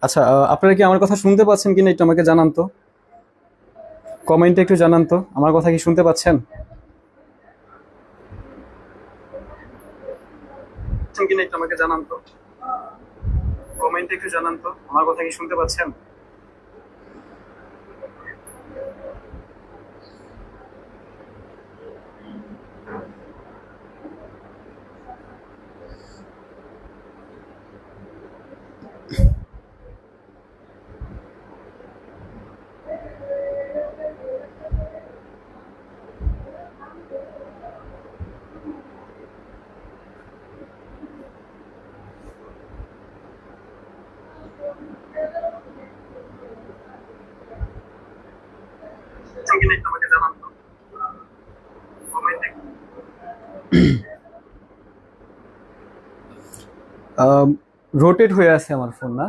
আচ্ছা, আপনারা কি আমার কথা শুনতে পাচ্ছেন কিনা একটু আমাকে জানান তো। কমেন্টে একটু জানান তো আমার কথা কি শুনতে পাচ্ছেন কিনা একটু আমাকে জানান তো। কমেন্টে একটু জানান তো আমার কথা কি শুনতে পাচ্ছেন। কিনা একটু আমাকে জানান তো। কমেন্টে রোটেট হয়ে আছে আমার ফোন না।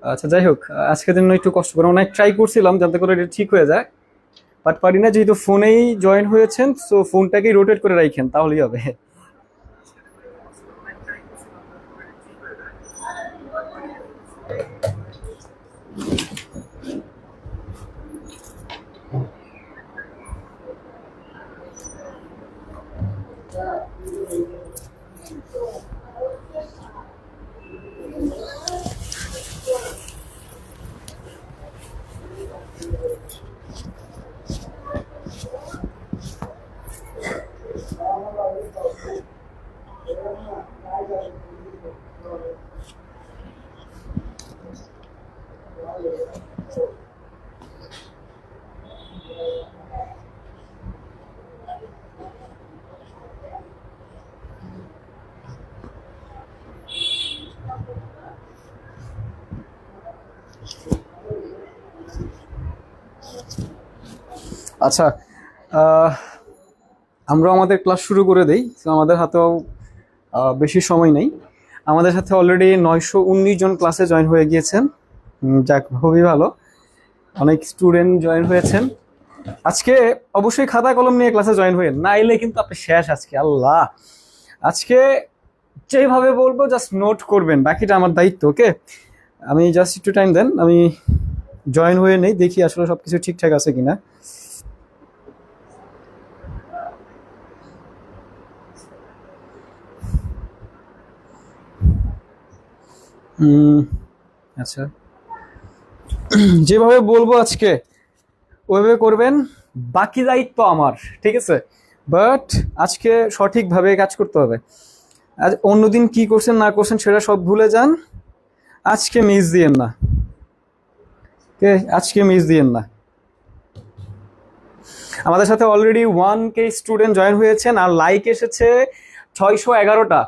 আচ্ছা, যাই হোক, আজকের জন্য একটু কষ্ট করে অনেক ট্রাই করছিলাম যাতে করে এটা ঠিক হয়ে যায়, বাট পারি না। যেহেতু ফোনেই জয়েন হয়েছেন, সো ফোনটাকেই রোটেট করে রাখেন, তাহলেই হবে। আচ্ছা, আহ, আমরা আমাদের ক্লাস শুরু করে দেই। তো আমাদের হাতেও বেশি সময় নেই। আমাদের সাথে অলরেডি 919 জন ক্লাসে জয়েন হয়ে গিয়েছেন। যাক, খুবই ভালো। অনেক স্টুডেন্ট জয়েন হয়েছেন আজকে। অবশ্যই খাতা কলম নিয়ে ক্লাসে জয়েন হয়ে, না এলে কিন্তু আপনি শেষ আজকে। আল্লাহ, আজকে যেভাবে বলবো জাস্ট নোট করবেন, বাকিটা আমার দায়িত্ব। ওকে, আমি জাস্ট একটু টাইম দেন, আমি জয়েন হয়ে নেই, দেখি আসলে সবকিছু ঠিকঠাক আছে কিনা। আচ্ছা, যেভাবে বলবো আজকে ওইভাবে করবেন, বাকি দায়িত্ব আমার। ঠিক আছে, বাট আজকে সঠিকভাবে কাজ করতে হবে। আজ অন্যদিন কি করছেন না করছেন সেটা সব ভুলে যান, আজকে মিস দিয়েন না। ওকে, আজকে মিস দিয়েন না। আমাদের সাথে অলরেডি 1K স্টুডেন্ট জয়েন হয়েছেন, আর লাইক এসেছে 611টা।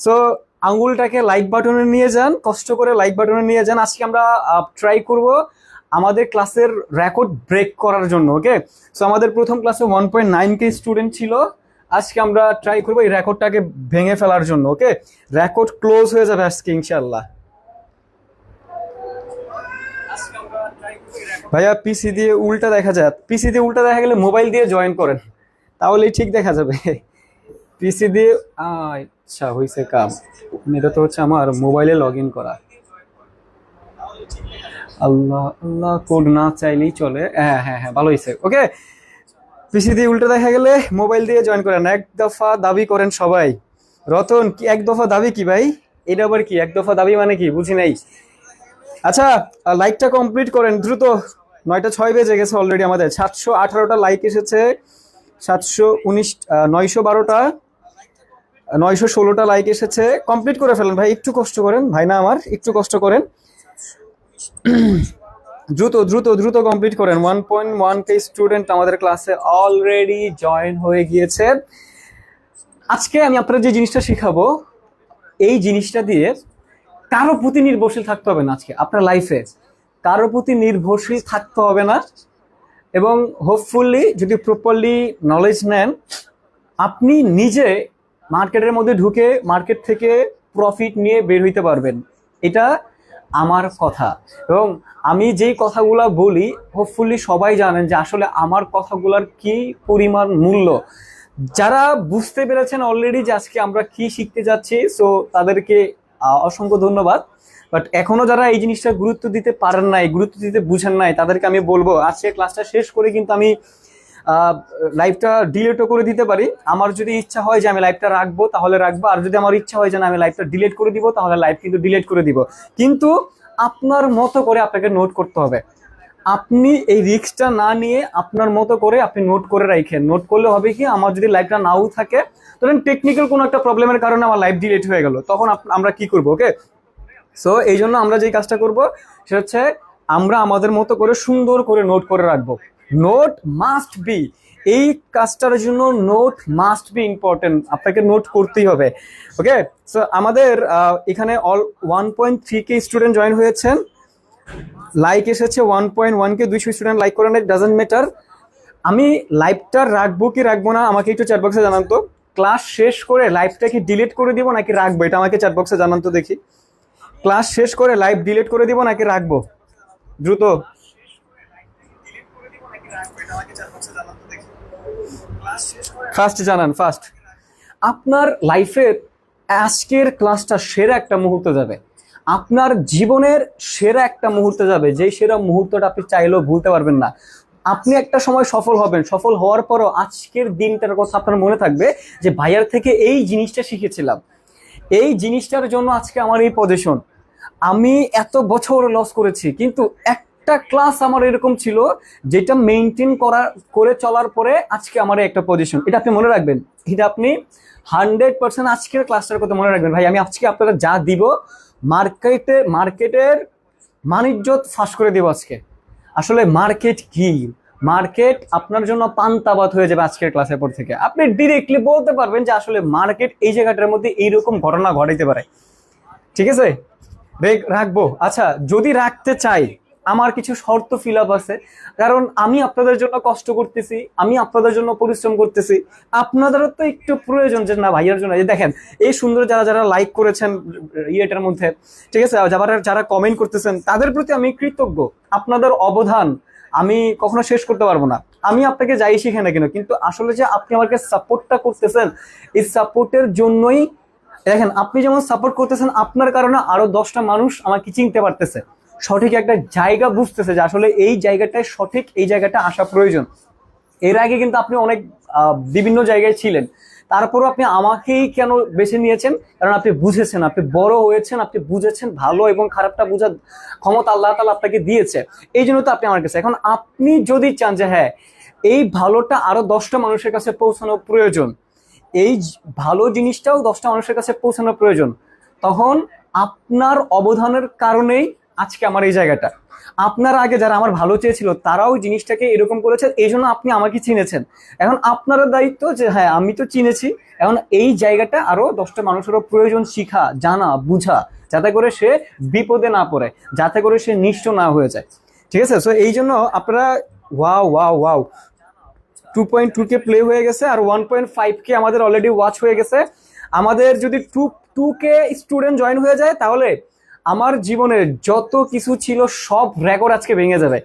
সো আঙ্গুলটাকে লাইক বাটনে নিয়ে যান, কষ্ট করে লাইক বাটনে নিয়ে যান। আজকে আমরা ট্রাই করব আমাদের ক্লাসের রেকর্ড ব্রেক করার জন্য। ওকে, সো আমাদের প্রথম ক্লাসে 1.9K স্টুডেন্ট ছিল। আজকে আমরা ট্রাই করবো এই রেকর্ডটাকে ভেঙে ফেলার জন্য। ওকে, রেকর্ড ক্লোজ হয়ে যাবে আজকে ইনশাল্লাহ। ভাইয়া, পিসি দিয়ে উল্টা দেখা যায়। পিসি দিয়ে উল্টা দেখা গেলে মোবাইল দিয়ে জয়েন করেন, তাহলেই ঠিক দেখা যাবে। পিসি দিয়ে আচ্ছা হয়েছে কাজ। এটা তো হচ্ছে আমার মোবাইলে লগ ইন করা। আল্লাহ আল্লাহ, কোড না চাইলেই চলে। হ্যাঁ হ্যাঁ হ্যাঁ, ভালো হয়েছে। ওকে, পিসি দিয়ে উল্টা দেখা গেলে মোবাইল দিয়ে জয়েন করেন। এক দফা দাবি করেন সবাই। রতন, কি এক দফা দাবি কি ভাই? এটা আবার কি এক দফা দাবি মানে কি বুঝি নাই। আচ্ছা, লাইকটা কমপ্লিট করেন দ্রুত। 9টা 6 বেজে গেছে অলরেডি। আমাদের 718টা লাইক এসেছে, 719, 912টা, 916টা লাইক এসেছে। কমপ্লিট করে ফেলেন ভাই, একটু কষ্ট করেন ভাই, না আমার একটু কষ্ট করেন। দ্রুত দ্রুত দ্রুত কমপ্লিট করেন। 1.1K স্টুডেন্ট আমাদের ক্লাসে অলরেডি জয়েন হয়ে গিয়েছে। আজকে আমি আপনাদের যে জিনিসটা শিখাবো, এই জিনিসটা দিয়ে কারো প্রতি নির্ভরশীল থাকতে হবে না। আজকে আপনার লাইফে কারো প্রতি নির্ভরশীল থাকতে হবে না। এবং হোপফুলি যদি প্রপারলি নলেজ নেন, আপনি নিজে মার্কেটের মধ্যে ঢুকে মার্কেট থেকে প্রফিট নিয়ে বের হইতে পারবেন। এটা আমার কথা। এবং আমি যেই কথাগুলো বলি, হোপফুলি সবাই জানেন যে আসলে আমার কথাগুলোর কি পরিমাণ মূল্য। যারা বুঝতে পেরেছেন অলরেডি যে আজকে আমরা কি শিখতে যাচ্ছি, সো তাদেরকে অসংখ্য ধন্যবাদ। বাট এখনো যারা এই জিনিসটা গুরুত্ব দিতে পারেন নাই, গুরুত্ব দিতে বুঝেন নাই, তাদেরকে আমি বলবো আজকে ক্লাসটা শেষ করে কিন্তু আমি লাইভটা ডিলিটও করে দিতে পারি। আমার যদি ইচ্ছা হয় যে আমি লাইভটা রাখবো তাহলে রাখবো, আর যদি আমার ইচ্ছা হয় যে আমি লাইভটা ডিলিট করে দিব তাহলে লাইভ কিন্তু ডিলিট করে দিব। কিন্তু আপনার মতো করে আপনাকে নোট করতে হবে। আপনি এই রিস্কটা না নিয়ে আপনার মতো করে আপনি নোট করে রাখেন। নোট করলে হবে কি, আমার যদি লাইভটা নাও থাকে, ধরেন টেকনিক্যাল কোনো একটা প্রবলেমের কারণে আমার লাইভ ডিলিট হয়ে গেল, তখন আমরা কি করবো? ওকে, সো এই জন্য আমরা যেই কাজটা করব সেটা হচ্ছে আমরা আমাদের মতো করে সুন্দর করে নোট করে রাখবো। নোট মাস্ট বি, এই কাজটার জন্য নোট মাস্ট বি ইম্পর্টেন্ট, আপনাকে নোট করতেই হবে। ওকে, সো আমাদের এখানে অল 1.3K স্টুডেন্ট জয়েন হয়েছেন, লাইক এসেছে 1.1K, 200 স্টুডেন্ট লাইক করেন, ইট ডাজন্ট ম্যাটার। আমি লাইভটা রাখবো কি রাখবো না আমাকে একটু চ্যাট বক্সে জানান তো। ক্লাস শেষ করে লাইভটা কি ডিলিট করে দিব নাকি রাখবো, এটা আমাকে চ্যাট বক্সে জানান তো দেখি। ক্লাস শেষ করে লাইভ ডিলিট করে দিব নাকি রাখবো, দ্রুত ফার্স্ট জানান, ফার্স্ট। আপনার লাইফের আজকের ক্লাসটা সেরা একটা মুহূর্ত যাবে, আপনার জীবনের সেরা একটা মুহূর্ত যাবে, যেই সেরা মুহূর্তটা আপনি চাইলেও ভুলতে পারবেন না। আপনি একটা সময় সফল হবেন, সফল হওয়ার পরও আজকের দিনটার কথা আপনার মনে থাকবে যে ভাইয়ার থেকে এই জিনিসটা শিখেছিলাম, এই জিনিসটার জন্য আজকে আমার এই পজিশন। আমি এত বছর লস করেছি, কিন্তু একটা ক্লাস আমার এরকম ছিল যেটা মেনটেন করে চলার পরে আজকে আমার একটা পজিশন। এটা আপনি মনে রাখবেন, এটা আপনি 100% আজকের ক্লাসটার কথা মনে রাখবেন। ভাই আমি আজকে আপনারা যা দিব, মার্কেটের মানিজ্যত ফাঁস করে দিব আজকে। আসলে মার্কেট কি, মার্কেট আপনার জন্য পান্তাবাদ হয়ে যাবে আজকের ক্লাসের পর থেকে। আপনি ডিরেক্টলি বলতে পারবেন যে আসলে মার্কেট এই জায়গাটার মধ্যে এইরকম ঘটনা ঘটাইতে পারে। ঠিক আছে, রাখবো। আচ্ছা, যদি রাখতে চাই আমার কিছু শর্ত ফিল আপ আছে, কারণ আমি আপনাদের জন্য কষ্ট করতেছি, আমি আপনাদের জন্য পরিশ্রম করতেছি, আপনাদেরও তো একটু প্রয়োজন যে না ভাইয়ার জন্য। দেখেন এই সুন্দর যারা যারা লাইক করেছেন ইয়েটার মধ্যে, ঠিক আছে, যারা কমেন্ট করতেছেন তাদের প্রতি আমি কৃতজ্ঞ। আপনাদের অবদান আমি কখনো শেষ করতে পারবো না। আমি আপনাকে যাই শিখে না কেন, কিন্তু আসলে যে আপনি আমাকে সাপোর্টটা করতেছেন, এই সাপোর্টের জন্যই দেখেন আপনি যেমন সাপোর্ট করতেছেন, আপনার কারণে আরো 10টা মানুষ আমাকে চিনতে পারতেছে, সঠিক একটা জায়গা বুঝতেছে যে আসলে এই জায়গাটায় সঠিক, এই জায়গাটা আসা প্রয়োজন। এর আগে কিন্তু আপনি অনেক বিভিন্ন জায়গায় ছিলেন, তারপরও আপনি আমাকেই কেন বেছে নিয়েছেন? কারণ আপনি বুঝেছেন, আপনি বড় হয়েছেন, আপনি বুঝেছেন, ভালো এবং খারাপটা বোঝার ক্ষমতা আল্লাহ তাআলা আপনাকে দিয়েছে, এই জন্য তো আপনি আমার কাছে। এখন আপনি যদি চান যে হ্যাঁ এই ভালোটা আরো 10টা মানুষের কাছে পৌঁছানো প্রয়োজন, এই ভালো জিনিসটাও 10টা মানুষের কাছে পৌঁছানো প্রয়োজন, তখন আপনার অবদানের কারণেই আজকে আমার এই জায়গাটা। আপনার আগে যারা আমার ভালো চেয়েছিল তারাও জিনিসটাকে এরকম করেছে, এই জন্য আপনি আমাকে চিনেছেন। এখন আপনারও দায়িত্ব যে হ্যাঁ আমি তো চিনেছি, এখন এই জায়গাটা আরো 10টা মানুষেরও প্রয়োজন শিখা, জানা, বুঝা, যাতে করে সে বিপদে না পড়ে, যাতে করে সে নিঃস্ব না হয়ে যায়। ঠিক আছে, সো এই জন্য আপনারা wow wow wow 2.2K play হয়ে গেছে, আর 1.5K আমাদের অলরেডি ওয়াচ হয়ে গেছে। আমাদের যদি 2K স্টুডেন্ট জয়েন হয়ে যায় তাহলে আমার জীবনের যত কিছু ছিল সব রেকর্ড আজকে ভেঙে যাবে।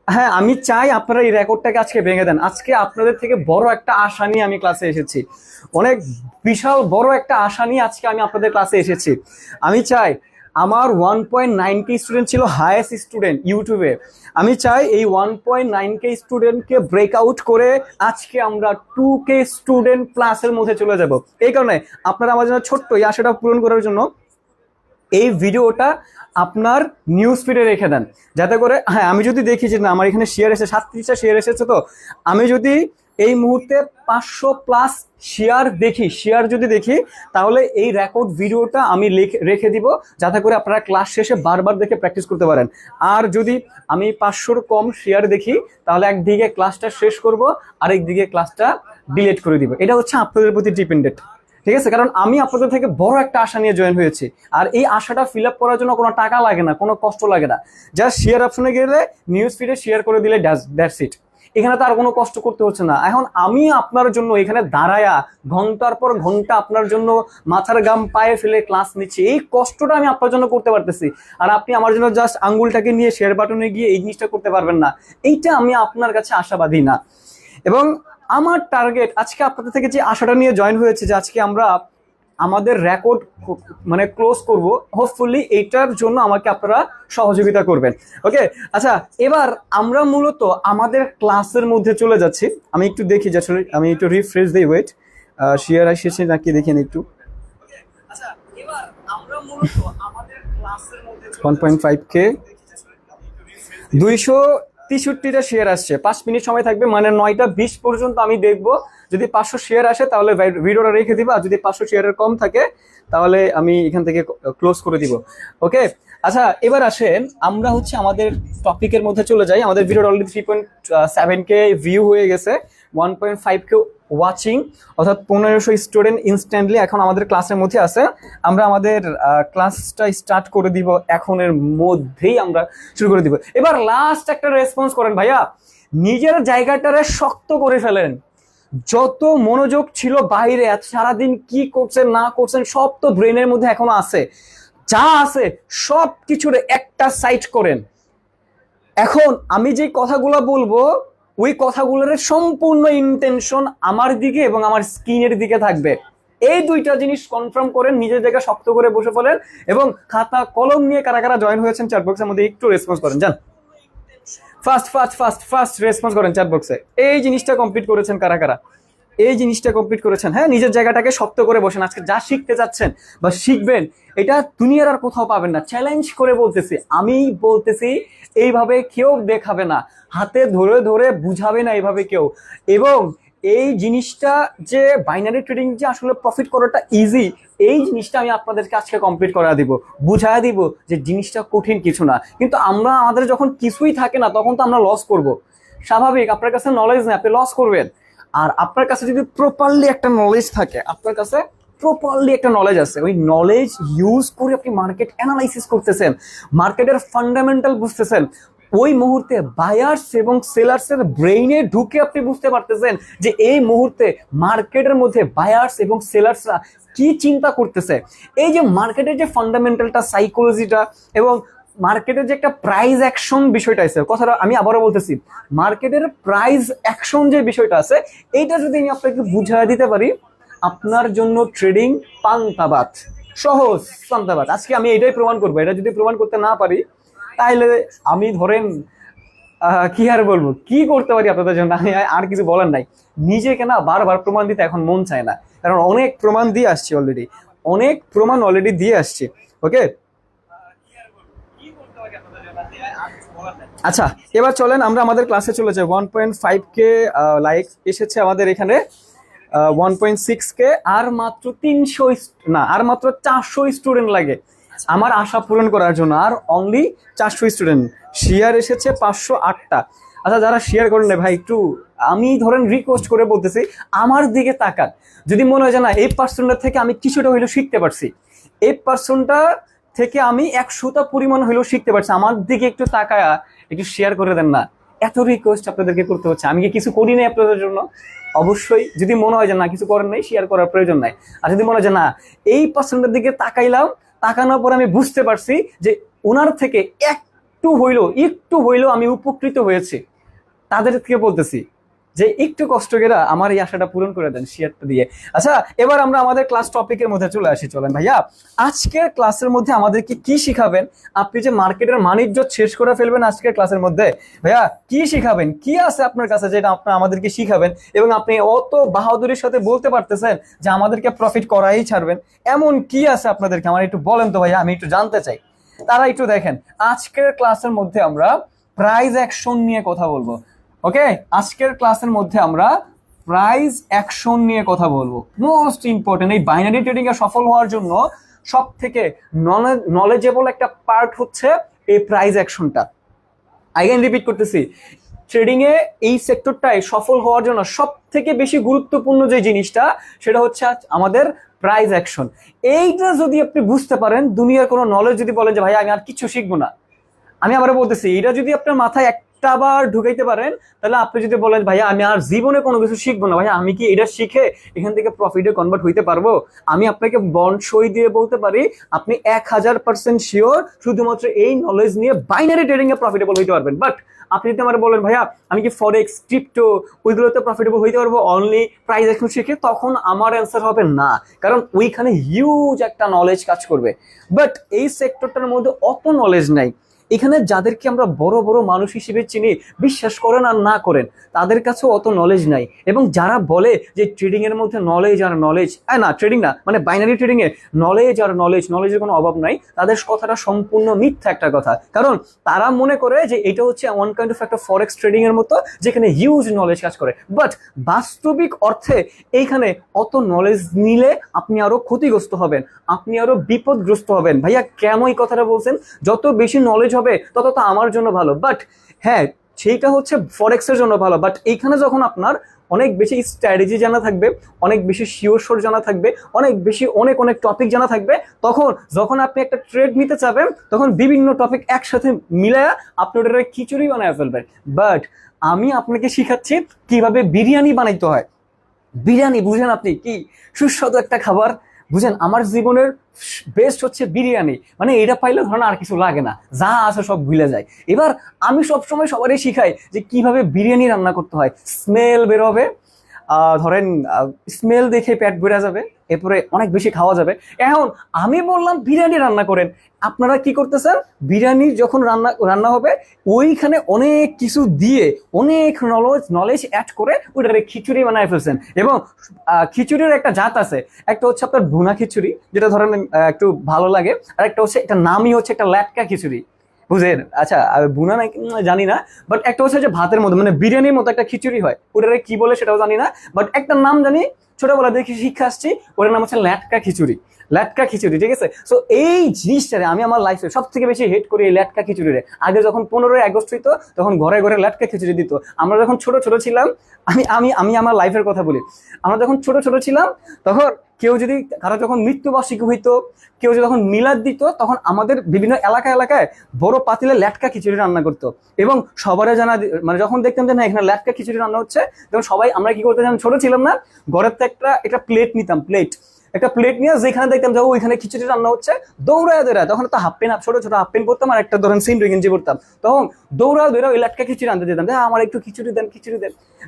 হ্যাঁ আমি চাই আপনারা এই রেকর্ডটাকে আজকে ভেঙে দেন। আজকে আপনাদের থেকে বড় একটা আশা নিয়ে আমি ক্লাসে এসেছি, অনেক বিশাল বড় একটা আশা নিয়ে আজকে আমি আপনাদের ক্লাসে এসেছি। আমি চাই, আমার 1.9K স্টুডেন্ট ছিল হাইয়েস্ট স্টুডেন্ট ইউটিউবে, আমি চাই এই 1.9K স্টুডেন্টকে ব্রেকআউট করে আজকে আমরা 2K স্টুডেন্ট প্লাসের মধ্যে চলে যাব। এই কারণে আপনারা আমার জন্য ছোট্ট এই আশাটা পূরণ করার জন্য এই ভিডিওটা আপনার নিউজ ফিডে রেখে দেন, যাতে করে হ্যাঁ আমি যদি দেখি যে না আমার এখানে শেয়ার এসেছে 37টা শেয়ার এসেছে, তো আমি যদি এই মুহূর্তে 500+ শেয়ার যদি দেখি তাহলে এই রেকর্ড ভিডিওটা আমি রেখে দিব, যাতে করে আপনারা ক্লাস শেষে বারবার দেখে প্র্যাকটিস করতে পারেন। আর যদি আমি 500-র কম শেয়ার দেখি তাহলে একদিকে ক্লাসটা শেষ করব, আরেকদিকে ক্লাসটা ডিলিট করে দিব। এটা হচ্ছে আপনাদের প্রতি ডিপেন্ডেন্ট। ঠিক আছে, কারণ আমি আপনাদের থেকে বড় একটা আশা নিয়ে জয়েন হয়েছি, আর এই আশাটা ফিল আপ করার জন্য কোনো টাকা লাগে না, কোনো কষ্ট লাগে না, জাস্ট শেয়ার অপশনে গেলে নিউজ ফিডে শেয়ার করে দিলে দ্যাটস ইট। এখানে তো আর কোনো কষ্ট করতে হচ্ছে না। এখন আমি আপনার জন্য এখানে দাঁড়ায়া ঘন্টার পর ঘন্টা আপনার জন্য মাথার গাম পায়ে ফেলে ক্লাস নিচ্ছি, এই কষ্টটা আমি আপনার জন্য করতে পারতেছি, আর আপনি আমার জন্য জাস্ট আঙ্গুলটাকে নিয়ে শেয়ার বাটনে গিয়ে এই জিনিসটা করতে পারবেন না। এইটা আমি আপনার কাছে আশাবাদী না। এবং আমার টার্গেট আজকে আপনাদের থেকে যে আশাটা নিয়ে জয়েন হয়েছে যে আজকে আমরা আমাদের রেকর্ড মানে ক্লোজ করব, হোপফুলি এইটার জন্য আমাকে আপনারা সহযোগিতা করবেন। ওকে, আচ্ছা এবার আমরা মূলত আমাদের ক্লাসের মধ্যে চলে যাচ্ছি। আমি একটু দেখি যে আসলে আমি একটু রিফ্রেশ দিই, ওয়েট, শেয়ার এসেছে নাকি দেখেন একটু। আচ্ছা এবার আমরা মূলত আমাদের ক্লাসের মধ্যে 1.5k 263টা শেয়ার আসছে। 5 মিনিট সময় থাকবে, মানে 9টা 20 পর্যন্ত আমি দেখবো। যদি 500 শেয়ার আসে তাহলে ভিডিওটা রেখে দিব, আর যদি 500 শেয়ারের কম থাকে তাহলে আমি এখান থেকে ক্লোজ করে দিব। ওকে, আচ্ছা এবার আসেন আমরা হচ্ছে আমাদের টপিকের মধ্যে চলে যাই। আমাদের ভিডিওটা অলরেডি 3.7k ভিউ হয়ে গেছে, 1.5k ওয়াচিং, অর্থাৎ 1500 স্টুডেন্ট ইনস্ট্যান্টলি এখন আমাদের ক্লাসের মধ্যে আছে। আমরা আমাদের ক্লাসটা স্টার্ট করে দিব, এখনের মধ্যেই আমরা শুরু করে দিব। এবার লাস্ট একটা রেসপন্স করেন ভাইয়া, নিজের জায়গাটারে শক্ত করে ফেলেন। যত মনোযোগ ছিল বাইরে, সারাদিন কি করছেন না করছেন সব তো ব্রেনের মধ্যে এখনো আছে, যা আছে সব কিছুর একটা সাইড করেন। এখন আমি যে কথাগুলো বলবো ওই কথাগুলোর সম্পূর্ণ ইন্টেনশন আমার দিকে এবং আমার স্কিনের দিকে থাকবে। এই দুইটা জিনিস কনফার্ম করেন, নিজের জায়গায় শক্ত করে বসে পড়েন এবং খাতা কলম নিয়ে কারা কারা জয়েন হয়েছেন চ্যাট বক্সের মধ্যে একটু রেসপন্স করেন। যান, ফার্স্ট রেসপন্স করেন চ্যাট বক্সে। এই জিনিসটা কমপ্লিট করেছেন কারা কারা, এই জিনিসটা কমপ্লিট করেছেন। হ্যাঁ, নিজের জায়গাটাকে শক্ত করে বসেন। আজকে যা শিখতে যাচ্ছেন বা শিখবেন এটা দুনিয়ার আর কোথাও পাবেন না। চ্যালেঞ্জ করে বলতেছি, আমি বলতেছি এইভাবে কেউ দেখাবে না, হাতে ধরে ধরে বুঝাবে না এইভাবে কেউ। এবং এই জিনিসটা যে বাইনারি ট্রেডিং যে আসলে প্রফিট করাটা ইজি, এই জিনিসটা আমি আপনাদেরকে আজকে কমপ্লিট করা দিব, বুঝায় দিব যে জিনিসটা কঠিন কিছু না। কিন্তু আমরা আমাদের যখন কিছুই থাকে না তখন তো আমরা লস করব, স্বাভাবিক। আপনার কাছে নলেজ নেই, আপনি লস করবেন। আর আপনার কাছে যদি প্রপারলি একটা নলেজ থাকে, আপনার কাছে প্রপারলি একটা নলেজ আছে, ওই নলেজ ইউজ করে আপনি মার্কেট অ্যানালাইসিস করতেছেন, মার্কেটের ফান্ডামেন্টাল বুঝতেছেন, ওই মুহূর্তে বায়ার্স এবং সেলার্সের ব্রেইনে ঢুকে আপনি বুঝতে পারতেছেন যে এই মুহূর্তে মার্কেটের মধ্যে বায়ার্স এবং সেলার্সরা কি চিন্তা করতেছে। এই যে মার্কেটের যে ফান্ডামেন্টালটা, সাইকোলজিটা এবং মার্কেটের যে একটা প্রাইস অ্যাকশন বিষয়টা আছে, কথাটা আমি আবারও বলতেছি, মার্কেটের প্রাইস অ্যাকশন যে বিষয়টা আছে এইটা যদি আমি আপনাকে বুঝিয়ে দিতে পারি, আপনার জন্য ট্রেডিং পান্তাবাদ, সহজ পান্তাবাদ। আজকে আমি এটাই প্রমাণ করবো। এটা যদি প্রমাণ করতে না পারি তাহলে আমি ধরেন কি আর বলবো, কি করতে পারি আপনাদের জন্য, আমি আর কিছু বলার নাই। নিজেকে না বারবার প্রমাণ দিতে এখন মন চায় না, কারণ অনেক প্রমাণ দিয়ে আসছি অলরেডি, অনেক প্রমাণ অলরেডি দিয়ে আসছি। ওকে, আচ্ছা এবার চলেন আমরা আমাদের ক্লাসে চলে যাই। 1.5k লাইক এসেছে আমাদের এখানে, 1.6k, আর মাত্র 300 না, আর মাত্র 400 স্টুডেন্ট লাগে আমার আশা পূরণ করার জন্য, আর অনলি 400 স্টুডেন্ট। শেয়ার এসেছে 508টা। আচ্ছা যারা শেয়ার করেন না ভাই, একটু আমি ধরেন রিকোয়েস্ট করে বলতেছি আমার দিকে তাকান। যদি মনে হয় যে না এই পার্সনটা থেকে আমি কিছুটা হইলেও শিখতে পারছি, এই পার্সনটা থেকে আমি 100টা পরিমাণ হইলেও শিখতে পারছি, আমার দিকে একটু তাকায়া একটু শেয়ার করে দেন না। এত রিকোয়েস্ট আপনাদেরকে করতে হচ্ছে, আমি কি কিছু করি নাই আপনাদের জন্য? অবশ্যই যদি মনে হয় যে না কিছু করেন নাই, শেয়ার করার প্রয়োজন নাই। আর যদি মনে হয় যে না এই পার্সনটার দিকে তাকাইলাম, তাকানোর পর আমি বুঝতে পারছি যে ওনার থেকে একটু হইলেও আমি উপকৃত হয়েছি, তাদের থেকে বলতেছি যে একটু কষ্ট করে আমার এই আশাটা পূরণ করে দেন শেয়ারটা দিয়ে। আচ্ছা এবার আমরা আমাদের ক্লাস টপিকের মধ্যে চলে আসি। চলেন ভাইয়া, আজকের ক্লাসের মধ্যে আমাদেরকে কি শিখাবেন? আপনি যে মার্কেটের মানিজ্য শেষ করে ফেলবেন আজকের ক্লাসের মধ্যে, ভাইয়া কি শিখাবেন, কি আছে আপনার কাছে যেটা আপনার আমাদেরকে শিখাবেন এবং আপনি অত বাহাদুরির সাথে বলতে পারতেছেন যে আমাদেরকে প্রফিট করাই ছাড়বেন? এমন কি আছে আপনাদেরকে, আমার একটু বলেন তো ভাইয়া, আমি একটু জানতে চাই। তারা একটু দেখেন, আজকের ক্লাসের মধ্যে আমরা প্রাইস অ্যাকশন নিয়ে কথা বলবো। ওকে, আজকের ক্লাসের মধ্যে আমরা প্রাইস অ্যাকশন নিয়ে কথা বলবো। মোস্ট ইম্পর্টেন্ট, এই বাইনারি ট্রেডিং এ সফল হওয়ার জন্য সব থেকে নলেজেবল একটা পার্ট হচ্ছে এই প্রাইস অ্যাকশনটা। আইগেন রিপিট করতেছি, ট্রেডিং এ এই সেক্টরটায় সফল হওয়ার জন্য সব থেকে বেশি গুরুত্বপূর্ণ যে জিনিসটা সেটা হচ্ছে আমাদের প্রাইস অ্যাকশন। এইটা যদি আপনি বুঝতে পারেন, দুনিয়ার কোনো নলেজ যদি বলেন যে ভাই আমি আর কিছু শিখবো না, আমি আবার বলতেছি এটা যদি আপনার মাথায় একটা একটা বার ঢুকাইতে পারেন, তাহলে আপনি যদি বলেন ভাইয়া আমি আর জীবনে কোনো কিছু শিখবো না, ভাইয়া আমি কি এটা শিখে এখান থেকে প্রফিটে কনভার্ট হইতে পারবো, আমি আপনাকে বন্ড সই দিয়ে বলতে পারি আপনি 1000% শিওর শুধুমাত্র এই নলেজ নিয়ে বাইনারি ট্রেডিং এ প্রফিটেবল হইতে পারবেন। বাট আপনি যদি আমার বলেন ভাইয়া আমি কি ফরেক্স ক্রিপ্টো ওইগুলোতে প্রফিটেবল হইতে পারবো অনলি প্রাইস অ্যাকশন শিখে, তখন আমার অ্যান্সার হবে না, কারণ ওইখানে হিউজ একটা নলেজ কাজ করবে। বাট এই সেক্টরটার মধ্যে অত নলেজ নাই। এখানে যাদেরকে আমরা বড় বড় মানুষ হিসেবে চিনি, বিশ্বাস করেন আর না করেন, তাদের কাছেও অত নলেজ নাই। এবং যারা বলে যে ট্রেডিং এর মধ্যে নলেজ আর নলেজ, না ট্রেডিং না মানে বাইনারি ট্রেডিং এ নলেজ আর নলেজের কোনো অভাব নাই, তাদের কথাটা সম্পূর্ণ মিথ্যা একটা কথা। কারণ তারা মনে করে যে এটা হচ্ছে ওয়ান কাইন্ড অফ একটা ফরেক্স ট্রেডিং এর মতো যেখানে হিউজ নলেজ কাজ করে। বাট বাস্তবিক অর্থে এইখানে অত নলেজ নিলে আপনি আরো ক্ষতিগ্রস্ত হবেন, আপনি আরো বিপদগ্রস্ত হবেন। ভাইয়া কেন এই কথাটা বলছেন? যত বেশি নলেজ হবে তত তো আমার জন্য ভালো, বাট হ্যাঁ সেইটা হচ্ছে ফরেক্সের জন্য ভালো। বাট এইখানে যখন আপনার অনেক বেশি স্ট্র্যাটেজি জানা থাকবে, অনেক বেশি শিওর জানা থাকবে, অনেক বেশি অনেক টপিক জানা থাকবে, তখন যখন আপনি একটা ট্রেড নিতে চাবেন তখন বিভিন্ন টপিক একসাথে মিলায়া আপনি ওটা খিচুড়ি বানায় ফেলবেন। বাট আমি আপনাকে শিখাচ্ছি কিভাবে বিরিয়ানি বানাইতে হয়। বিরিয়ানি বুঝেন আপনি কি সুস্বাদু একটা খাবার, বুঝেন আমার জীবনের বেস্ট হচ্ছে বিরিয়ানি, মানে এটা পাইলে ধরেন আর কিছু লাগে না, যা আছে সব ভুলে যায়। এবার আমি সবসময় সবারই শিখাই যে কিভাবে বিরিয়ানি রান্না করতে হয়। স্মেল বেরোবে, ধরেন স্মেল দেখে পেট ভরে যাবে, এরপরে অনেক বেশি খাওয়া যাবে। এখন আমি বললাম বিরিয়ানি রান্না করেন, আপনারা কি করতেছেন? বিরিয়ানি যখন রান্না হবে ওইখানে অনেক কিছু দিয়ে অনেক নলেজ অ্যাড করে ওইটারে খিচুড়ি বানায় ফেলছেন। এবং খিচুড়ির একটা জাত আছে, একটা হচ্ছে আপনার ভুনা খিচুড়ি যেটা ধরেন একটু ভালো লাগে, আর একটা হচ্ছে একটা নামই হচ্ছে একটা ল্যাটকা খিচুড়ি, বুঝেন? আচ্ছা বুনা নাকি জানি না, বাট একটা হচ্ছে যে ভাতের মধ্যে মানে বিরিয়ানির মতো একটা খিচুড়ি হয়, ওটারে কি বলে সেটাও জানি না, বাট একটা নাম জানি, ছোটবেলা দেখি শিক্ষা আসছি, ওটার নাম হচ্ছে ল্যাটকা খিচুড়ি। ল্যাটকা খিচুড়ি, ঠিক আছে? সো এই জিনিসটারে আমি আমার লাইফে সব থেকে বেশি হেট করি এই ল্যাটকা খিচুড়িরে। আগে যখন 15ই আগস্ট হইতো তখন ঘরে ঘরে ল্যাটকা খিচুড়ি দিত। আমরা যখন ছোট ছোট ছিলাম, আমি আমি আমি আমার লাইফের কথা বলি, আমরা যখন ছোট ছোট ছিলাম তখন কেউ যদি কারো যখন মৃত্যুবার্ষিকী হইতো, কেউ যদি যখন মিলাদ দিত, তখন আমাদের বিভিন্ন এলাকায় বড় পাতিলে ল্যাটকা খিচুড়ি রান্না করতো। এবং সবারে জানা মানে যখন দেখতাম যে না এখানে ল্যাটকা খিচুড়ি রান্না হচ্ছে, তখন সবাই আমরা কি করতাম, ছোট ছিলাম না, ঘরের তো একটা প্লেট নিতাম, একটা প্লেট নিয়ে যেখানে দেখতাম যে ওইখানে খিচুড়ি রান্না হচ্ছে, দৌড়ায় তখন তো হাফ প্যান্ট ছোট ছোট হাফ প্যান্ট পরতাম আর একটা ধরেন সিন্ডু গেঞ্জি পরতাম, তখন দৌড়ায় ওই ল্যাটকা খিচুড়ি আনতে যেতাম, আমার একটু খিচুড়ি দেন।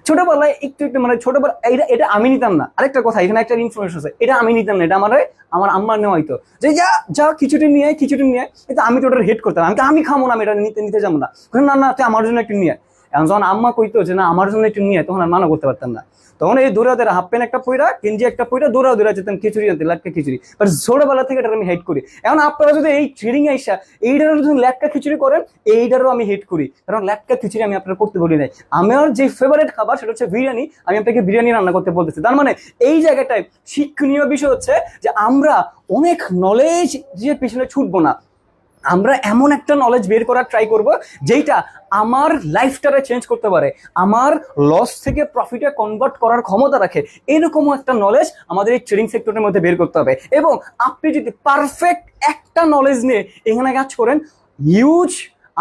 ছোটবেলায় একটু মানে ছোটবেলা এটা আমি নিতাম না। আরেকটা কথা, এখানে একটা ইনফরমেশন আছে, এটা আমি নিতাম না, এটা আমার আম্মার নেওয়া হয়তো, যে যা খিচুড়ি নিয়ে কিন্তু আমি তো ওটা হেড করতাম, আমি খাবো না, আমি এটা নিতে যাবো না, না তুই আমার জন্য একটু নিয়ে। এখন যখন আম্মা কইতো যে না আমার জন্য একটু নিয়ে, তখন আর মানা করতে পারতাম না, তখন এই দৌড়াতে হাফ প্যান্ট একটা পইরা গেঞ্জি একটা পইরা দৌড়া যেতাম খিচুড়ি আনতে, ল্যাটকা খিচুড়ি। বাট ছোটবেলা থেকে এটা আমি হেট করি। এখন আপনারা যদি এই ট্রেডিং আইসা এইটারও যদি ল্যাটকা খিচুড়ি করেন, এইটারও আমি হেট করি, কারণ ল্যাটকা খিচুড়ি আমি আপনারা করতে বলি নাই। আমার যে ফেভারিট খাবার সেটা হচ্ছে বিরিয়ানি, আমি আপনাকে বিরিয়ানি রান্না করতে বলতেছি। তার মানে এই জায়গাটায় শিক্ষণীয় বিষয় হচ্ছে যে আমরা অনেক নলেজ যে পিছনে ছুটবো না, আমরা এমন একটা নলেজ বের করার ট্রাই করব যেটা আমার লাইফটারে চেঞ্জ করতে পারে, আমার লস থেকে প্রফিটে কনভার্ট করার ক্ষমতা রাখে, এরকম একটা নলেজ আমাদের এই ট্রেডিং সেক্টরের মধ্যে বের করতে হবে। এবং আপনি যদি পারফেক্ট একটা নলেজ নিয়ে এখানে কাজ করেন, হিউজ,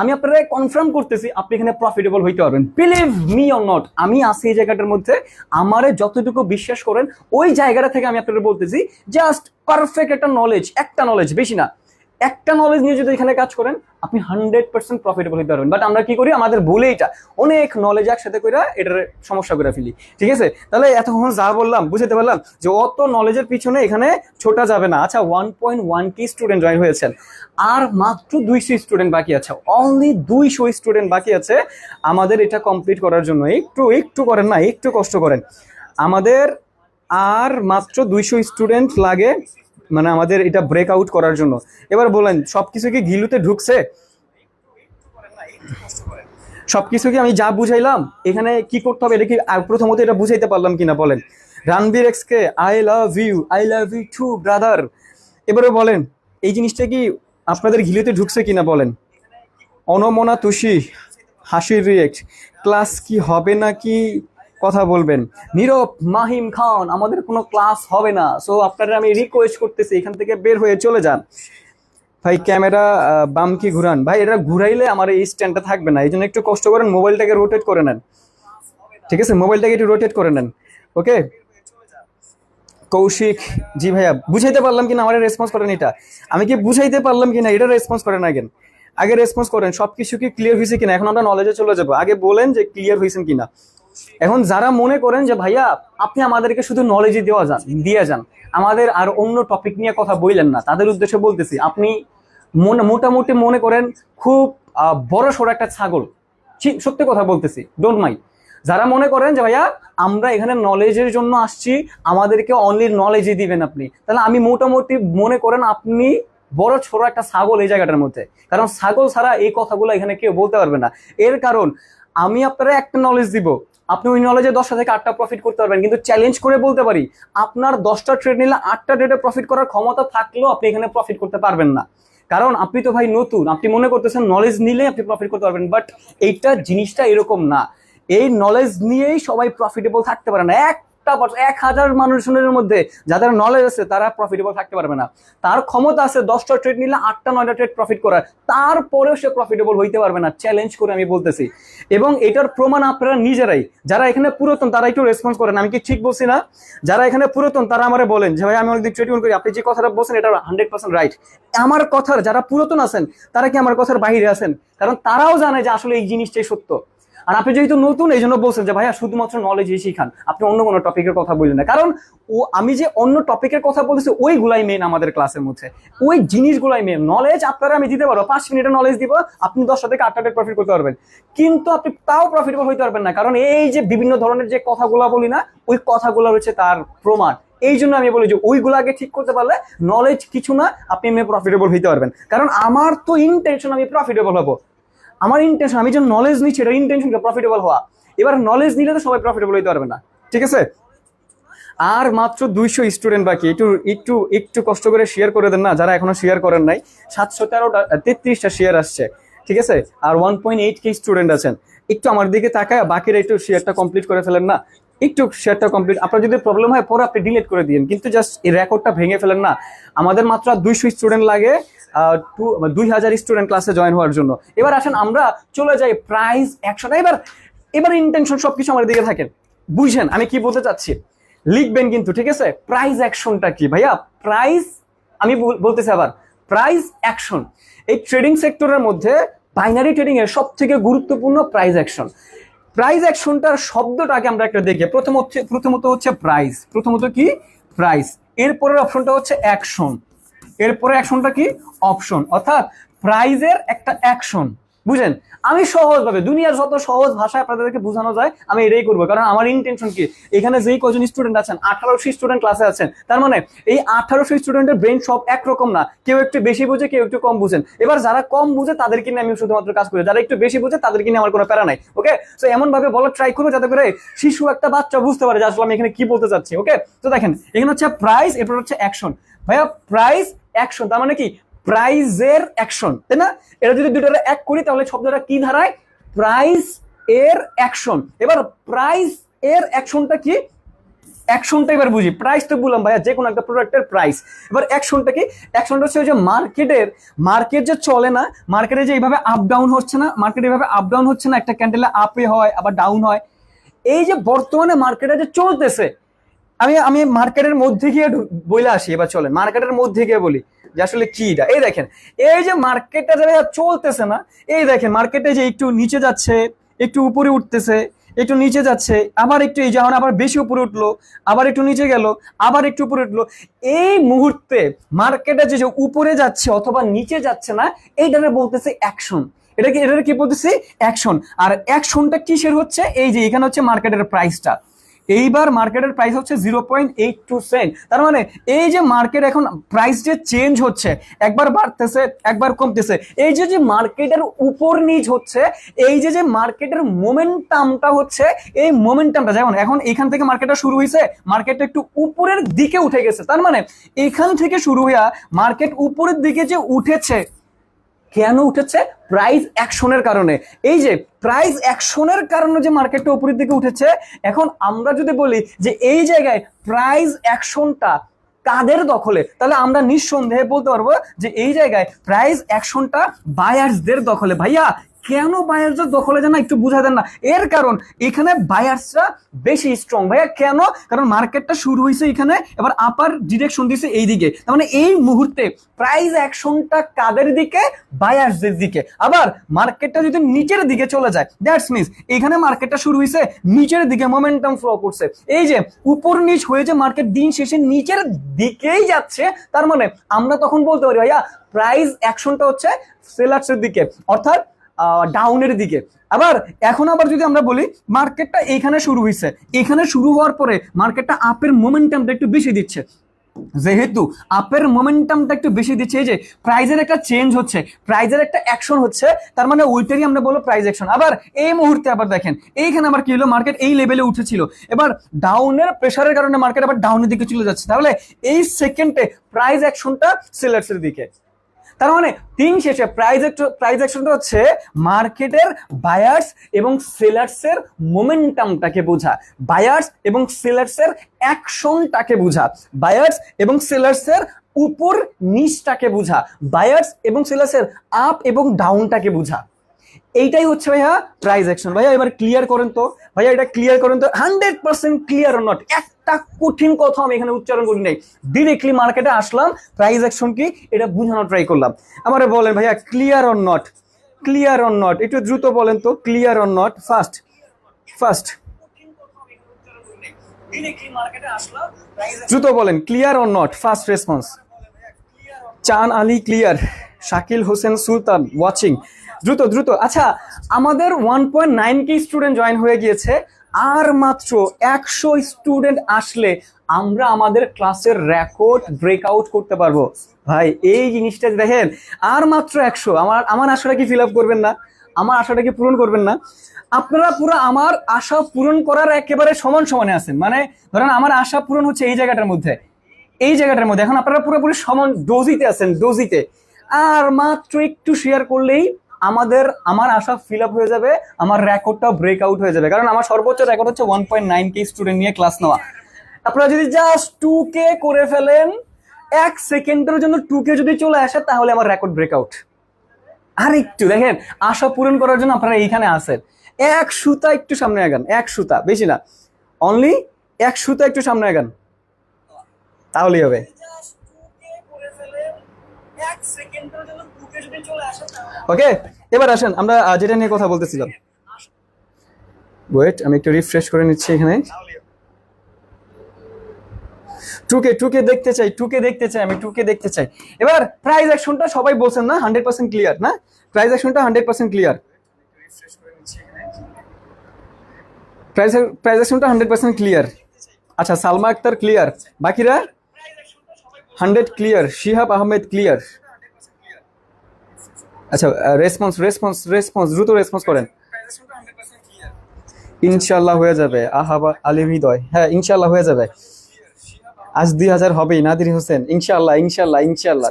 আমি আপনারা কনফার্ম করতেছি আপনি এখানে প্রফিটেবল হইতে পারবেন। বিলিভ মি অর নট, আমি আছি এই জায়গাটার মধ্যে, আমারে যতটুকু বিশ্বাস করেন ওই জায়গাটা থেকে আমি আপনাদের বলতেছি, জাস্ট পারফেক্ট একটা নলেজ, বেশি না, একটা নলেজ নিয়ে যদি এখানে কাজ করেন আপনি 100% প্রফিটেবল হতে পারবেন। বাট আমরা কি করি, আমাদের ভুলে এটা অনেক নলেজ একসাথে করে এটার সমস্যা করে ফেলি, ঠিক আছে? তাহলে এতক্ষণ যা বললাম বুঝতে পারলাম যে অত নলেজের পিছনে এখানে ছোটা যাবে না। আচ্ছা 1.1k স্টুডেন্ট জয়েন হয়েছেন, আর মাত্র 200 স্টুডেন্ট বাকি আছে, অনলি 200 স্টুডেন্ট বাকি আছে আমাদের এটা কমপ্লিট করার জন্য। একটু করেন না, একটু কষ্ট করেন, আমাদের আর মাত্র 200 স্টুডেন্ট লাগে মানে আমাদের এটা ব্রেক আউট করার জন্য। এবার বলেন সবকিছু কি ঘিলুতে ঢুকছে? সবকিছু কি আমি যা বুঝাইলাম এখানে কি করতে হবে এটা কি প্রথমত এটা বুঝাইতে পারলাম কিনা বলেন? রণবীর এক্স কে I love you too brother. এবারে বলেন এই জিনিসটা কি আপনাদের ঘিলুতে ঢুকছে কিনা বলেন? অনমনা তুষি হাসির রিয়েক্ট, ক্লাস কি হবে নাকি কথা বলবেন? নীরব মাহিম খান, আমাদের কোনো ক্লাস হবে না, সো আপনারা আমি রিকোয়েস্ট করতেছি এখান থেকে বের হয়ে চলে যান। ভাই ক্যামেরা বাম কি ঘুরান ভাই, এটা ঘুরাইলে আমার এই স্ট্যান্ডটা থাকবে না, এই জন্য একটু কষ্ট করেন, মোবাইলটাকে রোটেট করে নেন, ঠিক আছে, মোবাইলটাকে একটু রোটেট করে নেন। ওকে কৌশিক, জি ভাইয়া বুঝাইতে পারলাম কিনা, আমার রেসপন্স করেন, এটা আমি কি বুঝাইতে পারলাম কিনা এটা রেসপন্স করেন, আগে রেসপন্স করেন সবকিছু কি ক্লিয়ার হয়েছে কিনা। এখন আমরা নলেজে চলে যাবো, আগে বলেন যে ক্লিয়ার হয়েছেন কিনা। এখন যারা মনে করেন যে ভাইয়া আপনি আমাদেরকে শুধু নলেজই দিয়ে যান, আমাদের আর অন্য টপিক নিয়ে কথা বললেন না, তাদের উদ্দেশ্যে বলতেছি আপনি মোটামুটি মনে করেন খুব বড় সড়ো একটা ছাগল, সত্যি কথা বলতেছি, ডোন্ট মাইন্ড। যারা মনে করেন যে ভাইয়া আমরা এখানে নলেজের জন্য আসছি, আমাদেরকে অনলি নলেজই দিবেন আপনি, তাহলে আমি মোটামুটি মনে করেন আপনি বড় ছোট একটা ছাগল এই জায়গাটার মধ্যে। কারণ ছাগল ছাড়া এই কথাগুলো এখানে কেউ বলতে পারবে না। এর কারণ আমি আপনারা একটা নলেজ দিব, আপনি ওই নলেজে 10টা থেকে 8টা প্রফিট করতে পারবেন, কিন্তু চ্যালেঞ্জ করে বলতে পারি আপনার 10টা ট্রেড নিলে 8টা ট্রেডে প্রফিট করার ক্ষমতা থাকলেও আপনি এখানে প্রফিট করতে পারবেন না। কারণ আপনি তো ভাই নতুন, আপনি মনে করতেছেন নলেজ নিলে আপনি প্রফিট করতে পারবেন, বাট এইটা জিনিসটা এরকম না। এই নলেজ নিয়েই সবাই প্রফিটেবল থাকতে পারে না। 1000 মানুষের মধ্যে যাদের নলেজ আছে তারা প্রফিটেবল থাকতে পারবে না। তার ক্ষমতা আছে 10টা ট্রেড নিলে 8টা 9টা ট্রেড প্রফিট করার, তারপরেও সে প্রফিটেবল হইতে পারবে না, চ্যালেঞ্জ করে আমি বলতেছি। এবং এটার প্রমাণ আপনারা নিজেরাই, যারা এখানে পুরাতন তারা একটু রেসপন্স করেন, আমি কি ঠিক বলছি না? যারা এখানে পুরাতন তারা আমারে বলেন যে ভাই আমি অনেকদিন ট্রেডিং করি, আপনি যে কথাটা বলছেন এটা 100% রাইট। আমার কথার যারা পুরাতন আছেন তারা কি আমার কথার বাইরে আছেন? কারণ তারাও জানে যে আসলে এই জিনিসটাই সত্য। আর আপনি যেহেতু নতুন এই জন্য বলছেন যে ভাইয়া শুধুমাত্র নলেজই শিখান, আপনি অন্য কোনো টপিকের কথা বললেন না। কারণ আমি যে অন্য টপিকের কথা বলতেছি ওইগুলাই মেন আমাদের ক্লাসের মধ্যে, ওই জিনিসগুলাই মেন। নলেজ আপনারা আমি দিতে পারবো, 5 মিনিটের নলেজ দিব, আপনি 10টা থেকে 8টা প্রফিট করতে পারবেন, কিন্তু আপনি তাও প্রফিটেবল হইতে পারবেন না। কারণ এই যে বিভিন্ন ধরনের যে কথাগুলো বলি না, ওই কথাগুলো হচ্ছে তার প্রমাণ। এই জন্য আমি বলি যে ওইগুলো আগে ঠিক করতে পারলে নলেজ কিছু না, আপনি প্রফিটেবল হইতে পারবেন। কারণ আমার তো ইন্টেনশন আমি প্রফিটেবল হবো, আমার ইন্টেনশন, আমি যে নলেজ নিচ্ছি এটা ইন্টেনশন প্রফিটেবল হওয়া। এবার নলেজ নিলে তো সবাই প্রফিটেবল হইতে পারবে না, ঠিক আছে? আর মাত্র 200 স্টুডেন্ট বাকি, একটু একটু একটু কষ্ট করে শেয়ার করে দেন না যারা এখনো শেয়ার করেন নাই। 733টা শেয়ার আসছে, ঠিক আছে? আর 1.8K স্টুডেন্ট আছেন। একটু আমার দিকে তাকায় বাকিরা একটু শেয়ারটা কমপ্লিট করে ফেলেন না, একটু শেয়ারটা কমপ্লিট। আপনার যদি প্রবলেম হয় পরে আপনি ডিলিট করে দিন, কিন্তু জাস্ট এই রেকর্ডটা ভেঙে ফেলেন না। আমাদের মাত্র 200 স্টুডেন্ট লাগে 2000 স্টুডেন্ট ক্লাসে জয়েন হওয়ার জন্য। এবার আসেন আমরা চলে যাই প্রাইস 100টা। এবার ইন্টেনশন সবকিছু আমার দিকে থাকেন, বুঝেন আমি কি বলতে চাচ্ছি, লিখবেন কিন্তু, ঠিক আছে? প্রাইস অ্যাকশনটা কি ভাইয়া? প্রাইস আমি বলতেছি আবার, প্রাইস অ্যাকশন এই ট্রেডিং সেক্টরের মধ্যে বাইনারি ট্রেডিং এর সব থেকে গুরুত্বপূর্ণ প্রাইস অ্যাকশন। প্রাইস অ্যাকশনটার শব্দটাকে আমরা একটা দেখি। প্রথমত হচ্ছে প্রাইস, প্রথমত কি প্রাইস, এরপরের অপশনটা হচ্ছে অ্যাকশন, এরপরে অ্যাকশনটা কি অপশন, অর্থাৎ প্রাইজের একটা অ্যাকশন। বুঝেন, আমি সহজভাবে দুনিয়ার যত সহজ ভাষায় আপনাদেরকে বোঝানো যায় আমি এটাই করবো। কারণ আমার ইন্টেনশন কি, এখানে যেই কজন স্টুডেন্ট আছেন 1800 স্টুডেন্ট ক্লাসে আছেন, তার মানে এই 1800 স্টুডেন্টের ব্রেন সব একরকম না, কেউ একটু বেশি বুঝে কেউ একটু কম বুঝেন। এবার যারা কম বুঝে তাদেরকে নিয়ে আমি শুধুমাত্র কাজ করি, যারা একটু বেশি বুঝে তাদেরকে নিয়ে আমার কোনো প্যারা নাই। ওকে, তো এমন ভাবে বলার ট্রাই করবো যাতে করে শিশু একটা বাচ্চা বুঝতে পারে যে আসলে আমি এখানে কি বলতে চাচ্ছি। ওকে, তো দেখেন এখানে হচ্ছে প্রাইস, এরপর হচ্ছে অ্যাকশন। ভাইয়া প্রাইস অ্যাকশন তার মানে কি? প্রাইজের অ্যাকশন, তাই না? এটা যদি দুটোটা এক করি তাহলে শব্দটা কি দাঁড়ায়? প্রাইস এর অ্যাকশন। এবার প্রাইস এর অ্যাকশনটা কি? অ্যাকশনটা এবার বুঝি। প্রাইস তো বললাম ভাইয়া যে কোনো একটা প্রোডাক্টের প্রাইস। এবার অ্যাকশনটা কি? অ্যাকশনটা হচ্ছে ওই যে মার্কেট যে চলে না, মার্কেটে যে এইভাবে আপ ডাউন হচ্ছে না, মার্কেটে এইভাবে আপ ডাউন হচ্ছে না, একটা ক্যান্ডেলে আপে হয় আবার ডাউন হয়। এই যে বর্তমানে মার্কেটে যে চলতেছে, আমি মার্কেটের মধ্যে গিয়ে বলে আসি। এবার চলেন মার্কেটের মধ্যে গিয়ে বলি যে আসলে কিটা। এই দেখেন এই যে মার্কেটটা যারা চলতেছে না, এই দেখেন মার্কেটে যে একটু নিচে যাচ্ছে, একটু উপরে উঠতেছে, একটু নিচে যাচ্ছে, আবার একটু এই যেমন আবার বেশি উপরে উঠলো, আবার একটু নিচে গেল, আবার একটু উপরে উঠলো। এই মুহূর্তে মার্কেটে যে উপরে যাচ্ছে অথবা নিচে যাচ্ছে না, এইটাকে বলতেছে অ্যাকশন। এটা কি বলতেছি? অ্যাকশন। আর অ্যাকশনটা কিসের হচ্ছে? এই যে এখানে হচ্ছে মার্কেটের প্রাইসটা, এইবার মার্কেটের প্রাইস হচ্ছে 0.82 সেন্ট। তার মানে এই যে মার্কেট এখন প্রাইস যে চেঞ্জ হচ্ছে, একবার বাড়তেছে একবার কমতেছে, এই যে মার্কেটের উপর নিচ হচ্ছে, এই যে মার্কেটের মোমেন্টামটা হচ্ছে, এই মোমেন্টামটা যেমন এখন এখান থেকে মার্কেটটা শুরু হয়েছে, মার্কেটটা একটু উপরের দিকে উঠে গেছে, তার মানে এখান থেকে শুরু হইয়া মার্কেট উপরের দিকে যে উঠেছে, কেন উঠেছে? প্রাইস অ্যাকশনের কারণে। এই যে প্রাইস অ্যাকশনের কারণে যে মার্কেটটা উপরের দিকে উঠেছে, এখন আমরা যদি বলি যে এই জায়গায় প্রাইস অ্যাকশনটা কাদের দখলে, তাহলে আমরা নিঃসন্দেহে বলতে পারবো যে এই জায়গায় প্রাইস অ্যাকশনটা বায়ার্সদের দখলে। ভাইয়া কেন বায়ার্সদের দখলে জানা একটু বুঝা দেন না? এর কারণ এখানে বায়ার্সরা বেশি স্ট্রং। ভাইয়া কেন? কারণ মার্কেটটা শুরু হয়েছে এখানে, এবার আপার ডিরেকশন দিছে এই দিকে, তার মানে এই মুহূর্তে প্রাইস অ্যাকশনটা কাদের দিকে? বায়ার্সদের দিকে। আবার মার্কেটটা যদি নিচের দিকে চলে যায়, দ্যাটস মিনস এখানে মার্কেটটা শুরু হয়েছে নিচের দিকে, মোমেন্টাম ফ্লো করছে, এই যে উপর নিচ হয়ে যে মার্কেট দিন শেষে নিচের দিকেই যাচ্ছে, তার মানে আমরা তখন বলতে পারি ভাইয়া প্রাইস অ্যাকশনটা হচ্ছে সেলার্সের দিকে, অর্থাৎ ডাউনের দিকে। আবার এখন আবার যদি আমরা বলি মার্কেটটা এইখানে শুরু হয়েছে, এখানে শুরু হওয়ার পরে মার্কেটটা আপের মোমেন্টামটা একটু বেশি দিচ্ছে, যেহেতু আপের মোমেন্টামটা একটু বেশি দিচ্ছে, এই যে প্রাইজের একটা চেঞ্জ হচ্ছে, প্রাইজের একটা অ্যাকশন হচ্ছে, তার মানে ওইটারই আমরা বলবো প্রাইস অ্যাকশন। আবার এই মুহূর্তে আবার দেখেন এইখানে আবার কি হলো, মার্কেট এই লেভেলে উঠেছিল, এবার ডাউনের প্রেসারের কারণে মার্কেট আবার ডাউনের দিকে চলে যাচ্ছে, তাহলে এই সেকেন্ডে প্রাইস অ্যাকশনটা সেলার্সের দিকে। তার মানে দিন শেষে প্রাইস অ্যাকশনটা হচ্ছে মার্কেটের বায়ার্স এবং সেলার্সের মোমেন্টামটাকে বোঝা, বায়ার্স এবং সেলার্সের অ্যাকশনটাকে বোঝা, বায়ার্স এবং সেলার্সের উপর নিচটাকে বোঝা, বায়ার্স এবং সেলার্সের আপ এবং ডাউনটাকে বোঝা। এইটাই হচ্ছে ভাইয়া প্রাইস অ্যাকশন। ভাইয়া এবার ক্লিয়ার করেন তো, ভাইয়া এটা ক্লিয়ার করেন তো, 100% ক্লিয়ার অর নট? একটা কঠিন কথা আমি এখানে উচ্চারণ করি নাই, ডিরেক্টলি মার্কেটে আসলাম, প্রাইস অ্যাকশন কি এটা বুঝানোর ট্রাই করলাম। আমার বলেন ভাইয়া clear or not? Clear or not একটু দ্রুত বলেন তো, ক্লিয়ার অর নট? ফার্স্ট দ্রুত বলেন, clear or not? First response. চান আলী ক্লিয়ার, শাকিল হোসেন সুলতান ওয়াচিং, দ্রুত দ্রুত। আচ্ছা আমাদের 1.9K স্টুডেন্ট জয়েন হয়ে গিয়েছে, আর মাত্র 100 স্টুডেন্ট আসলে আমরা আমাদের ক্লাসের রেকর্ড ব্রেকআউট করতে পারবো। ভাই এই জিনিসটা দেখেন, আর মাত্র 100। আমার আশাটা কি ফিল আপ করবেন না? আমার আশাটা কি পূরণ করবেন না? আপনারা পুরো আমার আশা পূরণ করার একেবারে সমান সমানে আছেন, মানে ধরেন আমার আশা পূরণ হচ্ছে এই জায়গাটার মধ্যে, এই জায়গাটার মধ্যে, এখন আপনারা পুরোপুরি সমান ডোজিতে আছেন, ডোজিতে। আর মাত্র একটু শেয়ার করলেই আমার আশা ফিল আপ হয়ে যাবে, আমার রেকর্ডটা ব্রেকআউট হয়ে যাবে, কারণ আমার সর্বোচ্চ রেকর্ড হচ্ছে 1.9K স্টুডেন্ট নিয়ে ক্লাস নেওয়া। আপনারা যদি জাস্ট 2K করে ফেলেন, 1 সেকেন্ডের জন্য 2K যদি চলে আসে, তাহলে আমার রেকর্ড ব্রেকআউট। আর একটু দেখেন, আশা পূরণ করার জন্য আপনারা এইখানে আসেন, 1 সুতা একটু সামনে আগান, 1 সুতা, বেশি না, অনলি 1 সুতা একটু সামনে আগান, তাহলেই হবে। ওকে এবার আসেন আমরা যেটা নিয়ে কথা বলতেছিলাম, ওয়েট আমি একটু রিফ্রেশ করে নিচ্ছি এখানে। 2K দেখতে চাই, 2K দেখতে চাই, আমি 2K দেখতে চাই। এবার প্রাইস অ্যাকশনটা সবাই বলছেন না 100% ক্লিয়ার না? প্রাইস অ্যাকশনটা 100% ক্লিয়ার, প্রাইস অ্যাকশনটা 100% ক্লিয়ার। আচ্ছা সালমা আক্তার ক্লিয়ার, বাকিরা 100 ক্লিয়ার, শিহাব আহমেদ ক্লিয়ার। আচ্ছা রেসপন্স দ্রুত রেসপন্স করেন। ইনশাআল্লাহ হয়ে যাবে। আহাবা আলিম হৃদয়, হ্যাঁ ইনশাআল্লাহ হয়ে যাবে, আজ 2000 হবেই। নাদির হোসেন ইনশাআল্লাহ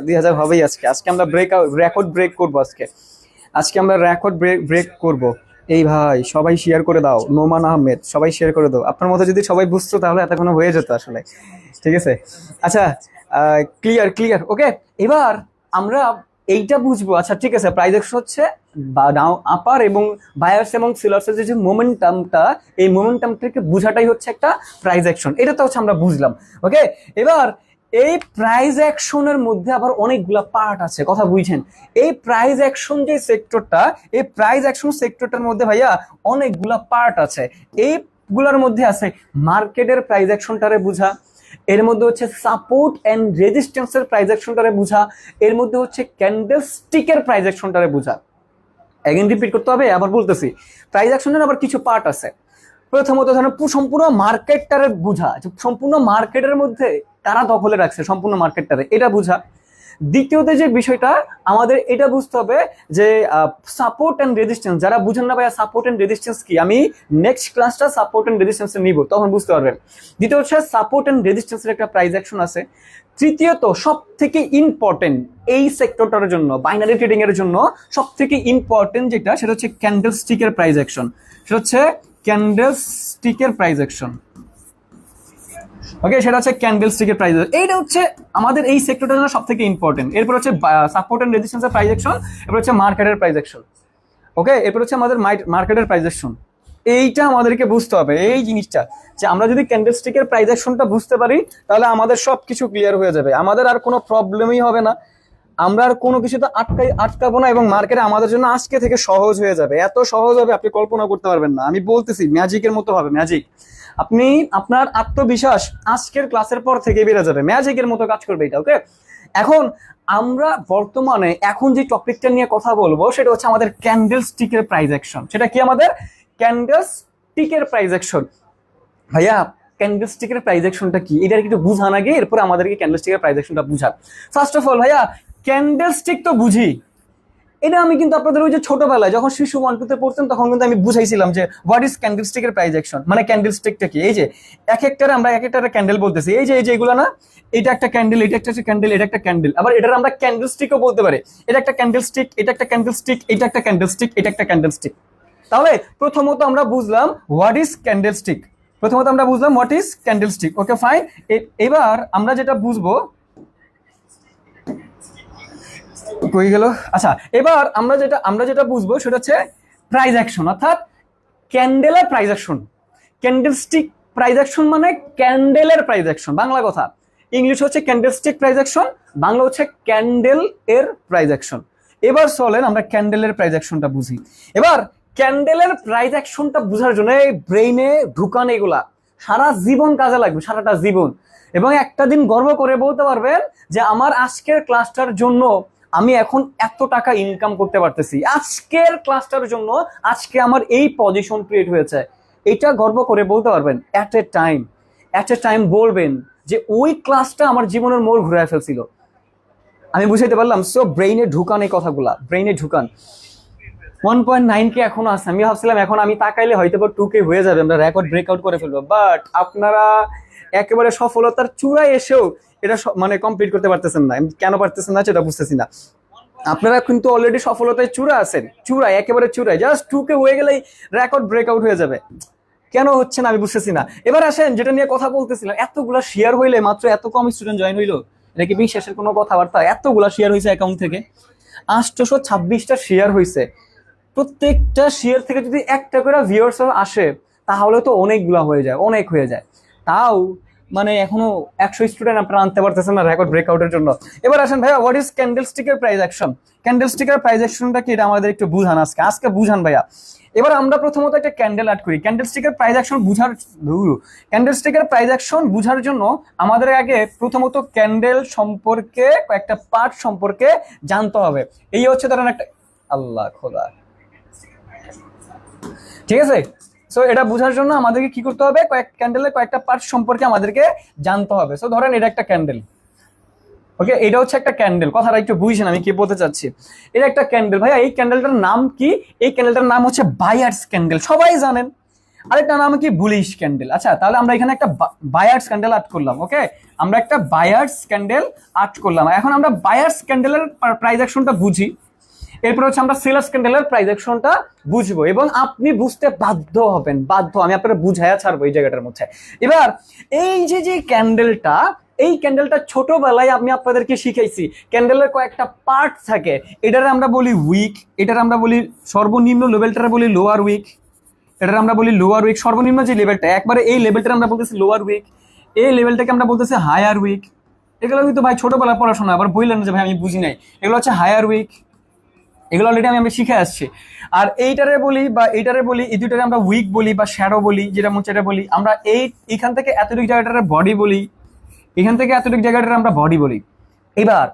2000 হবেই। আজকে আমরা রেকর্ড ব্রেক করবো, আজকে আমরা রেকর্ড ব্রেক করব। এই ভাই সবাই শেয়ার করে দাও, নোমান আহমেদ সবাই শেয়ার করে দাও। আপনার মতো যদি সবাই বুঝতো তাহলে এতক্ষণ হয়ে যেত আসলে, ঠিক আছে? আচ্ছা ক্লিয়ার ওকে। এবার আমরা এইটা বুঝবো, আচ্ছা ঠিক আছে, প্রাইস অ্যাকশন হচ্ছে আপার এবং বায়ার্স এবং সেলার্সের যে মোমেন্টামটা, এই মোমেন্টামটাকে বোঝাটাই হচ্ছে একটা প্রাইস অ্যাকশন, এটা তো হচ্ছে আমরা বুঝলাম। ওকে এবার এই প্রাইস অ্যাকশনের মধ্যে আবার অনেকগুলা পার্ট আছে, কথা বুঝছেন? এই প্রাইস অ্যাকশন যে সেক্টরটা, এই প্রাইস অ্যাকশন সেক্টরটার মধ্যে ভাইয়া অনেকগুলা পার্ট আছে। এইগুলোর মধ্যে আছে মার্কেটের প্রাইস অ্যাকশনটারে বোঝা, এর মধ্যে হচ্ছে সাপোর্ট এন্ড রেজিস্ট্যান্সের প্রাইস অ্যাকশনটারে বোঝা, এর মধ্যে হচ্ছে ক্যান্ডেলস্টিকের প্রাইস অ্যাকশনটারে বোঝা। এগেন রিপিট করতে হবে, আবার বলতেছি, প্রাইস অ্যাকশনের আবার কিছু পার্ট আছে। প্রথমত ধরেন সম্পূর্ণ মার্কেটটারে বোঝা, সম্পূর্ণ মার্কেটের মধ্যে কারা দখলে রাখছে সম্পূর্ণ মার্কেটটারে, এটা বোঝা। দ্বিতীয়তে যে বিষয়টা আমাদের এটা বুঝতে হবে যে সাপোর্ট এন্ড রেজিস্ট্যান্স, যারা বুঝেন না ভাইয়া সাপোর্ট এন্ড রেজিস্ট্যান্স কি, আমি নেক্সট ক্লাসটা সাপোর্ট এন্ড রেজিস্ট্যান্স নিব, তখন বুঝতে পারবেন। দ্বিতীয় হচ্ছে সাপোর্ট এন্ড রেজিস্ট্যান্সের একটা প্রাইস অ্যাকশন আছে। তৃতীয়ত সব থেকে ইম্পর্টেন্ট এই সেক্টরটার জন্য, বাইনারি ট্রেডিং এর জন্য সব থেকে ইম্পর্টেন্ট যেটা, সেটা হচ্ছে ক্যান্ডেলস্টিকের প্রাইস অ্যাকশন। সেটা হচ্ছে ক্যান্ডেলস্টিকের প্রাইস অ্যাকশন। ওকে, সেটা হচ্ছে ক্যান্ডেল স্টিকের প্রাইস। এইটা হচ্ছে আমাদের এই সেক্টরটার জন্য সব থেকে ইম্পর্টেন্ট। এরপর হচ্ছে সাপোর্ট এন্ড রেজিস্ট্যান্সের প্রাইস অ্যাকশন, এরপর হচ্ছে মার্কেটের প্রাইস অ্যাকশন। ওকে, এরপর হচ্ছে আমাদের মার্কেটের প্রাইস অ্যাকশন। এইটা আমাদেরকে বুঝতে হবে, এই জিনিসটা যে আমরা যদি ক্যান্ডেল স্টিকের প্রাইস অ্যাকশনটা বুঝতে পারি তাহলে আমাদের সব কিছু ক্লিয়ার হয়ে যাবে, আমাদের আর কোনো প্রবলেমই হবে না, আমরা আর কোনো কিছুতে আটকাবো না, এবং মার্কেটে আমাদের জন্য আজকে থেকে সহজ হয়ে যাবে। এত সহজ হবে আপনি কল্পনা করতে পারবেন না। আমি বলতেছি ম্যাজিকের মতো হবে, ম্যাজিক। আপনি আপনার আত্মবিশ্বাস আজকের ক্লাসের পর থেকে বেড়ে যাবে, ম্যাজিকের মতো কাজ করবে এটা। ওকে, এখন আমরা বর্তমানে এখন যে টপিকটা নিয়ে কথা বলবো সেটা হচ্ছে আমাদের ক্যান্ডেল স্টিকের প্রাইস অ্যাকশন। সেটা কি? আমাদের ক্যান্ডেল স্টিকের প্রাইস অ্যাকশন। ভাইয়া ক্যান্ডেল স্টিকের প্রাইস অ্যাকশনটা কি এটা একটু বুঝান আগে, এরপর আমাদেরকে ক্যান্ডেল স্টিকের প্রাইস অ্যাকশনটা বুঝান। ফার্স্ট অফ অল ভাইয়া ক্যান্ডেল স্টিক তো বুঝি, এটা আমি কিন্তু আপনাদের ওই যে ছোটবেলায় যখন শিশু 1-2 পড়তেন তখন কিন্তু আমি বুঝাইছিলাম যে হোয়াট ইজ ক্যান্ডেল স্টিকের প্রাইস অ্যাকশন, মানে ক্যান্ডেল স্টিকটা কি। এই যে এক একটারে আমরা এক একটা ক্যান্ডেল বলতেছি, এই যে এগুলো না, এটা একটা ক্যান্ডেল, এটা একটা ক্যান্ডেল, এটা একটা ক্যান্ডেল, আবার এটার আমরা ক্যান্ডেল স্টিকও বলতে পারি। এটা একটা ক্যান্ডেল স্টিক, এটা একটা ক্যান্ডেল স্টিক, এটা একটা ক্যান্ডেল স্টিক, এটা একটা ক্যান্ডেল স্টিক। তাহলে প্রথমত আমরা বুঝলাম হোয়াট ইজ ক্যান্ডেল স্টিক, প্রথমত আমরা বুঝলাম what is candle stick. Okay fine, এবার আমরা যেটা বুঝবো কই গেল, আচ্ছা এবার আমরা যেটা বুঝবো সেটা হচ্ছে প্রাইস অ্যাকশন, অর্থাৎ ক্যান্ডেলের price action. Candle stick price action মানে ক্যান্ডেলের প্রাইস অ্যাকশন, বাংলা কথা। ইংলিশ হচ্ছে candle stick price action, Bangla হচ্ছে ক্যান্ডেল এর প্রাইস অ্যাকশন। এবার চলেন আমরা ক্যান্ডেলের প্রাইস অ্যাকশনটা বুঝি। এবার ক্যান্ডেলের প্রাইস অ্যাকশনটা বোঝার জন্য এই ব্রেইনে ঢুকান এগুলা সারা জীবন কাজে লাগবে, সারাটা জীবন। এবং একটা দিন গর্ব করে বলতে পারবেন যে আমার আজকের ক্লাসটার জন্য আমি এখন এত টাকা ইনকাম করতে পারতেছি, আজকের ক্লাসটার জন্য আজকে আমার এই পজিশন ক্রিয়েট হয়েছে, এটা গর্ব করে বলতে পারবেন। অ্যাট এ টাইম বলবেন যে ওই ক্লাসটা আমার জীবনের মোড় ঘুরে ফেলছিল। আমি বুঝাইতে পারলাম? সো ব্রেইনে ঢুকান এই কথাগুলা, ব্রেইনে ঢুকান। 1.9K এখনো আছে, আমি ভাবছিলাম এখন আমি তাকাইলে হয়তো 2K হয়ে যাবে, আমরা রেকর্ড ব্রেকআউট করে ফেলবো, বাট আপনারা একেবারে সফলতার চূড়ায় এসেও এটা মানে কমপ্লিট করতে পারতেছেন না। কেন পারতেছেন না সেটা বুঝতেছি না। আপনারা কিন্তু অলরেডি সফলতায় চূড়া আছেন, চূড়ায়, একেবারে চূড়ায়, জাস্ট 2K হয়ে গেলেই রেকর্ড ব্রেকআউট হয়ে যাবে। কেন হচ্ছে না আমি বুঝতেছি না। এবার আসেন যেটা নিয়ে কথা বলতেছিলাম, এতগুলা শেয়ার হইলে মাত্র এত কম স্টুডেন্ট জয়েন হইলো, এটা কি বিশ্বাসের কোনো কথাবার্তা? এতগুলা শেয়ার হয়েছে অ্যাকাউন্ট থেকে, 826টা শেয়ার হয়েছে। প্রত্যেকটা শেয়ার থেকে যদি একটা করে ভিউয়ার্স আসে তাহলে তো অনেকগুলা হয়ে যায়, অনেক হয়ে যায়। তাও মানে এখনো 100 স্টুডেন্ট আপনারা আনতে পারতেছেন না রেকর্ড ব্রেকআউটের জন্য। এবার আসেন ভাইয়া হোয়াট ইজ ক্যান্ডেল স্টিকের প্রাইস অ্যাকশন। ক্যান্ডেল স্টিকের প্রাইস অ্যাকশনটা কি এটা আমাদের একটু বুঝান, আজকে বুঝান ভাইয়া। এবার আমরা প্রথমত একটা ক্যান্ডেল অ্যাড করি। ক্যান্ডেল স্টিকের প্রাইস অ্যাকশন বুঝার জন্য আমাদের আগে প্রথমত ক্যান্ডেল সম্পর্কে কয়েকটা পার্ট সম্পর্কে জানতে হবে। এই হচ্ছে ধরেন একটা, আল্লাহ খোদা, ঠিক আছে। সো এটা বোঝার জন্য আমাদেরকে কি করতে হবে, ক্যান্ডেলের কয়েকটা পার্ট সম্পর্কে আমাদেরকে জানতে হবে। সো ধরেন এটা একটা ক্যান্ডেল, ওকে, এটা হচ্ছে একটা ক্যান্ডেল, কথাটা একটু বুঝছেন আমি কি বলতে চাচ্ছি। এটা একটা ক্যান্ডেল ভাইয়া, এই ক্যান্ডেলটার নাম কি? এই ক্যান্ডেলটার নাম হচ্ছে বায়ার্স ক্যান্ডেল, সবাই জানেন। আরেকটা নাম কি? Bullish candle. আচ্ছা তাহলে আমরা এখানে একটা বায়ার্স ক্যান্ডেল আর্ট করলাম। ওকে, আমরা একটা বায়ার্স ক্যান্ডেল আর্ট করলাম। এখন আমরা বায়ার্স ক্যান্ডেলের প্রাইস অ্যাকশনটা বুঝি, এরপর হচ্ছে আমরা সেলার্স ক্যান্ডেলের প্রাইস অ্যাকশনটা বুঝবো, এবং আপনি বুঝতে বাধ্য হবেন, আমি আপনারা বুঝাইয়া ছাড়বো এই জায়গাটার মধ্যে। এবার এই যে ক্যান্ডেলটা, এই ক্যান্ডেলটা ছোটবেলায় আমি আপনাদেরকে শিখাইছি, ক্যান্ডেলের কয়েকটা পার্ট থাকে। এটার আমরা বলি উইক, এটার আমরা বলি সর্বনিম্ন লেভেলটার বলি লোয়ার উইক, এটার আমরা বলি লোয়ার উইক। সর্বনিম্ন যে লেভেলটা একবারে এই লেভেলটা আমরা বলতেছি লোয়ার উইক, এই লেভেলটাকে আমরা বলতেছি হায়ার উইক। এগুলো কিন্তু ভাই ছোটবেলায় পড়াশোনা, আবার বললেন যে ভাই আমি বুঝি নাই, এগুলো হচ্ছে হায়ার উইক, এগুলো অলরেডি আমি শিখে আসছি। আর এইটারে বলি বা এইটারে বলি, এই দুইটারে আমরা উইক বলি বা শ্যাডো বলি, যেটা মনে এটা বলি আমরা। এইখান থেকে এতটুকু জায়গাটারে বডি বলি, এখান থেকে এতটুকু জায়গাটারে আমরা বডি বলি। এবার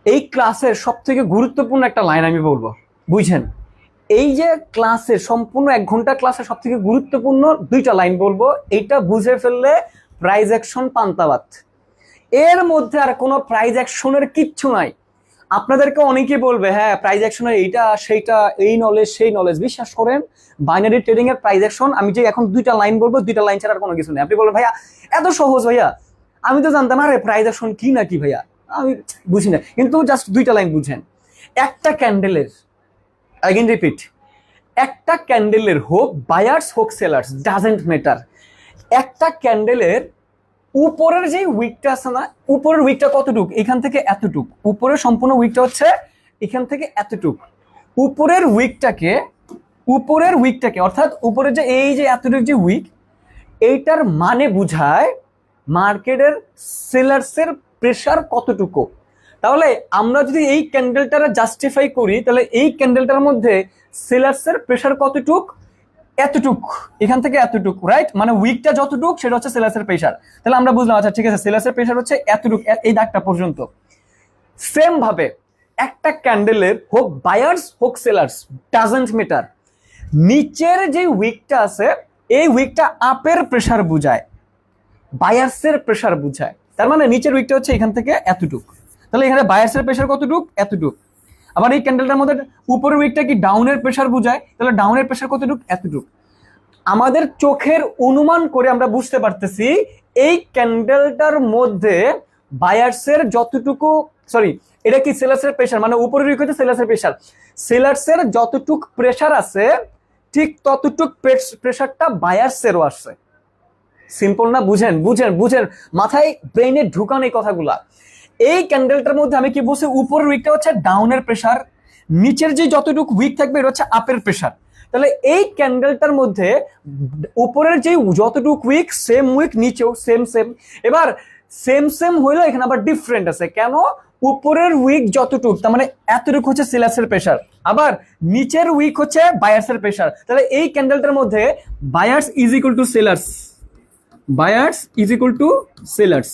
এই ক্লাসের সব থেকে গুরুত্বপূর্ণ একটা লাইন আমি বলবো, বুঝছেন? এই যে ক্লাসের সম্পূর্ণ 1 ঘন্টা ক্লাসের সব থেকে গুরুত্বপূর্ণ 2টা লাইন বলবো, এইটা বুঝে ফেললে প্রাইজ অ্যাকশন পান্তাবাত। এর মধ্যে আর কোনো প্রাইজ অ্যাকশনের কিচ্ছু নাই। আপনাদেরকে অনেকে বলবে হ্যাঁ প্রাইজ অ্যাকশনের এইটা সেইটা, এই নলেজ সেই নলেজ। বিশ্বাস করেন বাইনারি ট্রেডিং এর প্রাইজ অ্যাকশন আমি যে এখন 2টা লাইন বলবো, 2টা লাইন ছাড়া আর কোনো কিছু নেই। আপনি বলবেন ভাইয়া এত সহজ, ভাইয়া আমি তো জানতাম আরে প্রাইজ অ্যাকশন কি নাকি ভাইয়া, আমি বুঝি না, কিন্তু জাস্ট 2টা লাইন বুঝেন। একটা ক্যান্ডেলের, again রিপিট, একটা ক্যান্ডেলের হোক বায়ার্স হোক সেলার্স, ডাজেন্ট ম্যাটার, একটা ক্যান্ডেলের উপরের যে উইকটা আছে না, উপরের উইকটা কতটুক, এখান থেকে এতটুক, উপরের সম্পূর্ণ উইকটা হচ্ছে এখান থেকে এতটুক। উপরের উইকটাকে অর্থাৎ উপরের যে এই যে এতটুক যে উইক, এইটার মানে বুঝায় মার্কেটের সেলার্সের প্রেসার কতটুকু। তাহলে আমরা যদি এই ক্যান্ডেলটা জাস্টিফাই করি, তাহলে এই ক্যান্ডেলটার মধ্যে সেলার্সের প্রেসার কতটুক, এতটুক, এখান থেকে এতটুক, রাইট? মানে উইকটা যতটুক সেটা হচ্ছে সেলার্সের প্রেসার। তাহলে আমরা বুঝলাম, আচ্ছা ঠিক আছে, সেলার্সের প্রেসার হচ্ছে এতটুক, এই দাগটা পর্যন্ত। সেম ভাবে একটা ক্যান্ডেলের হোক বায়ার্স হোক সেলার্স, ডাজন্ট ম্যাটার, নিচের যে উইকটা আছে এই উইকটা আপের প্রেসার বুঝায়, বায়ার্সের প্রেসার বুঝায়। তার মানে নিচের উইকটা হচ্ছে এখান থেকে এতটুক, তাহলে এখানে বায়ার্সের প্রেসার কতটুক, এতটুক। আবার এই ক্যান্ডেলটার মধ্যে উপরের উইকটা কি ডাউনের প্রেসার বুঝায়, তাহলে ডাউনের প্রেসার কতটুক, এতটুক। আমাদের চোখের অনুমান করে আমরা বুঝতে পারতেছি এই ক্যান্ডেলটার মধ্যে বায়ার্সের যতটুকু, সরি এটা কি সেলার্সের প্রেসার, মানে উপরের উইক হচ্ছে সেলার্সের প্রেসার, সেলার্সের যতটুক প্রেসার আছে ঠিক ততটুক প্রেসারটা বায়ার্সেরও আসছে। সিম্পল না? বুঝেন বুঝেন বুঝেন, মাথায় ব্রেইনে ঢুকান এই কথাগুলা। এই ক্যান্ডেলটার মধ্যে আমি কি বলছি, উপরের উইকটা হচ্ছে ডাউনের প্রেসার, নিচের যে যতটুকু উইক থাকবে এটা হচ্ছে আপের প্রেসার। তাহলে এই ক্যান্ডেলটার মধ্যে উপরের যে যতটুকু উইক সেম উইক, নিচেও সেম সেম। এবার সেম সেম হইলো, এখানে আবার ডিফারেন্ট আছে কেন, উপরের উইক যতটুক তার মানে এতটুকু হচ্ছে সেলার্সের প্রেসার, আবার নিচের উইক হচ্ছে বায়ার্সের প্রেসার। তাহলে এই ক্যান্ডেলটার মধ্যে buyers is equal to sellers, buyers is equal to sellers.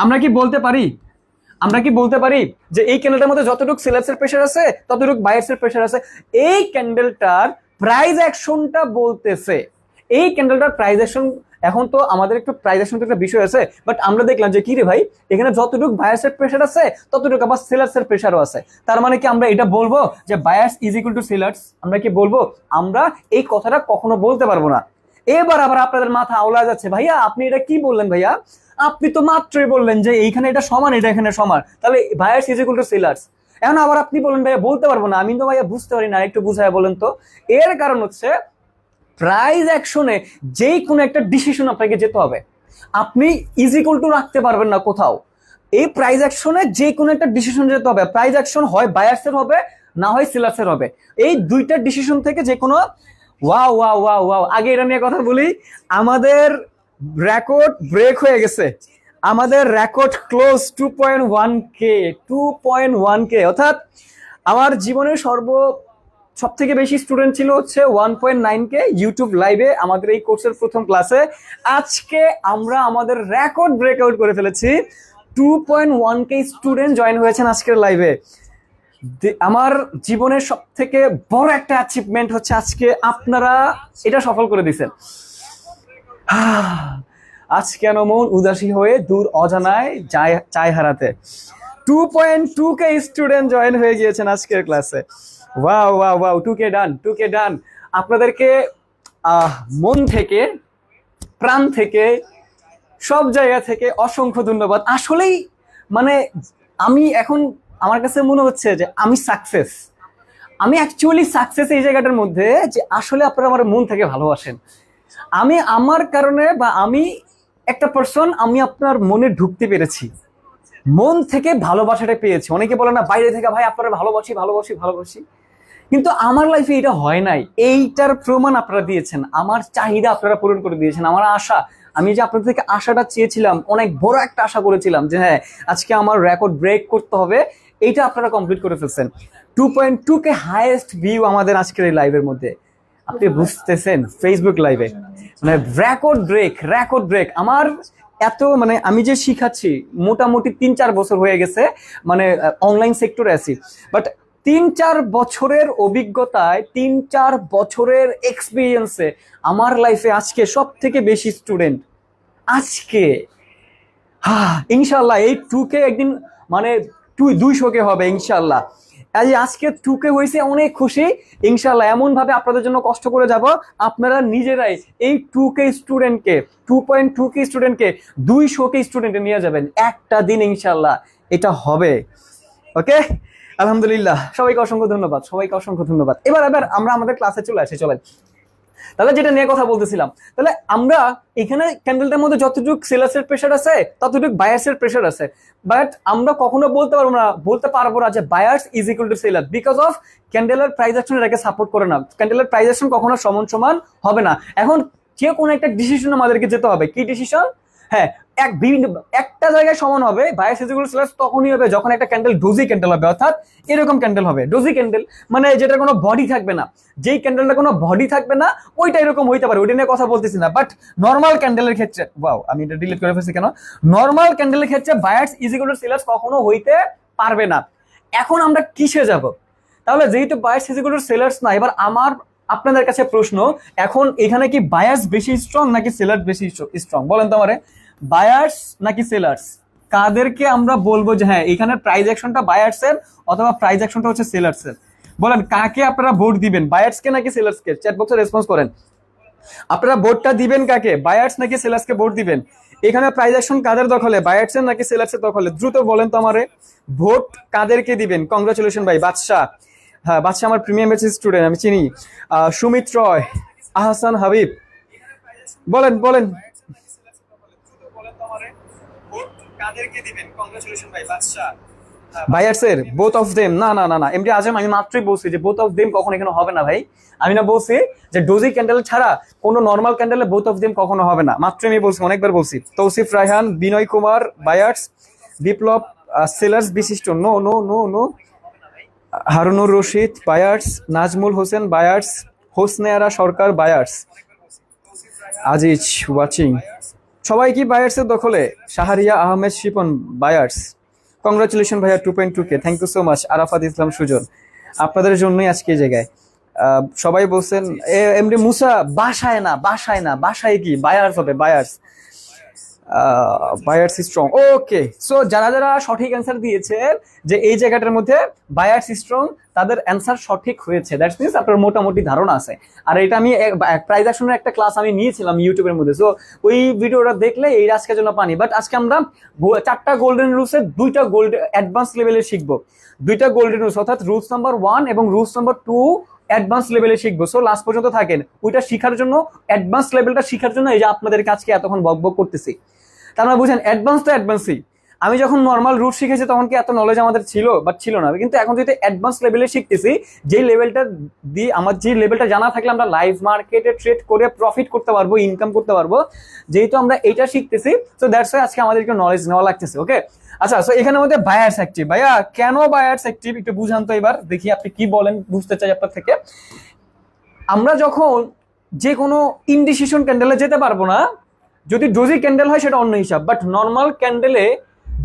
আমরা কি বলতে পারি যে এই ক্যান্ডেলটার মধ্যে যতটুকু সেলার্সের প্রেসার আছে ততটুকু বায়ার্সের প্রেসার আছে। এই ক্যান্ডেলটার প্রাইস অ্যাকশনটা বলতেছে, এই ক্যান্ডেলটার প্রাইস অ্যাকশন, এখন তো আমাদের একটু প্রাইস অ্যাকশন একটা বিষয় আছে, বাট আমরা দেখলাম যে কি রে ভাই, এখানে যতটুকু বায়ার্সের প্রেসার আছে ততটুকু আবার সেলার্সের প্রেসারও আছে। তার মানে কি আমরা এটা বলবো যে buyers is equal to sellers? আমরা কি বলবো? আমরা এই কথাটা কখনো বলতে পারবো না। এবার আবার আপনাদের মাথা আওলা যাচ্ছে, ভাইয়া আপনি এটা কি বললেন ভাইয়া, আপনি তো মাত্রই বললেন যে এইখানে এটা সমান, এটা এখানে সমান, তাহলে buyers is equal to sellers. এখন আবার আপনি বলেন ভাইয়া বলতে পারবো না, আমি তো ভাইয়া বুঝতে পারি না, একটু বুঝায় বলেন তো। এর কারণ হচ্ছে প্রাইস অ্যাকশনে যেই কোনো একটা ডিসিশন আপনাকে যেতে হবে, আপনি ইজ ইকুয়াল টু রাখতে পারবেন না কোথাও। এই প্রাইস অ্যাকশনে যে কোনো একটা ডিসিশন যেতে হবে, প্রাইস অ্যাকশন হয় বায়ার্সের হবে না হয় সেলার্সের হবে, এই দুইটা ডিসিশন থেকে যে কোনো। ওয়াও ওয়াও ওয়াও ওয়াও, আগে এটা নিয়ে কথা বলি, আমাদের রেকর্ড ব্রেক হয়ে গেছে, আমাদের রেকর্ড ক্লোজ 2.1K, 2.1K, অর্থাৎ আমার জীবনের সব থেকে বেশি স্টুডেন্ট ছিল হচ্ছে 1.9K ইউটিউব লাইভে আমাদের এই কোর্সের প্রথম ক্লাসে। আজকে আমরা আমাদের রেকর্ড ব্রেকআউট করে ফেলেছি, 2.1K স্টুডেন্ট জয়েন হয়েছেন আজকের লাইভে। আমার জীবনের সব থেকে বড় একটা অ্যাচিভমেন্ট হচ্ছে আজকে আপনারা এটা সফল করে দিয়েছেন। আজ কেন মন উদাসী হয়ে দূর অজানায় চাই হারাতে। 2.2K স্টুডেন্ট জয়েন হয়ে গিয়েছেন আজকের ক্লাসে। ওয়াও ওয়াও ওয়াও, 2K ডান, 2K ডান। আপনাদেরকে মন থেকে, প্রাণ থেকে, সব জায়গা থেকে অসংখ্য ধন্যবাদ। আসলেই মানে আমি এখন, আমার কাছে মনে হচ্ছে যে আমি সাকসেস, আমি অ্যাকচুয়ালি সাকসেস এই জায়গাটার মধ্যে যে আসলে আপনারা আমার মন থেকে ভালোবাসেন। আমি আমার কারণে বা আমি একটা পার্সন, আমি আপনার মনে ঢুকতে পেরেছি, মন থেকে ভালোবাসাটা পেয়েছি। অনেকে বলে না বাইরে থেকে ভাই আপনারা ভালোবাসি ভালোবাসি ভালোবাসি, কিন্তু আমার লাইফে এটা হয় নাই। এইটার প্রমাণ আপনারা দিয়েছেন, আমার চাহিদা আপনারা পূরণ করে দিয়েছেন, আমার আশা, আমি যে আপনাদের থেকে আশাটা চেয়েছিলাম, অনেক বড় একটা আশা করেছিলাম যে হ্যাঁ আজকে আমার রেকর্ড ব্রেক করতে হবে, এইটা আপনারা কমপ্লিট করে ফেলছেন। 2.2K হাইয়েস্ট ভিউ আমাদের আজকের এই লাইভের মধ্যে, আপনি বুঝতেছেন ফেসবুক লাইভে, মানে রেকর্ড ব্রেক। আমার এত মানে আমি যে শিখাচ্ছি মোটামুটি 3-4 বছর হয়ে গেছে, মানে অনলাইন সেক্টরে আছি, বাট 3-4 বছরের অভিজ্ঞতায়, 3-4 বছরের এক্সপিরিয়েন্সে আমার লাইফে আজকে সব থেকে বেশি স্টুডেন্ট। আজকে ইনশাল্লাহ এই 2K একদিন মানে 200K হবে ইনশাল্লাহ। আজকে 2K হয়েছে, অনেক খুশি। ইনশাল্লাহ এমন ভাবে আপনাদের জন্য কষ্ট করে যাব, আপনারা নিজেরাই এই 2K স্টুডেন্টকে, 2.2K স্টুডেন্টকে 200K স্টুডেন্টে নিয়ে যাবেন একটা দিন ইনশাল্লাহ, এটা হবে। ওকে, আলহামদুলিল্লাহ, সবাইকে অসংখ্য ধন্যবাদ, সবাইকে অসংখ্য ধন্যবাদ। এবার আমরা আমাদের ক্লাসে চলে আসি, চলেন। তাহলে যেটা নিয়ে কথা বলতেছিলাম, তাহলে আমরা এখানে ক্যান্ডেলটার মধ্যে যতটুকু সেলার্সের প্রেশার আছে ততটুকু বায়ার্সের প্রেশার আছে, বাট আমরা কখনো বলতে পারবো না যে buyers is equal to seller, because of ক্যান্ডেলের প্রাইস অ্যাকশন এটাকে সাপোর্ট করে না। ক্যান্ডেলের প্রাইস অ্যাকশন কখনো সমান সমান হবে না। এখন যে কোনো একটা ডিসিশন আমাদেরকে যেতে হবে। কি ডিসিশন? হ্যাঁ, একটা জায়গায় সমান হবে buyers is equal to seller তখনই হবে যখন একটা ক্যান্ডেল ডোজি ক্যান্ডেল হবে, অর্থাৎ এরকম ক্যান্ডেল হবে। ডোজি ক্যান্ডেল মানে যেটা কোনো বডি থাকবে না, যেই ক্যান্ডেলটা কোনো বডি থাকবে না ওইটা এরকম হইতে পারে, ওইটা নিয়ে কথা বলতেছি না। বাট নর্মাল ক্যান্ডেলের ক্ষেত্রে, ওয়াও আমি এটা ডিলিট করে ফেলছি কেন, নর্মাল ক্যান্ডেলের ক্ষেত্রে buyers is equal to sellers কখনো হইতে পারবে না। এখন আমরা কিসে যাব? তাহলে যেহেতু buyers is equal to sellers না, এবার আপনাদের কাছে প্রশ্ন, এখন এখানে কি বায়ার্স বেশি স্ট্রং নাকি সেলার বেশি স্ট্রং? বলেন তো আমারে, বায়ার্স নাকি সেলার্স? কাদেরকে আমরা বলবো যে হ্যাঁ এখানে প্রাইস অ্যাকশনটা বায়ার্সের অথবা প্রাইস অ্যাকশনটা হচ্ছে সেলার্সের? বলেন কাকে আপনারা ভোট দিবেন, বায়ার্সকে নাকি সেলার্সকে? চ্যাট বক্সে রেসপন্স করেন। আপনারা ভোটটা দিবেন কাকে, বায়ার্স নাকি সেলার্সকে ভোট দিবেন? এখানে প্রাইস অ্যাকশন কাদের দখলে, বায়ার্সের নাকি সেলার্সের দখলে? দ্রুত বলেন তো আমারে, ভোট কাদেরকে দিবেন? কংগ্রাচুলেশন ভাই বাদশা। হ্যাঁ বাদশা আমার প্রিমিয়াম ব্যাচের স্টুডেন্ট, আমি চিনি। সুমিত রয়, আহসান হাবিব, বলেন বলেন। বায়ার্সের বোথ অফ দেম? না না না না, এমডি আজম আমি মাত্রই বলছি যে বোথ অফ দেম কখনো এখানে হবে না ভাই। আমি না বলছি যে ডোজি ক্যান্ডেল ছাড়া কোনো নর্মাল ক্যান্ডেলে বোথ অফ দেম কখনো হবে না, মাত্র আমি বলছি, অনেকবার বলছি। তৌসিফ রায়হান, বিনয় কুমার বায়ার্স, বিপ্লব সেলার্স বিশিষ্ট, no no no no. Harunur Rashid buyers, Nazmul Hossain buyers, Hosneara Sarkar buyers, Aziz watching. সবাই কি বায়ার্সের দখলে? শাহরিয়া আহমেদ শিপন বায়ার্স। কংগ্রাচুলেশন ভাইয়া 2.2K, thank you so much. Arafat Islam Sujon, আপনাদের জন্যই আজকে এই জায়গায়। সবাই বলছেন এমডি মুসা বাসায় না, বাসায় না, বাসায় কি বায়ার্স হবে, বায়ার্স বায়ার্স স্ট্রং। ওকে, সো যারা যারা সঠিক অ্যান্সার দিয়েছে যে এই জায়গাটার মধ্যে বায়ার্স স্ট্রং, তাদের অ্যান্সার সঠিক হয়েছে, দ্যাটস মিনস আপনার মোটামুটি ধারণা আছে। আর এটা আমি প্রাইজ অ্যাকশনের একটা ক্লাস আমি নিয়েছিলাম ইউটিউবের মধ্যে, সো ওই ভিডিওটা দেখলে এই আজকের জন্য পানি। বাট আজকে আমরা 4টা গোল্ডেন রুলসের 2টা অ্যাডভান্স লেভেলে শিখবো, 2টা গোল্ডেন রুলস, অর্থাৎ রুলস নাম্বার 1 এবং রুলস নাম্বার 2 অ্যাডভান্স লেভেলে শিখবো। সো লাস্ট পর্যন্ত থাকেন, ওইটা শিখার জন্য, অ্যাডভান্স লেভেলটা শিখার জন্য এই যে আপনাদের কাছে এতক্ষণ বকবক করতেছি। তার মানে বুঝেন অ্যাডভান্স তো অ্যাডভান্সই। আমি যখন নর্মাল রুট শিখেছি তখন কি এত নলেজ আমাদের ছিল? বাট ছিল না। কিন্তু এখন যদি অ্যাডভান্স লেভেলে শিখতেছি, যেই লেভেলটা দিয়ে আমার যে লেভেলটা জানা থাকলে আমরা লাইভ মার্কেটে ট্রেড করে প্রফিট করতে পারবো, ইনকাম করতে পারবো, যেহেতু আমরা এইটা শিখতেছি, সো দ্যাটস ওয়াই আজকে আমাদেরকে নলেজ নেওয়া লাগতেছে। ওকে, আচ্ছা, সো এখানে মধ্যে বায়ার্স অ্যাক্টিভ। ভাইয়া কেন বায়ার্স অ্যাক্টিভ একটু বুঝান তো এবার, দেখি আপনি কি বলেন, বুঝতে চাই আপনার থেকে। আমরা যখন যে কোনো ইনডিসিশন ক্যান্ডেলে যেতে পারবো না, যদি ডোজি ক্যান্ডেল হয় সেটা অন্য হিসাব, বাট নর্মাল ক্যান্ডেলে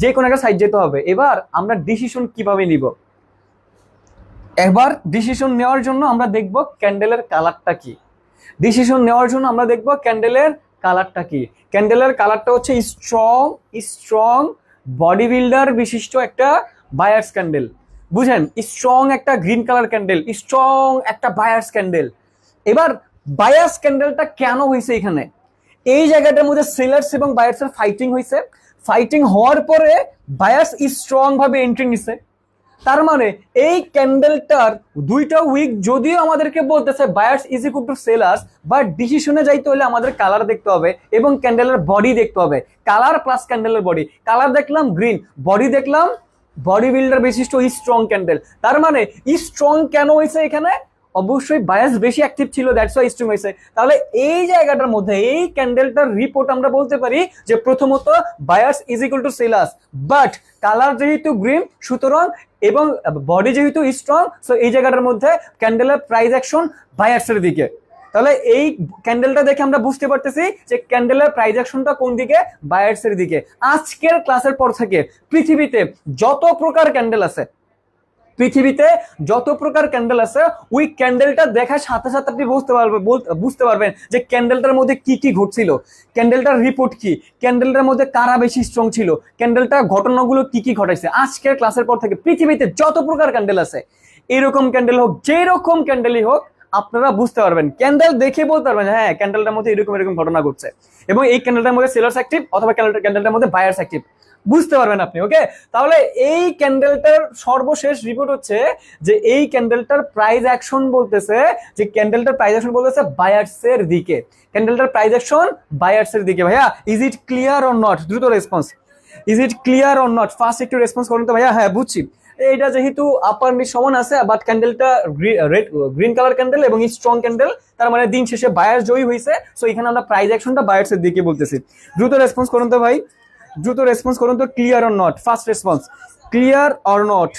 যে কোনো একটা সাইড যেতে হবে। এবার আমরা ডিসিশন কিভাবে নিব? এবার ডিসিশন নেওয়ার জন্য আমরা দেখব ক্যান্ডেলের কালারটা কি। ডিসিশন নেওয়ার জন্য আমরা দেখব ক্যান্ডেলের কালারটা কি। ক্যান্ডেলের কালারটা হচ্ছে স্ট্রং স্ট্রং বডি বিল্ডার বিশিষ্ট একটা বায়ার্স ক্যান্ডেল। বুঝেন, স্ট্রং একটা গ্রিন কালার ক্যান্ডেল, স্ট্রং একটা বায়ার্স ক্যান্ডেল। এবার বায়ার্স ক্যান্ডেলটা কেন হয়েছে? এখানে এই জায়গাটার মধ্যে সেলার্স এবং বায়ার্সের ফাইটিং হয়েছে। ফাইটিং হওয়ার পরে বায়ার্স স্ট্রং ভাবে এন্ট্রি নিছে। তার মানে এই ক্যান্ডেলটার 2টা উইক যদিও আমাদেরকে বলতেছে buyers is equal to sellers, but ডিসিশনে যাইতে হলে আমাদের কালার দেখতে হবে এবং ক্যান্ডেলের বডি দেখতে হবে। কালার প্লাস ক্যান্ডেলের বডি, কালার দেখলাম গ্রিন, বডি দেখলাম বডি বিল্ডার বিশিষ্ট স্ট্রং ক্যান্ডেল। তার মানে স্ট্রং কেন হয়েছে? এখানে অবশ্যই বায়াস বেশি অ্যাক্টিভ ছিল, দ্যাটস ওয়াই স্ট্রং হয়েছে। তাহলে এই জায়গাটার মধ্যে এই ক্যান্ডেলটার রিপোর্ট আমরা বলতে পারি যে প্রথমত buyers is equal to sellers, but colour যেহেতু গ্রিন সুতরাং এবং বডি যেহেতু স্ট্রং, সো এই জায়গাটার মধ্যে ক্যান্ডেলের প্রাইস অ্যাকশন বায়ার্সের দিকে। তাহলে এই ক্যান্ডেলটা দেখে আমরা বুঝতে পারতেছি যে ক্যান্ডেলের প্রাইস অ্যাকশনটা কোন দিকে? বায়ার্সের দিকে। আজকের ক্লাসের পর থেকে পৃথিবীতে যত প্রকার ক্যান্ডেল আছে, পৃথিবীতে যত প্রকার ক্যান্ডেল আছে, ওই ক্যান্ডেলটা দেখার সাথে সাথে আপনি বুঝতে পারবেন যে ক্যান্ডেলটার মধ্যে কি কি ঘটছিল, ক্যান্ডেলটার রিপোর্ট কি, ক্যান্ডেলটার মধ্যে কারা বেশি স্ট্রং ছিল, ক্যান্ডেলটার ঘটনাগুলো কি কি ঘটাইছে। আজকের ক্লাসের পর থেকে পৃথিবীতে যত প্রকার ক্যান্ডেল আছে, এরকম ক্যান্ডেল হোক, যেরকম ক্যান্ডেলই হোক, আপনারা বুঝতে পারবেন, ক্যান্ডেল দেখে বলতে পারবেন হ্যাঁ ক্যান্ডেলটার মধ্যে এরকম এরকম ঘটনা ঘটছে এবং এই ক্যান্ডেলটার মধ্যে সেলার্স অ্যাক্টিভ অথবা ক্যান্ডেলটার মধ্যে বায়ার্স অ্যাক্টিভ। বুঝতে পারবেন আপনি। ওকে, তাহলে এই ক্যান্ডেলটার সর্বশেষ রিপোর্ট হচ্ছে যে এই ক্যান্ডেলটার প্রাইস অ্যাকশন বলতেছে, যে ক্যান্ডেলটার প্রাইস অ্যাকশন বলতেছে বায়ার্সের দিকে, ক্যান্ডেলটার প্রাইস অ্যাকশন বায়ার্সের দিকে। ভাইয়া is it clear or not? দ্রুত response, is it clear or not? First একটু রেসপন্স করুন তো ভাইয়া। হ্যাঁ বুঝছি, এটা যেহেতু আপার নিচ সমান আছে, বাট ক্যান্ডেলটা রেড গ্রিন কালার ক্যান্ডেল এবং স্ট্রং ক্যান্ডেল, তার মানে দিন শেষে বায়ার্স জয়ী হয়েছে। সো এখানে আমরা প্রাইস অ্যাকশনটা বায়ার্সের দিকে বলতেছি। দ্রুত রেসপন্স করুন তো ভাই, দ্রুত রেসপন্স করুন তো, clear or not? First response, clear or not?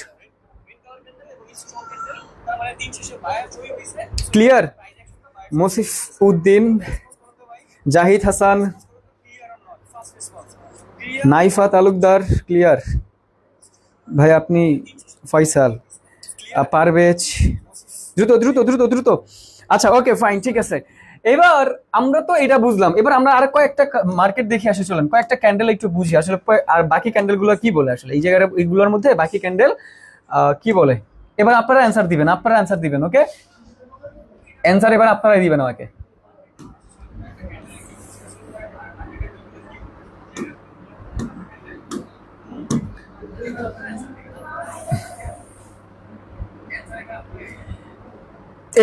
Clear? Mosif Uddin, Zahid Hasan, Naifa Talukdar clear. ভাই আপনি, ফয়সাল, পারভেজ, দ্রুত দ্রুত দ্রুত দ্রুত। আচ্ছা ওকে ফাইন, ঠিক আছে। এবার আমরা তো এটা বুঝলাম, এবার আমরা আর কয়েকটা মার্কেট দেখে আসি, চলেন কয়েকটা ক্যান্ডেল একটু বুঝি আসলে, আর বাকি ক্যান্ডেল গুলো কি বলে আসলে এই জায়গায়, এইগুলোর মধ্যে বাকি ক্যান্ডেল কি বলে। এবার আপনারা অ্যান্সার দিবেন, আপনারা অ্যান্সার দিবেন। ওকে, অ্যান্সার এবার আপনারাই দিবেন আমাকে।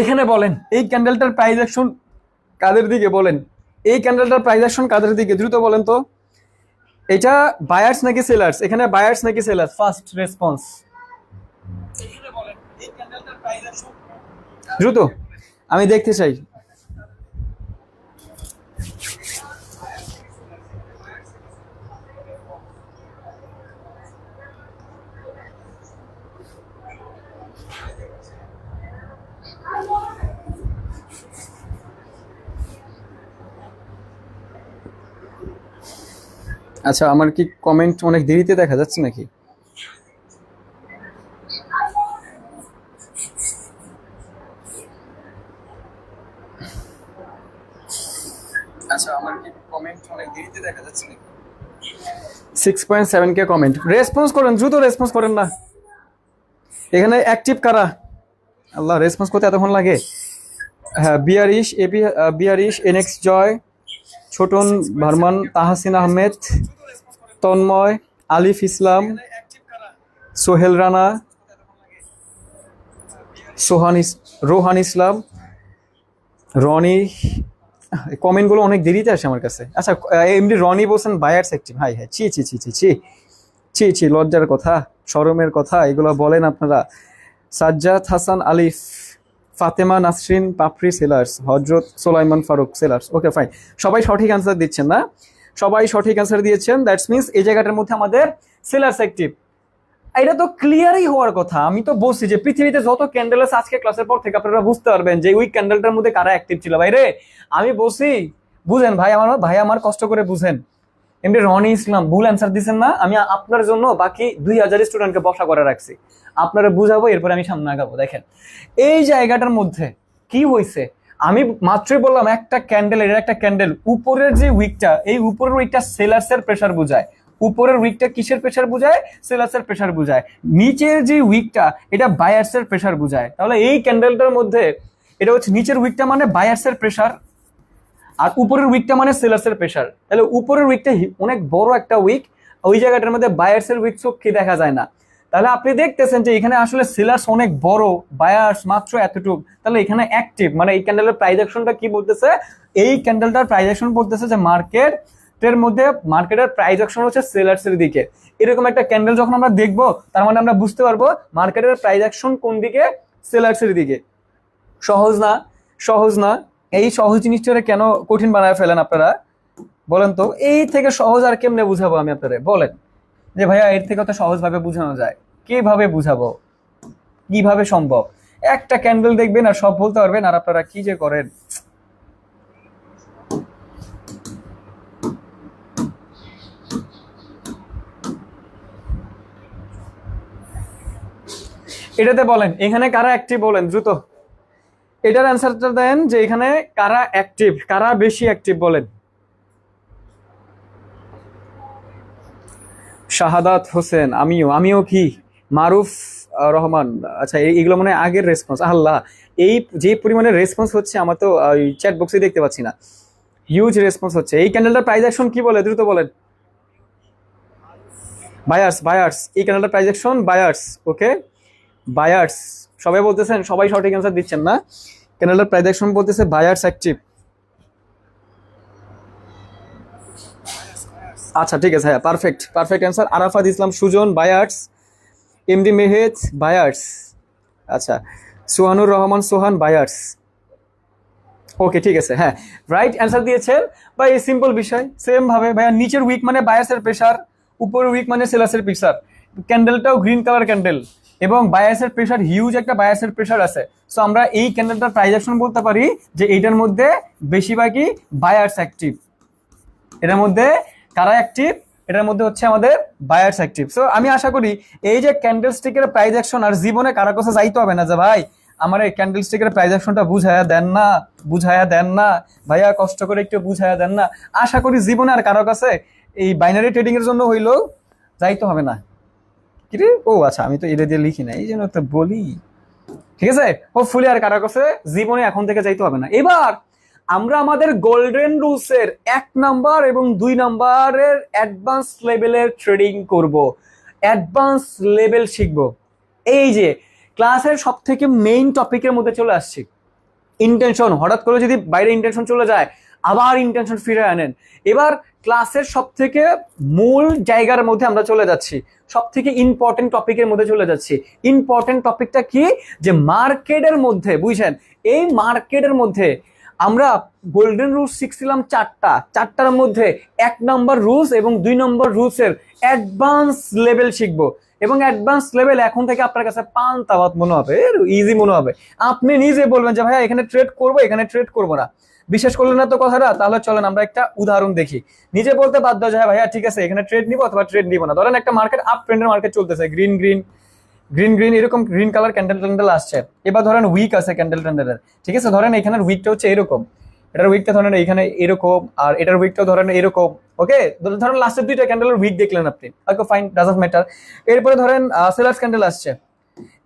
এখানে বলেন এই ক্যান্ডেলটার প্রাইস অ্যাকশন কাদের দিকে, বলেন এই ক্যান্ডেলটার প্রাইস অ্যাকশন কাদের দিকে, দ্রুত বলেন তো। এটা বায়ার্স নাকি সেলার্স? এখানে বায়ার্স নাকি সেলার্স? ফার্স্ট রেসপন্স, দ্রুত আমি দেখতে চাই। আচ্ছা আমার কি কমেন্ট অনেক দেরিতে দেখা যাচ্ছে নাকি? আচ্ছা আমার কি কমেন্ট অনেক দেরিতে দেখা যাচ্ছে নাকি? 6.7 কে কমেন্ট, রেসপন্স করেন, দ্রুত রেসপন্স করেন না। এখানে অ্যাক্টিভ কারা? আল্লাহ, রেসপন্স করতে এতক্ষণ লাগে? হ্যাঁ, বিয়ারিশ, এপি বিয়ারিশ, এনএক্স জয়, ছোটন ভারমান, তাহসিন আহমেদ, তন্ময়, আলিফ ইসলাম, সোহেল রানা, রোহান ইসলাম, রনি। কমেন্টগুলো অনেক দেরিতে আসে আমার কাছে। আচ্ছা এমনি রনি বলছেন বায়ার্স অ্যাক্টিভ, হাই হ্যাঁ, ছি ছি ছি ছি ছি ছি ছি, লজ্জার কথা, শরমের কথা এগুলো বলেন আপনারা। সাজ্জাদ হাসান আলিফ, ফাতেমা নাসরিন পাপড়ি সেলার্স, হজরত সোলাইমান ফারুক সেলার্স। ওকে ফাইন, সবাই সঠিক অ্যান্সার দিচ্ছেন না? সবাই সঠিক অ্যান্সার দিয়েছেন, দ্যাটস মিনস এই জায়গাটার মধ্যে আমাদের সেলার্স অ্যাক্টিভ। এটা তো ক্লিয়ারই হওয়ার কথা। আমি তো বলছি যে পৃথিবীতে যত ক্যান্ডেল আছে, আজকে ক্লাসের পর থেকে আপনারা বুঝতে পারবেন যে ওই ক্যান্ডেলটার মধ্যে কারা অ্যাক্টিভ ছিল। ভাই রে আমি বলছি, বুঝেন ভাই আমার কষ্ট করে বুঝেন। এমনি রনি ইসলাম ভুল অ্যান্সার দিচ্ছেন না, আমি আপনার জন্য বাকি 2000 স্টুডেন্টকে বসা করে রাখছি, আপনারা বুঝাবো, এরপরে আমি সামনে আগাবো। দেখেন এই জায়গাটার মধ্যে কি হয়েছে, আমি মাত্রই বললাম একটা ক্যান্ডেল, এটা একটা ক্যান্ডেল, উপরের যে উইকটা, এই উপরের উইকটা সেলার্সের প্রেসার বোঝায়, উপরের উইকটা কিসের প্রেসার বোঝায়? সেলার্সের প্রেসার বোঝায়। নিচের যে উইকটা, এটা বায়ার্সের প্রেসার বোঝায়। তাহলে এই ক্যান্ডেলটার মধ্যে এটা হচ্ছে নিচের উইকটা মানে বায়ার্সের প্রেসার, আর উপরের উইকটা মানে সেলার্সের প্রেসার। তাহলে উপরের উইকটা অনেক বড় একটা উইক, ওই জায়গাটার মধ্যে বায়ার্সের উইক চোখে দেখা যায় না। তাহলে আপনি দেখতেছেন যে এখানে আসলে সেলার্স অনেক বড়, বায়ার্স মাত্র এতটুকু। তাহলে এখানে অ্যাক্টিভ, মানে এই ক্যান্ডেলের প্রাইস অ্যাকশনটা কি বলতেছে? এই ক্যান্ডেলটার প্রাইস অ্যাকশন বলতেছে যে মার্কেটের মধ্যে, মার্কেটের প্রাইস অ্যাকশন হচ্ছে সেলার্সের দিকে। এরকম একটা ক্যান্ডেল যখন আমরা দেখবো, তার মানে আমরা বুঝতে পারবো মার্কেটের প্রাইস অ্যাকশন কোন দিকে? সেলার্সের দিকে। সহজ না? সহজ না? এই সহজ জিনিসটা কেন কঠিন বানায় ফেলেন আপনারা বলেন তো? এই থেকে সহজ আর কেমনে বুঝাবো আমি আপনারা? বলেন যে ভাইয়া এর থেকে তো সহজ ভাবে বুঝানো যায়, কিভাবে বুঝাবো? কিভাবে সম্ভব? একটা ক্যান্ডেল দেখবেন আর সব বলতে পারবেন, আর আপনারা কি যে করেন। এটাতে বলেন এখানে কারা অ্যাক্টিভ, বলেন দ্রুত। এটার অ্যান্সারটা দেন যে এখানে কারা অ্যাক্টিভ, কারা বেশি অ্যাক্টিভ, বলেন। শাহাদাত হোসেন, আমিও কি, মারুফ রহমান। আচ্ছা এগুলো মানে আগের রেসপন্স। আল্লাহ, এই যে পরিমাণে রেসপন্স হচ্ছে আমার তো চ্যাট বক্সে দেখতে পাচ্ছি না, হিউজ রেসপন্স হচ্ছে। এই ক্যান্ডেলটার প্রাইস অ্যাকশন কি বলে, দ্রুত বলেন। বায়ার্স বায়ার্স, এই ক্যান্ডেলটার প্রাইস অ্যাকশন বায়ার্স। ওকে, বায়ার্স সবাই বলতেছেন, সবাই সঠিক অ্যান্সার দিচ্ছেন না। ক্যান্ডেলটার প্রাইস অ্যাকশন বলতেছে বায়ার্স অ্যাক্টিভ। আচ্ছা ঠিক আছে, হ্যাঁ perfect perfect answer. Arafat Islam Sujan buyers, MD মেহেজ buyers, আচ্ছা সোহানুর রহমান সোহান বায়ার্স। ওকে ঠিক আছে, হ্যাঁ রাইট অ্যান্সার দিয়েছেন ভাই। এই সিম্পল বিষয়, সেম ভাবে ভাইয়া নিচের উইক মানে বায়াসের প্রেসার, উপরের উইক মানে সেলাসের প্রেসার। ক্যান্ডেলটাও গ্রিন কালার ক্যান্ডেল এবং বায়াসের প্রেসার, হিউজ একটা বায়াসের প্রেসার আছে। সো আমরা এই ক্যান্ডেলটার প্রাইস অ্যাকশন বলতে পারি যে এইটার মধ্যে বেশিরভাগই বায়ার্স অ্যাক্টিভ। এটার মধ্যে কারা অ্যাক্টিভ? এটার মধ্যে হচ্ছে আমাদের বায়ার্স অ্যাক্টিভ। সো আমি আশা করি এই যে ক্যান্ডেল স্টিকের প্রাইস অ্যাকশন, আর জীবনে কারো কাছে যাইতে হবে না যে ভাই আমার এই ক্যান্ডেল স্টিকের প্রাইস অ্যাকশনটা বুঝায়া দেন না, বুঝায়া দেন না ভাইয়া, কষ্ট করে একটু বুঝায়া দেন না। আশা করি জীবনে আর কারো কাছে এই বাইনারি ট্রেডিং এর জন্য হইলেও যাইতে হবে না। কি রে, ও আচ্ছা আমি তো এটা দিয়ে লিখি না, এই জন্য তো বলি। ঠিক আছে, হোপফুলি আর কারো কাছে জীবনে এখন থেকে যাইতে হবে না। এবার আমরা আমাদের গোল্ডেন রুলসের 1 নাম্বার এবং 2 নাম্বারের অ্যাডভান্স লেভেলের ট্রেডিং করব, অ্যাডভান্স লেভেল শিখব। এই যে ক্লাসের সব থেকে মেইন টপিকের মধ্যে চলে আসছি, ইন্টেনশন। হঠাৎ করে যদি বাইরে ইন্টেনশন চলে যায়, আবার ইন্টেনশন ফিরে আনেন। এবার ক্লাসের সব থেকে মূল জায়গার মধ্যে আমরা চলে যাচ্ছি, সব থেকে ইম্পর্টেন্ট টপিকের মধ্যে চলে যাচ্ছি। ইম্পর্টেন্ট টপিকটা কি? যে মার্কেটের মধ্যে, বুঝছেন, এই মার্কেটের মধ্যে আমরা গোল্ডেন রুলস শিখছিলাম 4টার মধ্যে 1 নম্বর রুলস এবং 2 নম্বর রুলসের অ্যাডভান্স লেভেল শিখবো। এবং অ্যাডভান্স লেভেল এখন থেকে আপনার কাছে পান্তাভাত মনে হবে, ইজি মনে হবে। আপনি নিজে বলবেন যে ভাইয়া এখানে ট্রেড করবো, এখানে ট্রেড করবো না। বিশ্বাস করলেন না তো কথাটা? তাহলে চলেন আমরা একটা উদাহরণ দেখি। নিজে বলতে বাধ্য যে ভাইয়া ঠিক আছে এখানে ট্রেড নিবো অথবা ট্রেড নিবো না। ধরেন একটা মার্কেট আপ ট্রেন্ডের মার্কেট চলতেছে, গ্রিন গ্রিন গ্রিন গ্রিন এরকম গ্রিন কালার ক্যান্ডেল ট্যান্ডেল আসছে। এবার ধরেন উইক আছে ক্যান্ডেল ট্যান্ডেলের, ঠিক আছে। ধরেন এখানের উইকটা হচ্ছে এরকম, এটার উইকটা ধরেন এখানে এরকম, আর এটার উইকটা ধরেন এরকম। ওকে, ধরেন লাস্টের 2টা ক্যান্ডেলের উইক দেখলেন আপনি, ওকে ফাইন, ডাজন্ট ম্যাটার। এরপরে ধরেন সেলার্স ক্যান্ডেল আসছে,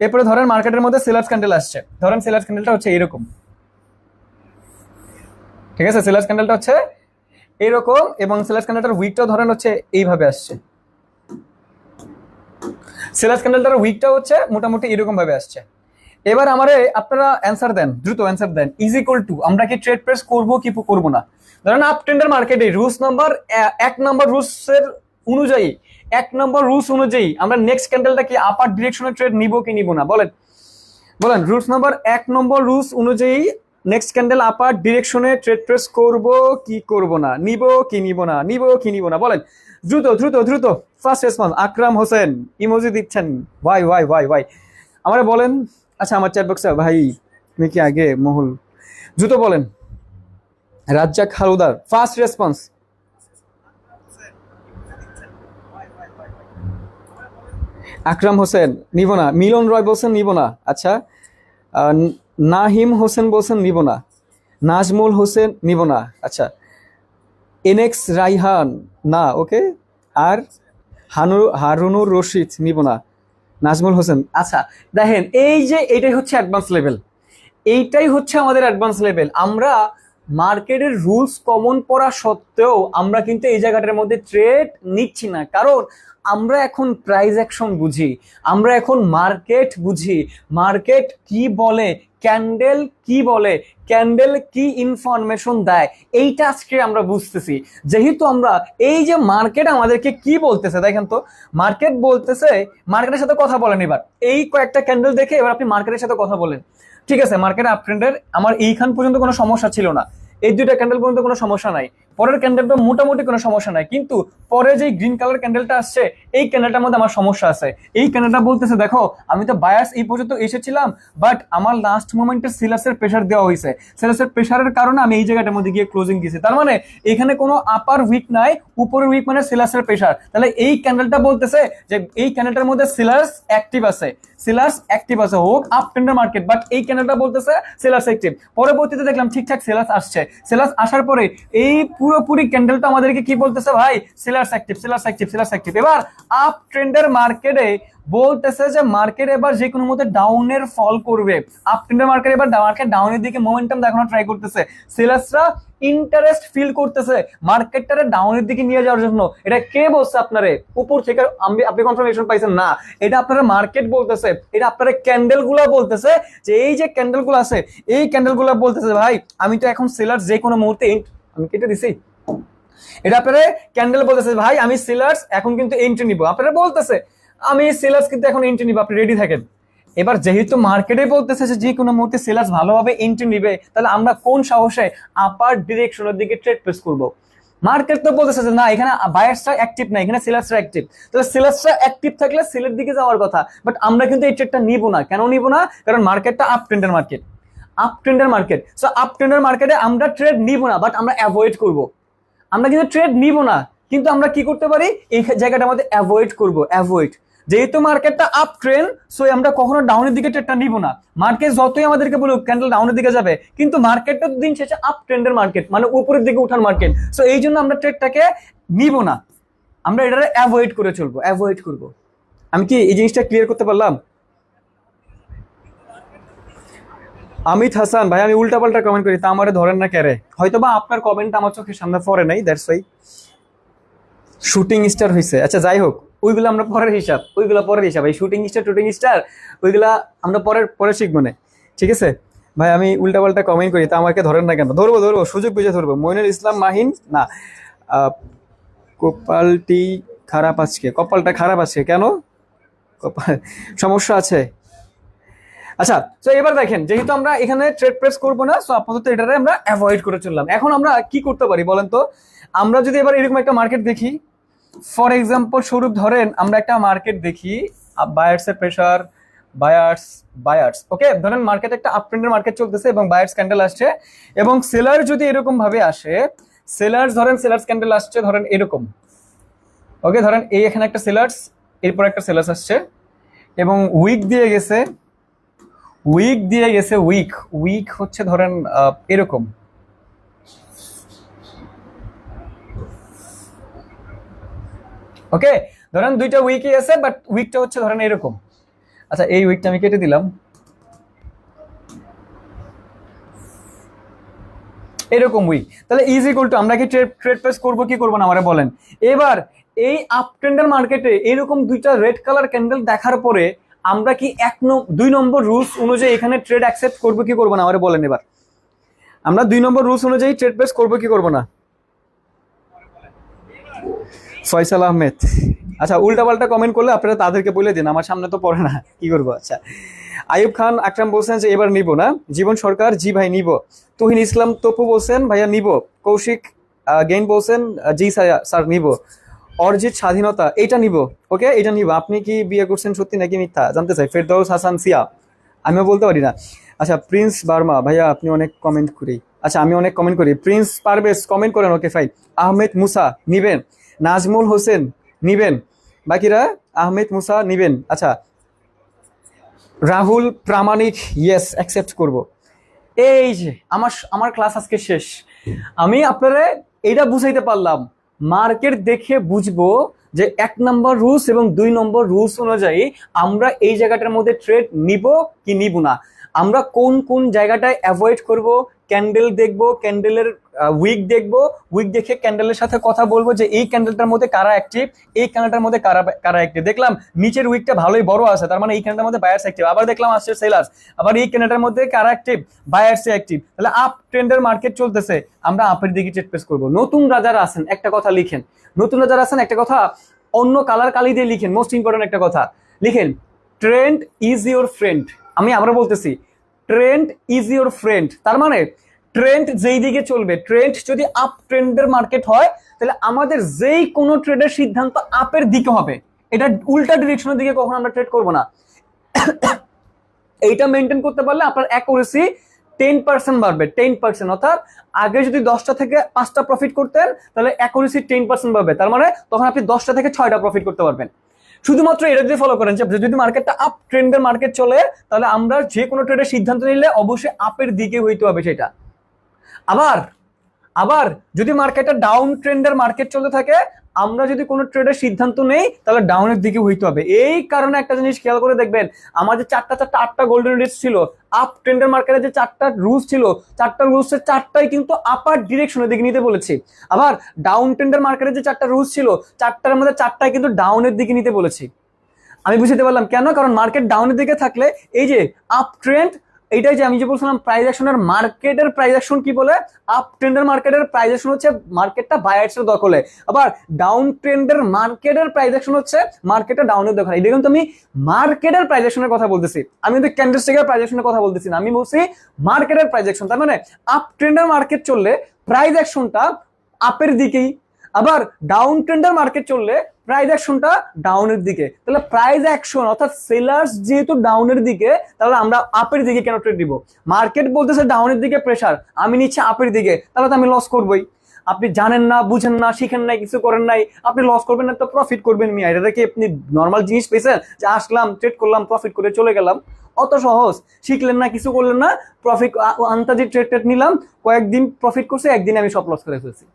এরপরে ধরেন মার্কেটের মধ্যে সেলার্স ক্যান্ডেল আসছে। ধরেন সেলার্স ক্যান্ডেলটা হচ্ছে এরকম, ঠিক আছে, সেলার্স ক্যান্ডেলটা হচ্ছে এরকম এবং সেলার্স ক্যান্ডেলটার উইকটাও ধরেন হচ্ছে এইভাবে আসছে। সেলার্স ক্যান্ডেলটার উইকটা হচ্ছে মোটামুটি এরকম ভাবে আসছে। এবার আমারে আপনারা অ্যান্সার দেন, দ্রুত অ্যান্সার দেন। ইজ ইকুয়াল টু আমরা কি ট্রেড প্রেস করবো কি করবো না? ধরেন আপ ট্রেন্ডের মার্কেটে রুলস নাম্বার 1 নম্বর রুলসের অনুযায়ী, 1 নম্বর রুলস অনুযায়ী আমরা নেক্সট ক্যান্ডেলটা কি আপার ডিরেকশনে ট্রেড নিব কি নিব না? বলেন বলেন, রুলস নাম্বার 1 নম্বর রুলস অনুযায়ী নেক্সট ক্যান্ডেল আপার ডিরেকশনে ট্রেড প্রেস করব কি করব না? নিব কি নিব না? নিব কি নিব না? বলেন দ্রুত দ্রুত দ্রুত। First response Akram Hossain, emoji দিচ্ছেন, ভাই ভাই ভাই ভাই আমারে বলেন। আচ্ছা আমার চ্যাট বক্সে ভাই তুমি কি আগে মহুল, দ্রুত বলেন। Razzak Haldar first response. আকরাম হোসেন নিব না। মিলন রয় বলছেন নিব না। আচ্ছা নাহিম হোসেন বলছেন নিব না। নাজমুল হোসেন নিব না। আচ্ছা এনএক্স রাইহান না, ওকে। আর হারুনুর রশিদ নিব না। নাজমুল হোসেন, আচ্ছা দেখেন এই যে এইটাই হচ্ছে অ্যাডভান্স লেভেল, এইটাই হচ্ছে আমাদের অ্যাডভান্স লেভেল। আমরা মার্কেটের রুলস কমন পড়া সত্ত্বেও আমরা কিন্তু এই জায়গাটার মধ্যে ট্রেড নিচ্ছি না, কারণ আমরা এখন প্রাইস অ্যাকশন বুঝি, আমরা এখন মার্কেট বুঝি। মার্কেট কি বলে, ক্যান্ডেল কি বলে, ক্যান্ডেল কি ইনফরমেশন দেয়, এইটা আজকে আমরা বুঝতেছি। যেহেতু আমরা এই যে মার্কেট আমাদেরকে কি বলতেছে, দেখেন তো মার্কেট বলতেছে, মার্কেটের সাথে কথা বলেন। এবার এই কয়েকটা ক্যান্ডেল দেখে এবার আপনি মার্কেটের সাথে কথা বলেন। ঠিক আছে, মার্কেট আপ ট্রেন্ডের আমার এইখান পর্যন্ত কোনো সমস্যা ছিল না, এই 2টা ক্যান্ডেল পর্যন্ত কোনো সমস্যা নাই, পরের ক্যান্ডেলটা মোটামুটি কোনো সমস্যা নাই, কিন্তু পরে যে গ্রিন কালার ক্যান্ডেলটা আসছে এই ক্যান্ডেলটার মধ্যে আমার সমস্যা আছে। এই ক্যান্ডেলটা বলতেছে দেখো আমি তো বায়াস এই পর্যন্ত এসেছিলাম, বাট আমার লাস্ট মোমেন্টে সেলার্সের প্রেসার দেওয়া হয়েছে, সেলার্সের প্রেসারের কারণে আমি এই জায়গাটার মধ্যে গিয়ে ক্লোজিং দিয়েছি। তার মানে এখানে কোনো আপার উইক নাই, উপরের উইক মানে সেলার্সের প্রেসার। তাহলে এই ক্যান্ডেলটা বলতেছে যে এই ক্যান্ডেলটার মধ্যে সেলার্স অ্যাক্টিভ আছে, সেলার্স অ্যাক্টিভ আছে হোক আপ ট্রেন্ডের মার্কেট, বাট এই ক্যান্ডেলটা বলতেছে সেলার্স অ্যাক্টিভ। পরবর্তীতে দেখলাম ঠিকঠাক সেলার্স আসছে, সেলার্স আসার পরে এই পুরোপুরি ক্যান্ডেলটা আমাদেরকে কি বলতেছে ভাই? Sellers active, sellers active, sellers active. এবার আপ ট্রেন্ডের মার্কেটে বলতেছে যে মার্কেট এবার যে কোনো মতে ডাউনের ফল করবে। আপ ট্রেন্ডের মার্কেট এবার মার্কেট ডাউনের দিকে মোমেন্টাম দেখানো ট্রাই করতেছে। সেলার্সরা ইন্টারেস্ট ফিল করতেছে মার্কেটটারে ডাউনের দিকে নিয়ে যাওয়ার জন্য। এটা কে বলছে আপনারে? উপর থেকে আপনি কনফার্মেশন পাইছেন না, এটা আপনারা মার্কেট বলতেছে, এটা আপনারা ক্যান্ডেল গুলা বলতেছে যে এই যে ক্যান্ডেল গুলো আছে এই ক্যান্ডেল গুলা বলতেছে ভাই আমি তো এখন সেলার্স যে কোনো মুহূর্তে, আমি কেটে দিছি, এটা আপনারা ক্যান্ডেল বলতেছে ভাই আমি সেলার্স এখন কিন্তু এন্ট্রি নিব। আপনারা বলতেছে আমি সেলার্স কিন্তু এখন এন্ট্রি নিব, আপনি রেডি থাকেন। এবার যেহেতু মার্কেটে বলতেছে যে কোনো মুহূর্তে সেলার্স ভালোভাবে এন্ট্রি নিবে, তাহলে আমরা কোন সাহসে আপার ডিরেকশনের দিকে ট্রেড প্লেস করব? মার্কেট তো বলতেছে যে না এখানে বায়ার্সরা অ্যাক্টিভ না, এখানে সেলার্সরা অ্যাক্টিভ। তাহলে সেলার্সরা অ্যাক্টিভ থাকলে সেলের দিকে যাওয়ার কথা, বাট আমরা কিন্তু এই ট্রেডটা নিব না। কেন নিব না? কারণ মার্কেটটা আপ ট্রেন্ডের মার্কেট, আপ ট্রেন্ডের মার্কেট। সো আপ ট্রেন্ডের মার্কেটে আমরা ট্রেড নিব না, বাট আমরা অ্যাভয়েড করব। আমরা কিন্তু ট্রেড নিব না, কিন্তু আমরা কি করতে পারি? এই জায়গাটা আমাদের অ্যাভয়েড করব, অ্যাভয়েড। যেহেতু মার্কেটটা আপ ট্রেন্ড, সো আমরা কখনো ডাউনের দিকে ট্রেডটা নিব না। মার্কেট যতই আমাদেরকে বলুক ক্যান্ডেল ডাউনের দিকে যাবে, কিন্তু মার্কেটটা দিন শেষে আপ ট্রেন্ডের মার্কেট, মানে উপরের দিকে উঠার মার্কেট। সো এই জন্য আমরা ট্রেডটাকে নিব না, আমরা এটাকে অ্যাভয়েড করে চলবো, অ্যাভয়েড করব। আমি কি এই জিনিসটা ক্লিয়ার করতে পারলাম? আমিত হাসান ভাই, আমি উল্টাপাল্টা কমেন্ট করি তা আমারে ধরেন না কেরে? হয়তোবা আপনার কমেন্ট আমার চোখের সামনে পড়ে নাই, দ্যাটস ওয়াই। শুটিং স্টার হয়েছে, আচ্ছা যাই হোক, ওইগুলো আমরা পরের হিসাব, ওইগুলো পরের হিসাব। এই শুটিং স্টার টুটিং স্টার ওইগুলা আমরা পরে শিখবো না, ঠিক আছে ভাই? আমি উল্টাপাল্টা কমেন্ট করি তা আমাকে ধরেন না কেন? ধরবো ধরবো, সুযোগ বুঝে ধরবো। মইনুল ইসলাম মাহিন, না কপালটি খারাপ আজকে, কপালটা খারাপ আছে কেন? কপাল সমস্যা আছে? আচ্ছা, তো এবার দেখেন, যেহেতু আমরা এখানে ট্রেড প্রেস করবো না, সো আপাতত এটারে আমরা অ্যাভয়েড করে চললাম। এখন আমরা কি করতে পারি বলেন তো? আমরা যদি এবার এরকম একটা মার্কেট দেখি, ফর এক্সাম্পল স্বরূপ ধরেন আমরা একটা মার্কেট দেখি, বায়ার্স এর প্রেসার, বায়ার্স ওকে, ধরেন মার্কেট একটা আপ ট্রেন্ডের মার্কেট চলতেছে এবং বায়ার্স ক্যান্ডেল আসছে, এবং সেলার যদি এরকম ভাবে আসে, সেলার্স ক্যান্ডেল আসছে ধরেন এরকম, ওকে, ধরেন এই এখানে একটা সেলার্স, এরপর একটা সেলার্স আসছে এবং উইক দিয়ে গেছে, উইক হচ্ছে ধরেন এরকম, ওকে, ধরেন দুইটা উইকই আছে, বাট উইকটা হচ্ছে ধরেন এরকম। আচ্ছা, এই উইকটা আমি কেটে দিলাম, এরকম উইক। তাহলে ইজ ইকুয়াল টু আমরা কি ট্রেড প্লেস করবো কি করবো না আমারে বলেন? এবার এই আপ ট্রেন্ডের মার্কেটে এরকম দুইটা রেড কালার ক্যান্ডেল দেখার পরে আমরা কি 2 নম্বর রুলস অনুযায়ী এখানে ট্রেড অ্যাকসেপ্ট করবো কি করবো না আমারে বলেন? এবার আমরা 2 নম্বর রুলস অনুযায়ী ট্রেড প্লেস করবো কি করবো না? ফয়সাল আহমেদ, আচ্ছা উল্টাপাল্টা কমেন্ট করলে আপনারা তাদেরকে বলে দিন, আমার সামনে তো পড়ে না, কি করবো? আচ্ছা, আইয়ুব খান আকরাম বলছেন যে এবার নিব না। জীবন সরকার, জি ভাই নিব। তুহিন ইসলাম তপু বলছেন ভাইয়া নিব। কৌশিক গেইন বলছেন জি স্যার নিব। অর্জিত স্বাধীনতা, এইটা নিব, ওকে এটা নিব। আপনি কি বিয়ে করছেন সত্যি নাকি মিথ্যা জানতে চাই। ফেরদৌস হাসান সিয়া, আমিও বলতে পারি না। আচ্ছা, প্রিন্স বার্মা ভাইয়া আপনি অনেক কমেন্ট করি, আচ্ছা আমি অনেক কমেন্ট করি। প্রিন্স পারভেজ কমেন্ট করেন, ওকে ফাইন। আহমেদ মুসা নিবেন। নাজমুল হোসেন নিবেন। বাকিরা আহমেদ মুসা নিবেন। আচ্ছা, রাহুল প্রামাণিক, ইয়েস অ্যাকসেপ্ট করব। এই যে আমার ক্লাস আজকে শেষ। আমি আপনারা এটা বুঝাইতে পারলাম, মার্কেট দেখে বুঝবো যে 1 নম্বর রুলস এবং 2 নম্বর রুলস অনুযায়ী আমরা এই জায়গাটার মধ্যে ট্রেড নিব কি নিব না, আমরা কোন কোন জায়গাটায় অ্যাভয়েড করব। ক্যান্ডেল দেখবো, ক্যান্ডেলের উইক দেখবো, উইক দেখে ক্যান্ডেলের সাথে কথা বলবো যে এই ক্যান্ডেলটার মধ্যে কারা অ্যাক্টিভ, এই ক্যান্ডেলটার মধ্যে কারা অ্যাক্টিভ। দেখলাম নিচের উইকটা ভালোই বড় আছে, তার মানে এই ক্যান্ডেলটার মধ্যে বায়ার্স অ্যাক্টিভ। আবার দেখলাম আসছে সেলার্স, আবার এই ক্যান্ডেলটার মধ্যে কারা অ্যাক্টিভ, বায়ার্স অ্যাক্টিভ। তাহলে আপ ট্রেন্ডের মার্কেট চলতেছে, আমরা আপের দিকে ট্রেড প্লেস করবো। নতুন যারা আছেন একটা কথা লিখেন, নতুনরা যারা আছেন একটা কথা অন্য কালি দিয়ে লিখেন, মোস্ট ইম্পর্টেন্ট একটা কথা লিখেন, ট্রেন্ড ইজ ইউর ফ্রেন্ড। আমি আবার বলতেছি, ট্রেন্ড ইজ ইউর ফ্রেন্ড। তার মানে ট্রেন্ড যেই দিকে চলবে, ট্রেন্ড যদি আপ ট্রেন্ডের মার্কেট হয়, তাহলে আমাদের যেই কোনো ট্রেডের সিদ্ধান্ত আপের দিকে হবে। এটা উল্টা ডিরেকশনের দিকে কখনো আমরা ট্রেড করবো না। এইটা মেনটেন করতে পারলে আপনার অ্যাকুরেসি 10% বাড়বে, 10%। অর্থাৎ আগে যদি 10টা থেকে 5টা প্রফিট করতেন, তাহলে অ্যাকুরেসি 10% বাড়বে। তার মানে তখন আপনি 10টা থেকে 6টা প্রফিট করতে পারবেন। শুধুমাত্র এটা যদি ফলো করেন যে যদি মার্কেটটা আপ ট্রেন্ডের মার্কেট চলে, তাহলে আমরা যে কোনো ট্রেডের সিদ্ধান্ত নিলে অবশ্যই আপের দিকে হইতে হবে সেটা। আবার আবার যদি মার্কেটটা ডাউন ট্রেন্ডের মার্কেট চলতে থাকে, আমরা যদি কোনো ট্রেডের সিদ্ধান্ত নেই তাহলে ডাউনের দিকে হইতে হবে। এই কারণে একটা জিনিস খেয়াল করে দেখবেন, আমাদের আটটা গোল্ডেন রিটস ছিল, আপ ট্রেন্ডের মার্কেটে যে 4টা রুলস ছিল, 4টা রুলসের 4টাই কিন্তু আপার ডিরেকশনের দিকে নিতে বলেছি। আবার ডাউন ট্রেন্ডের মার্কেটে যে 4টা রুলস ছিল, 4টার মধ্যে 4টাই কিন্তু ডাউনের দিকে নিতে বলেছি। আমি বুঝতে পারলাম কেন, কারণ মার্কেট ডাউনের দিকে থাকলে এই যে আপ ট্রেন্ড, এইটাই যে আমি যে বলছিলাম প্রাইস অ্যাকশনের মার্কেটের প্রাইস অ্যাকশন কি বলে, আপ ট্রেন্ডের মার্কেটের প্রাইস অ্যাকশন হচ্ছে মার্কেটটা বায়ার্সের দখলে, আবার ডাউন ট্রেন্ডের মার্কেটের প্রাইস অ্যাকশন হচ্ছে মার্কেটটা ডাউনের দখলে। এটা কিন্তু আমি মার্কেটের প্রাইস অ্যাকশনের কথা বলতেছি, আমি কিন্তু ক্যান্ডেলস্টিকের প্রাইস অ্যাকশনের কথা বলতেছি না, আমি বলছি মার্কেটের প্রাইস অ্যাকশন। তার মানে আপ ট্রেন্ডের মার্কেট চললে প্রাইস অ্যাকশনটা আপের দিকেই, আবার ডাউন ট্রেন্ডের মার্কেট চললে প্রাইস অ্যাকশনটা ডাউনের দিকে। তাহলে প্রাইস অ্যাকশন অর্থাৎ সেলার্স যেহেতু ডাউনের দিকে, তাহলে আমরা আপের দিকে কেন ট্রেড দিব? মার্কেট বলতেছে ডাউনের দিকে প্রেসার, আমি নিচ্ছি আপের দিকে, তাহলে তো আমি লস করবোই। আপনি জানেন না, বুঝেন না, শিখেন নাই, কিছু করেন নাই, আপনি লস করবেন না তো প্রফিট করবেন মিয়া। এটা কি আপনি নর্মাল জিনিস পেয়েছেন যে আসলাম ট্রেড করলাম প্রফিট করে চলে গেলাম? অত সহজ। শিখলেন না, কিছু করলেন না, প্রফিট আন্তাজি ট্রেড নিলাম, কয়েকদিন প্রফিট করছে, একদিন আমি সব লস করে ফেলছি।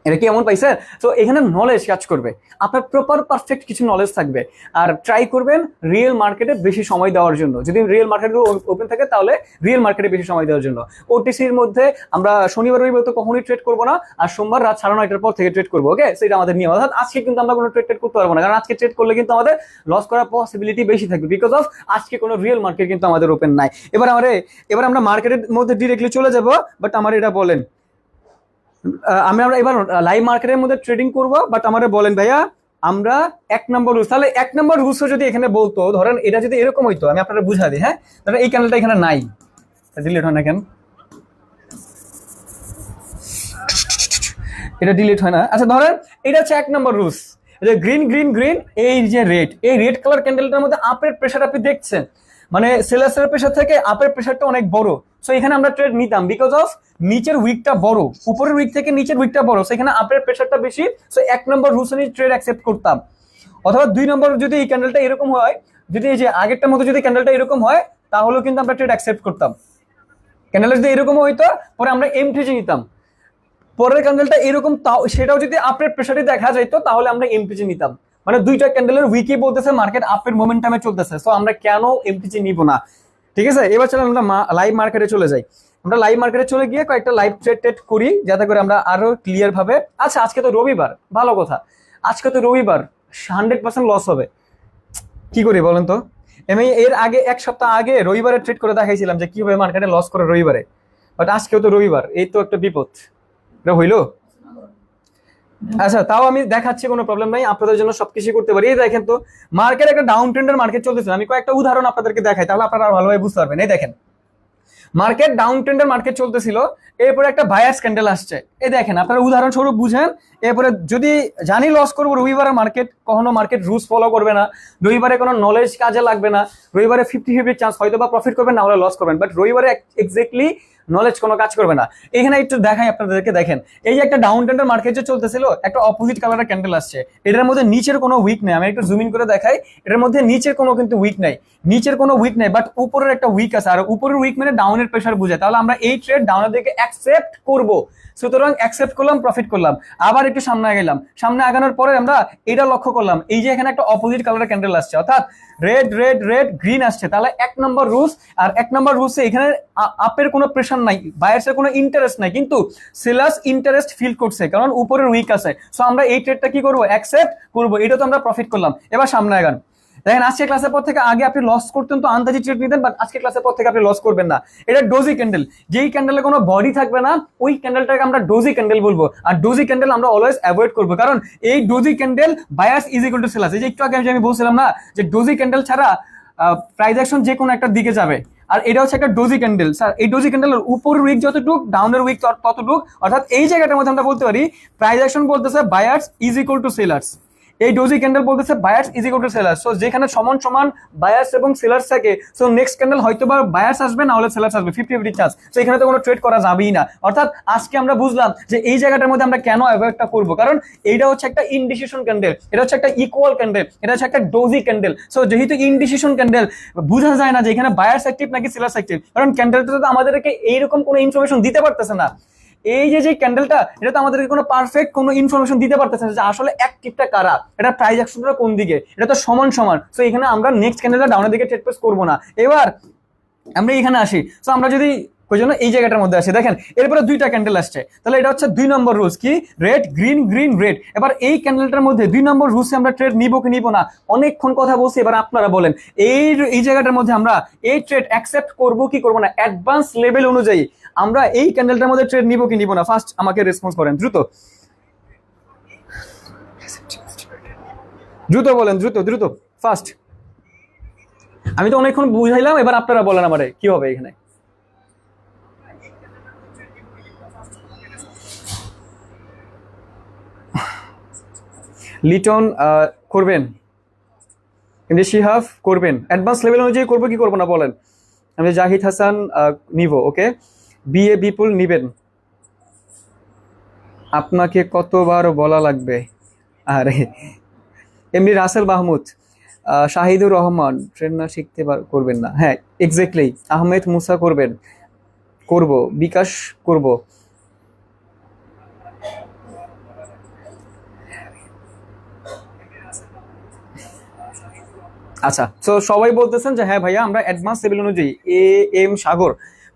এটা কি এমন পাইছে? তো এখানে নলেজ কাজ করবে, আপনার প্রপার পারফেক্ট কিছু নলেজ থাকবে, আর ট্রাই করবেন রিয়েল মার্কেটে বেশি সময় দেওয়ার জন্য। যদি রিয়েল মার্কেট ওপেন থাকে তাহলে রিয়েল মার্কেটে বেশি সময় দেওয়ার জন্য। ওটিসির মধ্যে আমরা শনিবার রবিবার তো কখনোই ট্রেড করবো না, আর সোমবার রাত 9:30টার পর থেকে ট্রেড করবো। ওকে, সেটা আমাদের নিয়ম। অর্থাৎ আজকে কিন্তু আমরা কোনো ট্রেড করতে পারবো না, কারণ আজকে ট্রেড করলে কিন্তু আমাদের লস করার পসিবিলিটি বেশি থাকবে, বিকজ অফ আজকে কোনো রিয়েল মার্কেট কিন্তু আমাদের ওপেন নাই। এবার আমরা মার্কেটের মধ্যে ডিরেক্টলি চলে যাবো। বাট আমার এটা বলেন, আমরা এবার লাইভ মার্কেটের মধ্যে ট্রেডিং করব, বাট আমাদের বলেন ভাইয়া আমরা 1 নম্বর রুলস, তাহলে 1 নম্বর রুলস যদি এখানে বলতো, ধরেন এটা যদি এরকম হইতো, আমি আপনাদের বুঝা দিই। হ্যাঁ, ধরেন এই ক্যান্ডেলটা এখানে নাই, ডিলিট হয় না কেন? এটা ডিলিট হয় না। আচ্ছা, ধরেন এটা হচ্ছে 1 নম্বর রুলস, যে গ্রিন গ্রিন গ্রিন, এই যে রেড, এই রেড কালার ক্যান্ডেলটার মধ্যে আপের প্রেসার আপনি দেখছেন, মানে সেলার্সের প্রেসার থেকে আপের প্রেসারটা অনেক বড়। সো এখানে আমরা ট্রেড নিতাম, বিকজ অফ নিচের উইকটা বড়, উপরের উইক থেকে নিচের উইকটা বড়, সেখানে আপের প্রেসারটা বেশি। সো 1 নম্বর রুলস আমি ট্রেড অ্যাকসেপ্ট করতাম। অথবা 2 নম্বর যদি এই ক্যান্ডেলটা এরকম হয়, যদি এই যে আগেরটার মতো যদি ক্যান্ডেলটা এরকম হয়, তাহলেও কিন্তু আমরা ট্রেড অ্যাকসেপ্ট করতাম। ক্যান্ডেলটা যদি এরকম হইতো, পরে আমরা এমটিজি নিতাম। পরের ক্যান্ডেলটা এরকম, তাও সেটাও যদি আপের প্রেসারে দেখা যাইতো, তাহলে আমরা এমটিজি নিতাম। মানে দুইটা ক্যান্ডেলের উইকই বলতেছে মার্কেট আপের মোমেন্টামে চলতেছে, সো আমরা কেন এমটিজি নিব না? ঠিক আছে, এবার চলো আমরা লাইভ মার্কেটে চলে যাই। আমরা লাইভ মার্কেটে চলে গিয়ে কয়েকটা লাইভ ট্রেড করি, যাতে করে আমরা আরো ক্লিয়ার ভাবে। আচ্ছা, আজকে তো রবিবার, ভালো কথা, আজকে তো রবিবার, 100% লস হবে। কি করি বলেন তো? আমি এর আগে 1 সপ্তাহ আগে রবিবারে ট্রেড করে দেখাইছিলাম যে কিভাবে মার্কেটে লস করে রবিবারে, বাট আজকেও তো রবিবার, এই তো একটা বিপদ। এটা হইলো? আচ্ছা, তাও আমি দেখাচ্ছি, কোনো প্রবলেম নাই, আপনাদের জন্য সবকিছু করতে পারি। এই দেখেন তো, মার্কেট একটা ডাউন ট্রেন্ডের মার্কেট চলতেছে, আমি কয়েকটা উদাহরণ আপনাদেরকে দেখাই, তাহলে আপনারা ভালোভাবে বুঝতে পারবেন। এই দেখেন, মার্কেট ডাউন ট্রেন্ডের মার্কেট চলতেছিল, এরপরে একটা বায়ার্স ক্যান্ডেল আসছে। এই দেখেন, আপনারা উদাহরণস্বরূপ বুঝেন। এরপরে যদি জানি লস করবো, রবিবারের মার্কেট কখনো মার্কেট রুলস ফলো করবে না, রবিবারে কোনো নলেজ কাজে লাগবে না, রবিবারে 50-50 চান্স, হয়তো বা প্রফিট করবেন, না হলে লস করবেন, বাট রবিবারে এক্স্যাক্টলি নলেজ কোনো কাজ করবে না। এখানে একটু দেখাই আপনাদেরকে, দেখেন এই যে একটা ডাউন ট্রেন্ডের মার্কেট যে চলতেছিল, একটা অপোজিট কালারের ক্যান্ডেল আসছে, এটার মধ্যে নিচের কোনো উইক নেই। আমি একটু জুম ইন করে দেখাই, এটার মধ্যে নিচের কোনো কিন্তু উইক নাই, নিচের কোনো উইক নেই, বাট উপরের একটা উইক আছে, আর উপরের উইক মানে ডাউনের প্রেসার বুঝে, তাহলে আমরা এই ট্রেড ডাউনের দিকে অ্যাকসেপ্ট করব। সুতরাং অ্যাকসেপ্ট করলাম, প্রফিট করলাম। আবার একটু সামনে গেলাম, সামনে আগানোর পরে আমরা এটা লক্ষ্য করলাম, এই যে এখানে একটা অপোজিট কালারের ক্যান্ডেল আসছে, অর্থাৎ রেড রেড রেড গ্রিন আসছে, তাহলে 1 নম্বর রুলস। আর 1 নম্বর রুলসে এখানে আপের কোনো প্রেশার নাই, বায়ার্সের কোনো ইন্টারেস্ট নাই, কিন্তু সেলার্স ইন্টারেস্ট ফিল করছে, কারণ উপরের উইক আছে। সো আমরা এই ট্রেডটা কি করবো? অ্যাকসেপ্ট করবো। এটা তো আমরা প্রফিট করলাম। এবার সামনে আগান, দেখেন আজকে ক্লাসের পর থেকে, আগে আপনি লস করতেন তো আন্দাজি ট্রেড নিতেন, বাট আজকে ক্লাসের পর থেকে আপনি লস করবেন না। এটা ডোজি ক্যান্ডেল, যেই ক্যান্ডেলে কোনো বডি থাকবে না, ওই ক্যান্ডেলটাকে আমরা ডোজি ক্যান্ডেল বলবো। আর ডোজি ক্যান্ডেল আমরা অলওয়েজ অ্যাভয়েড করবো, কারণ এই doji candle buyers is equal to sellers. এই যে একটু আগে আমি বলছিলাম না, যে ডোজি ক্যান্ডেল ছাড়া প্রাইস অ্যাকশন যে কোনো একটা দিকে যাবে, আর এটা হচ্ছে একটা ডোজি ক্যান্ডেল। স্যার, এই ডোজি ক্যান্ডেলের উপরের উইক যতটুক, ডাউনের উইক ততটুক, অর্থাৎ এই জায়গাটার মধ্যে আমরা বলতে পারি প্রাইস অ্যাকশন বলতেছে buyers is equal to sellers, এই ডোজি ক্যান্ডেল বলতেছে buyers is equal to sellers. So যেখানে সমান সমান বায়ার্স এবং সেলার্স থাকে, সো নেক্সট ক্যান্ডেল হয়তো বা বায়ার্স আসবে, না হলে সেলার্স আসবে, 50-50 চান্স। তো এখানে তো কোনো ট্রেড করা যাবেই না। অর্থাৎ আজকে আমরা বুঝলাম যে এই জায়গাটার মধ্যে আমরা কেন অ্যাভয়েডটা করবো, কারণ এইটা হচ্ছে একটা ইনডিসিশন ক্যান্ডেল, এটা হচ্ছে একটা ইকুয়াল ক্যান্ডেল, এটা হচ্ছে একটা ডোজি ক্যান্ডেল। সো যেহেতু ইনডিসিশন ক্যান্ডেল, বোঝা যায় না যে এখানে বায়ার্স অ্যাক্টিভ নাকি সেলার্স অ্যাক্টিভ, কারণ ক্যান্ডেলটা তো আমাদেরকে এইরকম কোনো ইনফরমেশন দিতে পারতেছে না। এই যে ক্যান্ডেলটা, এটা তো আমাদেরকে কোনো পারফেক্ট কোনো ইনফরমেশন দিতে পারতেছে না যে আসলে অ্যাক্টিভটা কারা, এটা প্রাইস অ্যাকশনটা কোন দিকে, এটা তো সমান সমান। সো এখানে আমরা নেক্সট ক্যান্ডেলটা ডাউনের দিকে ট্রেড প্লেস করবো না। এবার আমরা এখানে আসি। সো আমরা যদি ওই জন্য এই জায়গাটার মধ্যে আসে, দেখেন এরপরে দুইটা ক্যান্ডেল আসছে, তাহলে এটা হচ্ছে 2 নম্বর রুলস কি, রেড গ্রিন গ্রিন রেড। এবার এই ক্যান্ডেলটার মধ্যে 2 নম্বর রুলসে আমরা ট্রেড নিব কি নিব না, অনেকক্ষণ কথা বলছি, এবার আপনারা বলেন এই জায়গাটার মধ্যে আমরা এই ট্রেড অ্যাকসেপ্ট করব কি করব না, অ্যাডভান্স লেভেল অনুযায়ী আমরা এই ক্যান্ডেলটার মধ্যে ট্রেড নিব কি নিব না, ফার্স্ট আমাকে রেসপন্স করেন, দ্রুত দ্রুত বলেন, দ্রুত দ্রুত ফার্স্ট। আমি তো অনেকক্ষণ বুঝাইলাম, এবার আপনারা বলেন আমারে কি হবে এখানে। লিটন করবেন, কিন্তু শিহাব করবেন, অ্যাডভান্স লেভেল অনুযায়ী করবো কি করবো না বলেন। আমি জাহিদ হাসান নিব, ওকে। বিএ বিপুল নিবেন, আপনাকে কতবার বলা লাগবে। আরে এমনি রাসেল মাহমুদ, শাহিদুর রহমান ট্রেন না শিখতে করবেন না, হ্যাঁ এক্স্যাক্টলি। আহমেদ মুসা করবেন, করব। বিকাশ করব। আচ্ছা, তো সবাই বলতেছেন যে হ্যাঁ ভাইয়া আমরা অ্যাডভান্স লেভেল অনুযায়ী, এ এম সাগর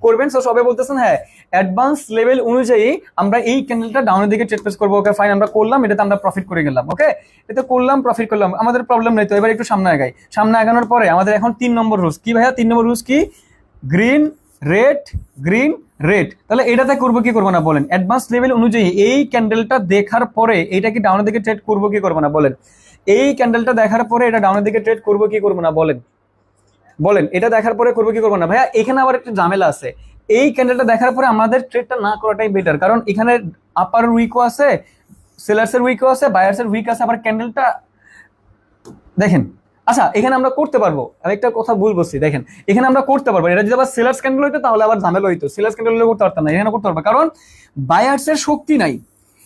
করবেন। সো সবাই বলতেছেন হ্যাঁ অ্যাডভান্স লেভেল অনুযায়ী আমরা এই ক্যান্ডেলটা ডাউনের দিকে ট্রেড প্লেস করবো। ওকে ফাইন, আমরা করলাম, এটাতে আমরা প্রফিট করে গেলাম। ওকে, এটা করলাম, প্রফিট করলাম, আমাদের প্রবলেম নেই। তো এবার একটু সামনে আগাই। সামনে আগানোর পরে আমাদের এখন 3 নম্বর রুলস কি ভাইয়া, 3 নম্বর রুলস কি, গ্রিন রেড গ্রিন রেড। তাহলে এটাতে করবো কি করবো না বলেন, অ্যাডভান্স লেভেল অনুযায়ী এই ক্যান্ডেলটা দেখার পরে এটা কি ডাউনের দিকে ট্রেড করবো কি করবো না বলেন। এই ক্যান্ডেলটা দেখার পরে এটা ডাউনের দিকে ট্রেড করবো কি করবো না বলেন, বলেন এটা দেখার পরে করবো কি করবো না। ভাইয়া এখানে আবার একটা ঝামেলা আছে, এই ক্যান্ডেলটা দেখার পরে আমাদের ট্রেডটা না করাটাই বেটার, কারণ এখানে আপার উইকও আছে, সেলার্সের উইকও আছে, বায়ার্সের উইক আছে, আবার ক্যান্ডেলটা দেখেন। আচ্ছা এখানে আমরা করতে পারবো, আমি একটা কথা ভুল বলছি, দেখেন এখানে আমরা করতে পারবো, এটা যদি আবার সেলার্স ক্যান্ডেল হইতো তাহলে আবার ঝামেলা হইতো, সেলার্স ক্যান্ডেল হলে করতে পারতাম না, এখানে করতে পারবো কারণ বায়ার্সের শক্তি নাই,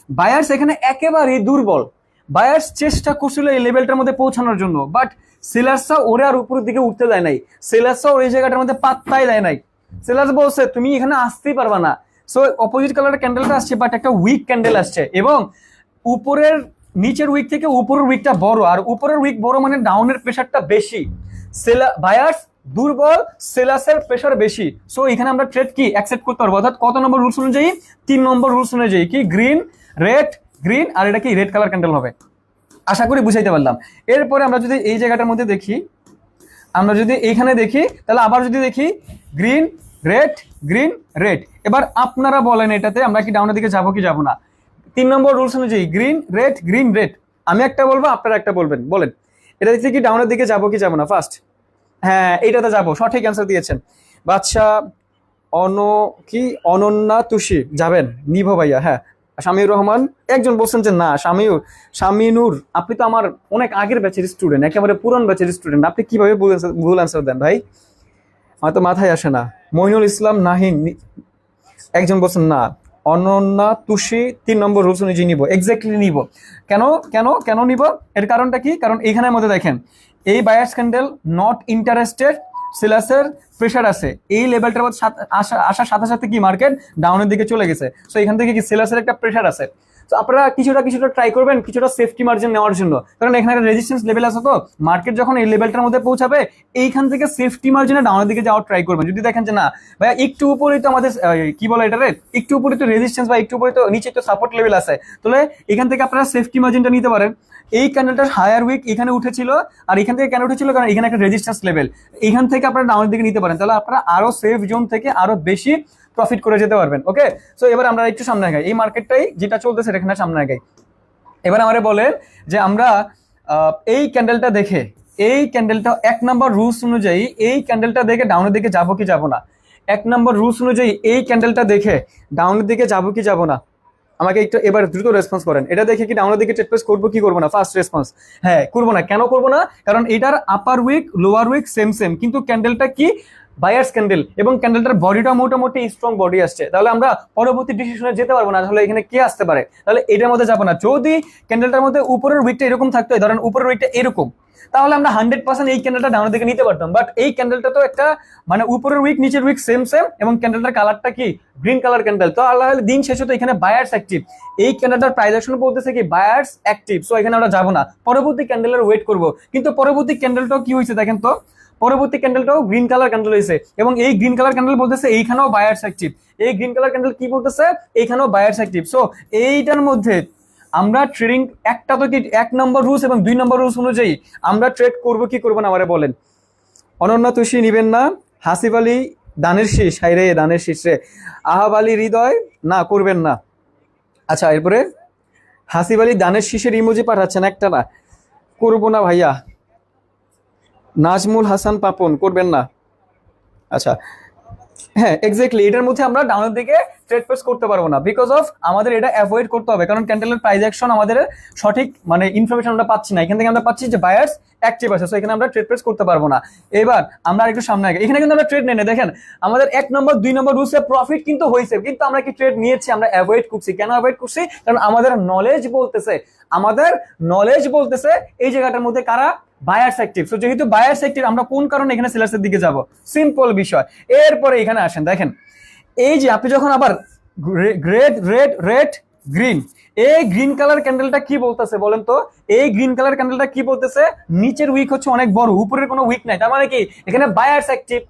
বায়ার্স এখানে একেবারেই দুর্বল। বায়ার্স চেষ্টা করছিল এই লেভেলটার মধ্যে পৌঁছানোর জন্য, বাট সেলার্সরা ওরে আর উপরের দিকে উঠতে দেয় নাই, সেলার্সরা ওই জায়গাটার মধ্যে পাত্তাই দেয় নাই। সেলার্স বলছে তুমি এখানে আসতেই পারবা না। সো অপোজিট কালারের ক্যান্ডেলটা আসছে, বাট একটা উইক ক্যান্ডেল আসছে, এবং উপরের নিচের উইক থেকে উপরের উইকটা বড়, আর উপরের উইক বড় মানে ডাউনের প্রেশারটা বেশি, বায়ার্স দুর্বল, সেলার্সের প্রেশার বেশি। সো এখানে আমরা ট্রেড কি অ্যাকসেপ্ট করতে পারবো, অর্থাৎ কত নম্বর রুলস অনুযায়ী, 3 নম্বর রুলস অনুযায়ী কি গ্রিন রেড গ্রিন, আর এটা কি রেড কালার ক্যান্ডেল হবে। আশা করি বুঝাইতে পারলাম। এরপরে আমরা যদি এই জায়গাটার মধ্যে দেখি, আমরা যদি এইখানে দেখি, তাহলে আবার যদি দেখি গ্রিন রেড গ্রিন রেড। এবার আপনারা বলেন এটাতে আমরা কি ডাউনের দিকে যাবো কি যাবো না। 3 নম্বর রুলস অনুযায়ী গ্রিন রেড গ্রিন রেড, আমি একটা বলবো আপনারা একটা বলবেন, বলেন এটা দেখতে কি ডাউনের দিকে যাবো কি যাবো না ফার্স্ট। হ্যাঁ এইটাতে যাবো, সঠিক অ্যান্সার দিয়েছেন। বাদশা কি অনন্যা তুষি যাবেন, নিভ ভাইয়া, হ্যাঁ। শামিউর রহমান একজন বলছেন যে না, শামিনুর আপনি তো আমার অনেক আগের ব্যাচের স্টুডেন্ট, একেবারে পুরান ব্যাচের স্টুডেন্ট, আপনি কিভাবে ভুল অ্যান্সার দেন ভাই, আমার তো মাথায় আসে না। মইনুল ইসলাম নাহিন একজন বলছেন না, অনন্যা তুষি 3 নম্বর রুলস অনুযায়ী নিব, এক্স্যাক্টলি নিব। কেন কেন কেন নিব, এর কারণটা কি, কারণ এইখানের মধ্যে দেখেন এই বায়ার্স ক্যান্ডেল নট ইন্টারেস্টেড, সেলার্সের প্রেশার আছে, এই লেভেলটার মধ্যে আসার সাথে সাথে কি মার্কেট ডাউনের দিকে চলে গেছে। সো এখান থেকে কি সেলার্সের একটা প্রেশার আছে। তো আপনারা কিছুটা ট্রাই করবেন, কিছুটা সেফটি মার্জিন নেওয়ার জন্য, কারণ এখানে একটা রেজিস্ট্যান্স লেভেল আছে। তো মার্কেট যখন এই লেভেলটার মধ্যে পৌঁছাবে, এইখান থেকে সেফটি মার্জিনে ডাউনের দিকে যাওয়ার ট্রাই করবেন। যদি দেখেন যে না ভাইয়া একটু উপরেই তো আমাদের কি বলে এটা, একটু উপরে তো রেজিস্ট্যান্স বা একটু উপরে তো নিচে তো সাপোর্ট লেভেল আছে, তাহলে এখান থেকে আপনারা সেফটি মার্জিনটা নিতে পারেন। এই ক্যান্ডেলটার হায়ার উইক এখানে উঠেছিল, আর এখান থেকে কেন উঠেছিল, কারণ এখানে একটা রেজিস্ট্যান্স লেভেল, এখান থেকে আপনারা ডাউনের দিকে নিতে পারেন, তাহলে আপনারা আরো সেফ জোন থেকে আরো বেশি প্রফিট করে যেতে পারবেন। ওকে, সো এবার আমরা একটু সামনে আগাই, এই মার্কেটটাই যেটা চলতেছে এখানে সামনে আগাই। এবার আমারে বলেন যে আমরা এই ক্যান্ডেলটা দেখে, এই ক্যান্ডেলটা 1 নম্বর রুলস অনুযায়ী এই ক্যান্ডেলটা দেখে ডাউনের দিকে যাবো কি যাবো না। 1 নম্বর রুলস অনুযায়ী এই ক্যান্ডেলটা দেখে ডাউনের দিকে যাবো কি যাবো না, আমাকে একটু এবার দ্রুত রেসপন্স করেন। এটা দেখে কি ডাউনের দিকে ট্রেড প্লেস করবো কি করবো না, ফার্স্ট রেসপন্স হ্যাঁ করবো না। কেন করবো না, কারণ এটার upper wick lower wick same same, কিন্তু ক্যান্ডেলটা কি বায়ার্স ক্যান্ডেল, এবং ক্যান্ডেলটার বডিটা মোটামুটি স্ট্রং বডি আসছে, তাহলে আমরা পরবর্তী ডিসিশনে যেতে পারবো না তাহলে এখানে কে আসতে পারে, তাহলে এটার মধ্যে যাবো না। যদি ক্যান্ডেলটার মধ্যে উপরের উইকটা এরকম থাকতো, ধরেন উপরের উইকটা এরকম, তাহলে আমরা 100% এই ক্যান্ডেলটা ডাউনের দিকে নিতে পারতাম, বাট এই ক্যান্ডেলটা তো একটা মানে উপরের উইক নিচের উইক সেম সেম, এবং ক্যান্ডেলটার কালারটা কি গ্রিন কালার ক্যান্ডেল। তো আল্লাহ দিন শেষে তো এখানে বায়ার্স অ্যাক্টিভ, এই ক্যান্ডেলটার প্রাইস অ্যাকশন বলতেছে কি বায়ার্স অ্যাক্টিভ। সো এখানে আমরা যাবো না, পরবর্তী ক্যান্ডেলের ওয়েট করব। কিন্তু পরবর্তী ক্যান্ডেলটাও কি হয়েছে দেখেন তো, পরবর্তী ক্যান্ডেলটাও গ্রিন কালার ক্যান্ডেল হয়েছে, এবং এই গ্রিন কালার ক্যান্ডেল বলতেছে এইখানেও বায়ার্স অ্যাক্টিভ। এই গ্রিন কালার ক্যান্ডেল কি বলতেছে, এইখানেও বায়ার্স অ্যাক্টিভ। সো এইটার মধ্যে আমরা ট্রেডিং একটা তো কি 1 নম্বর রুলস এবং 2 নম্বর রুলস অনুযায়ী আমরা ট্রেড করব কি করবো না আমারে বলেন। অনন্যা তুষি নিবেন না, হাসিফ আলী দানের শীষ, হাই রে দানের শীষ রে, আহাব আলী হৃদয় না করবেন না। আচ্ছা এরপরে হাসিফ আলী দানের শীষের ইমোজি পাঠাচ্ছেন, একটা না, করবো না ভাইয়া। নাজমুল হাসান পাপন করবেন না। আচ্ছা হ্যাঁ এক্স্যাক্টলি, এটার মধ্যে আমরা ডাউনের দিকে ট্রেড প্লেস করতে পারবো না, বিকজ অফ আমাদের এটা অ্যাভয়েড করতে হবে, কারণ ক্যান্ডেলের প্রাইস অ্যাকশন আমাদের সঠিক মানে ইনফরমেশন আমরা পাচ্ছি না। এখান থেকে আমরা পাচ্ছি যে বায়ার্স অ্যাক্টিভ আছে, সো এখানে আমরা ট্রেড প্লেস করতে পারবো না। এবার আমরা একটু সামনে আগে, এখানে কিন্তু আমরা ট্রেড নেই না, দেখেন আমাদের 1 নম্বর 2 নম্বর রুলসে প্রফিট কিন্তু হয়েছে, কিন্তু আমরা কি ট্রেড নিয়েছি, আমরা অ্যাভয়েড করছি। কেন অ্যাভয়েড করছি, কারণ আমাদের নলেজ বলতেছে, আমাদের নলেজ বলতেছে এই জায়গাটার মধ্যে কারা বায়ার্স অ্যাক্টিভ। সো যেহেতু বায়ার্স অ্যাক্টিভ, আমরা কোন কারণে এখানে সেলার্সের দিকে যাব, সিম্পল বিষয়। এরপরে এখানে আসেন, দেখেন এই যে আপনি যখন আবার রেড রেড রেড গ্রিন, এই গ্রিন কালার ক্যান্ডেলটা কি বলতেছে বলেন তো, এই গ্রিন কালার ক্যান্ডেলটা কি বলতেছে, নিচের উইক হচ্ছে অনেক বড়, উপরের কোনো উইক নাই, তার মানে কি এখানে বায়ার্স অ্যাক্টিভ,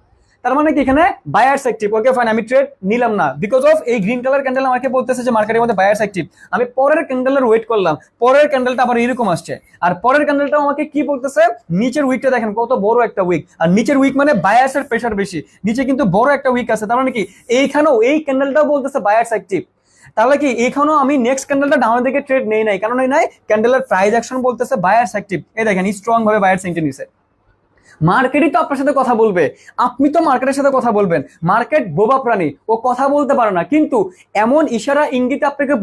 তার মানে কি এখানে বায়ার্স অ্যাক্টিভ। ওকে ফাইন, আমি ট্রেড নিলাম না, বিকজ অফ এই গ্রিন কালার ক্যান্ডেল আমাকে বলতেছে যে মার্কেটের মধ্যে বায়ার্স অ্যাক্টিভ। আমি পরের ক্যান্ডেলের ওয়েট করলাম, পরের ক্যান্ডেলটা আবার এরকম আসছে, আর পরের ক্যান্ডেলটাও আমাকে কি বলতেছে, নিচের উইকটা দেখেন কত বড় একটা উইক, আর নিচের উইক মানে বায়ার্সের প্রেশার বেশি, নিচে কিন্তু বড় একটা উইক আছে, তার মানে কি এইখানেও এই ক্যান্ডেলটাও বলতেছে বায়ার্স অ্যাক্টিভ। তাহলে কি এখানেও আমি নেক্সট ক্যান্ডেলটা ডাউনের দিকে ট্রেড নেই নাই, কারণ এই নাই ক্যান্ডেলের প্রাইস অ্যাকশন বলতেছে বায়ার্স অ্যাক্টিভ। এই দেখেন স্ট্রং ভাবে বায়ার্স এন্ট্রি নিছে। মার্কেটই তো আপনার সাথে কথা বলবে, আপনি তো মার্কেটের সাথে কথা বলবেন। মার্কেট বোবা প্রাণী, ও কথা বলতে পারে না, কিন্তু এমন ইশারা ইঙ্গিত আপনাকে